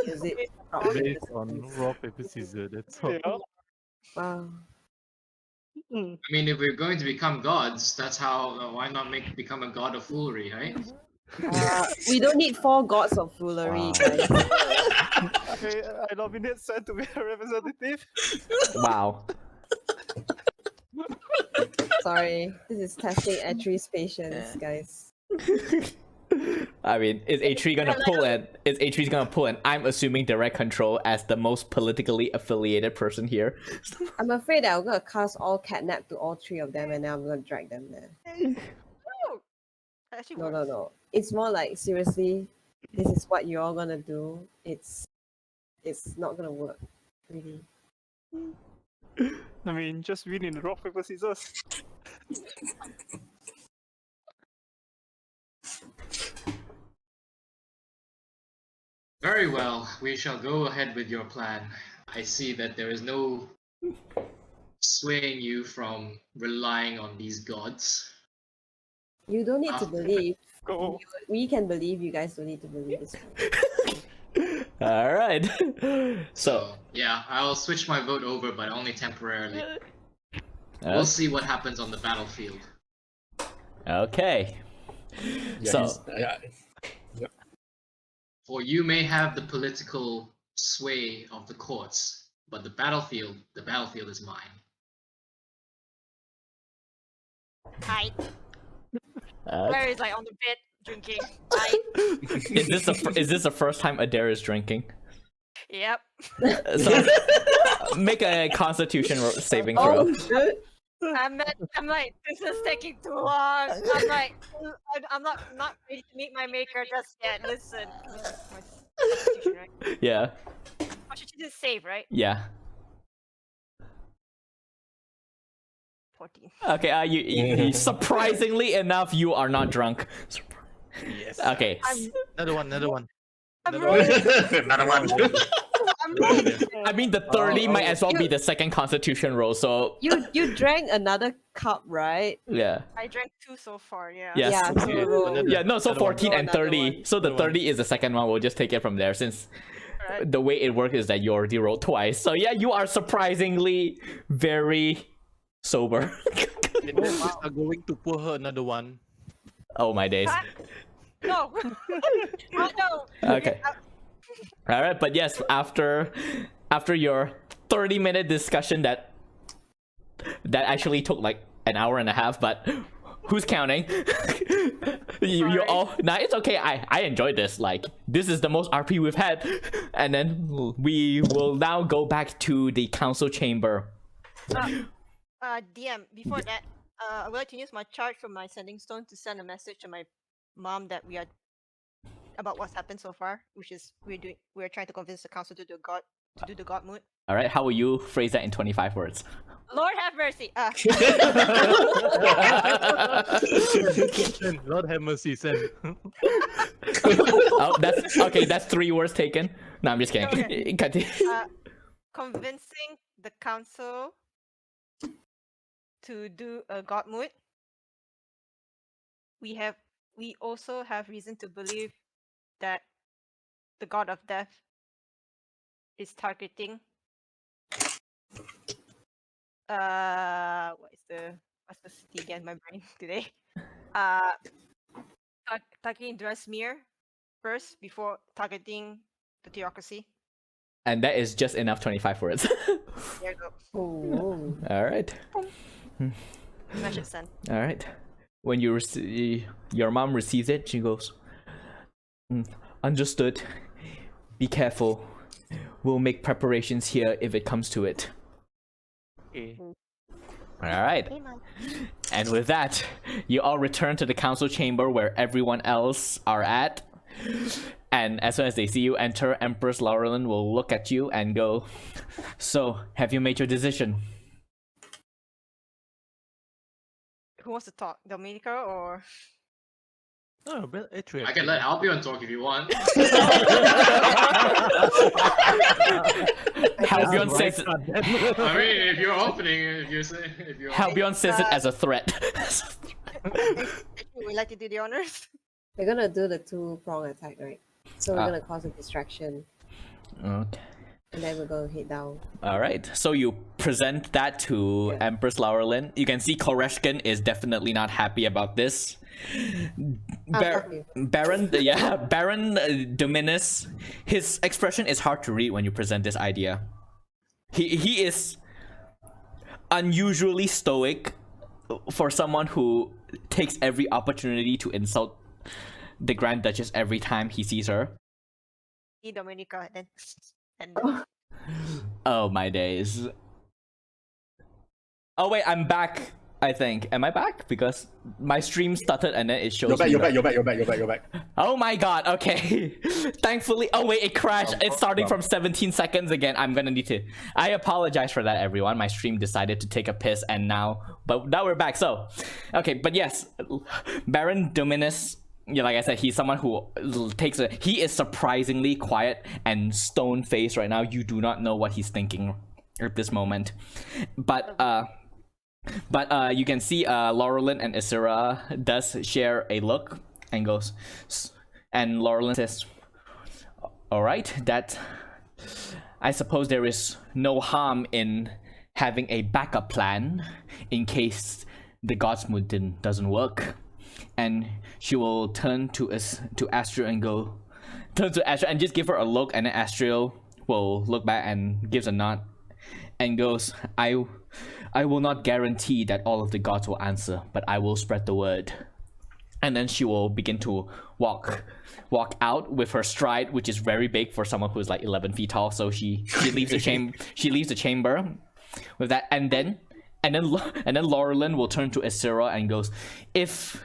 Is it Based on rock paper scissors. That's all. Yeah. wow? I mean, if we're going to become gods, that's how. Why not become a god of foolery, right? We don't need 4 gods of foolery, guys. Okay, I nominate Sen to be a representative. Wow. Sorry, this is testing Atri's patience, guys. I mean, is A3 gonna pull it? Is A3's gonna pull it? I'm assuming direct control as the most politically affiliated person here. I'm afraid that I'm gonna cast all catnap to all 3 of them, and then I'm gonna drag them there. Oh, that actually works. No. It's more like, seriously, this is what you're all gonna do. It's not gonna work, really. I mean, just win in rock paper scissors. Very well. We shall go ahead with your plan. I see that there is no swaying you from relying on these gods. You don't need to believe. Go. We can believe. You guys don't need to believe this. All right. So yeah, I'll switch my vote over, but only temporarily. Uh, We'll see what happens on the battlefield. okay. Yeah, So For you may have the political sway of the courts, but the battlefield is mine. Hi. uh, Where is on the bed drinking? Hi. is this the first time Adair is drinking? Yep. So, make a Constitution saving throw. Oh shit! I'm like, this is taking too long. I'm like, I'm not ready to meet my maker just yet. Listen. My Constitution, right? Yeah. Constitution is save, right? Yeah. 14. Okay. You Surprisingly enough, you are not drunk. Yes. Okay. Another one. I'm Another rolling. Another one. I'm rolling. I mean, the 30 might as well be You- the second Constitution roll. So You drank another cup, right? yeah. I drank 2 so far. Yeah. Yes. Yeah. So Okay, roll. another- Yeah. No. So Another one. 14 and Another 30. one. So the Another one. 30 is the second one. We'll just take it from there since Alright. the way it works is that you already rolled twice. So yeah, you are surprisingly very sober. And then we are going to pour her another one. Oh my days. No. Oh no. Okay. All right, but yes, after your 30-minute discussion that actually took like an hour and a half, but who's counting? you all. Nah, it's okay. I enjoyed this. Like, this is the most RP we've had, and then we will now go back to the council chamber. DM. Before that, I would like to use my charge from my sending stone to send a message to my mom that we are about what's happened so far, which is we're trying to convince the council to do the god mood. All right, how will you phrase that in 25 words? Lord have mercy. Send, Lord have mercy, send. Oh, that's okay. That's 3 words taken. No, I'm just kidding. Okay. Continue. Convincing the council to do a god mood. We also have reason to believe that the god of death is targeting what's the city again? My brain today. Targeting Dresmere first before targeting the theocracy. And that is just enough 25 words. There you go. Oh. All right. Smash it, son. All right. When you your mom receives it, she goes, understood. Be careful. We'll make preparations here if it comes to it. Okay. All right. Hey, Mom. And with that, you all return to the council chamber where everyone else are at. And as soon as they see you enter, Empress Laurelin will look at you and go, so, have you made your decision? Who wants to talk? Dominica or Oh, but Atria. I can let Albion talk if you want. Halbjorn says, I mean, if you're opening, if you're Halbjorn says it as a threat. would like to do the honors? We're gonna do the 2-prong attack, right? So we're Ah. gonna cause a distraction, Okay. and then we're gonna hit down. All right. So you present that to Yeah. Empress Laurelin. You can see Koreshkin is definitely not happy about this. fuck you. Baron, Baron Dominus. His expression is hard to read when you present this idea. He is unusually stoic for someone who takes every opportunity to insult the Grand Duchess every time he sees her. See Dominica and then and Oh. Oh my days. Oh wait, I'm back. I think. Am I back? Because my stream started and then it shows. You're me back. the- You're back. Oh my god. Okay. Thankfully. Oh wait, it crashed. It's starting from 17 seconds again. I'm gonna need to. I apologize for that, everyone. My stream decided to take a piss, and now we're back. So, okay, but yes, Baron Dominus. Yeah, like I said, he's someone who he is surprisingly quiet and stone-faced right now. You do not know what he's thinking at this moment. But you can see Laurelin and Isira does share a look and goes, and Laurelin says, all right, that I suppose there is no harm in having a backup plan in case the God's Mood doesn't work. And she will turn to Astrid and and just give her a look, and then Astrid will look back and gives a nod and goes, I will not guarantee that all of the gods will answer, but I will spread the word. And then she will begin to walk out with her stride, which is very big for someone who's like 11 feet tall. So she leaves the chamber. She leaves the chamber with that, and then Laurelin will turn to Isira and goes, if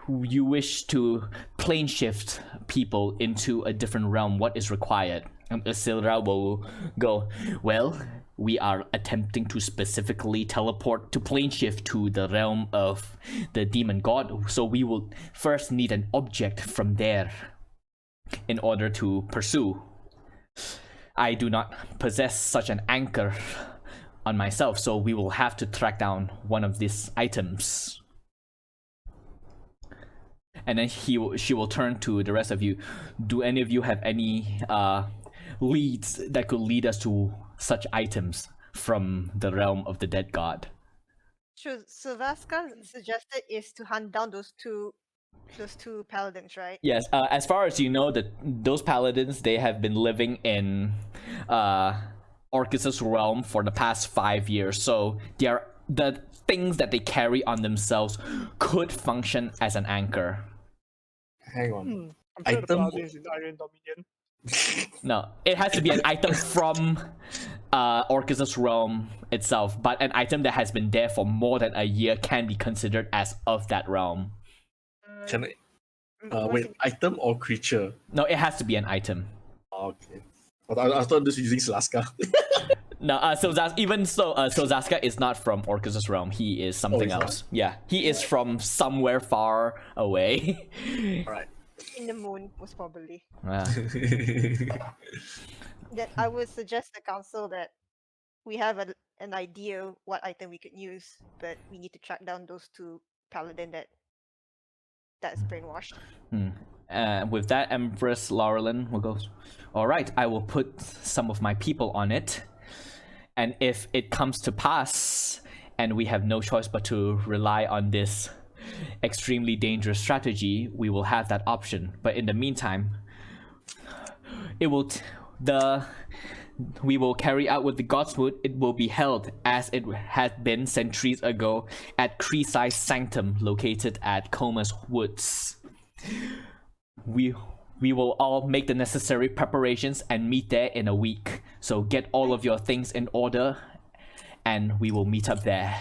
you wish to plane shift people into a different realm, what is required? And Isira will go, well, we are attempting to specifically teleport to plane shift to the realm of the demon god, so we will first need an object from there in order to pursue. I do not possess such an anchor on myself, so we will have to track down one of these items. And then she will turn to the rest of you. Do any of you have any leads that could lead us to such items from the realm of the dead god? Silxasca suggested is to hunt down those two paladins, right? Yes, as far as you know, those paladins, they have been living in Orcus's realm for the past 5 years, so the things that they carry on themselves could function as an anchor. Hang on. I'm sure the Item- Paladins in Iron Dominion. No, it has to be an item from Orcus's realm itself, but an item that has been there for more than a year can be considered as of that realm. Can I? What's Wait, it- item or creature? No, it has to be an item. Okay. I thought this was using Silxasca. No, Silxasca is not from Orcus's realm. He is something he's not? else. Yeah, he is from somewhere far away. Alright. in the moon, most probably. Ah. That I would suggest the council that we have an idea what item we could use, but we need to track down those two paladin that's brainwashed. with that, Empress Laurelin will go, all right, I will put some of my people on it. And if it comes to pass, and we have no choice but to rely on this extremely dangerous strategy, we will have that option. But in the meantime, it will we will carry out with the Godswood. It will be held as it had been centuries ago at Creesi's Sanctum, located at Comus Woods. We will all make the necessary preparations and meet there in a week. So get all of your things in order, and we will meet up there.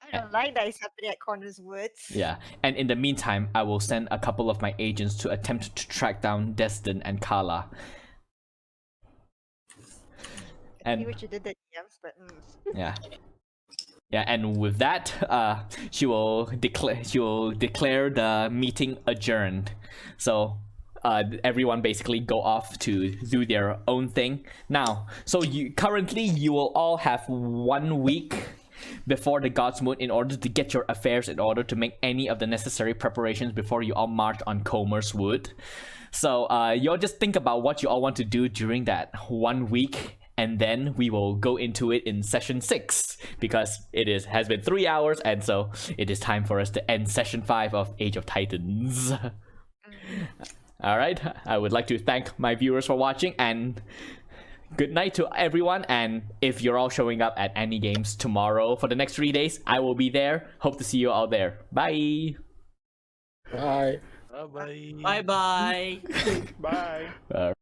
I don't like that it's happening at Corners Woods. Yeah, and in the meantime, I will send a couple of my agents to attempt to track down Destin and Carla. I And wish you did that, DMs, but yeah, and with that, she will declare the meeting adjourned. So everyone basically go off to do their own thing now. So currently you will all have 1 week before the God's Moon in order to get your affairs in order to make any of the necessary preparations before you all march on Comer's Wood. So you'll just think about what you all want to do during that 1 week, and then we will go into it in session 6, because has been 3 hours, and so it is time for us to end session 5 of Age of Titans. All right, I would like to thank my viewers for watching, and good night to everyone. And if you're all showing up at any games tomorrow for the next 3 days, I will be there. Hope to see you all there. Bye. Bye. Bye bye. Bye bye. Bye.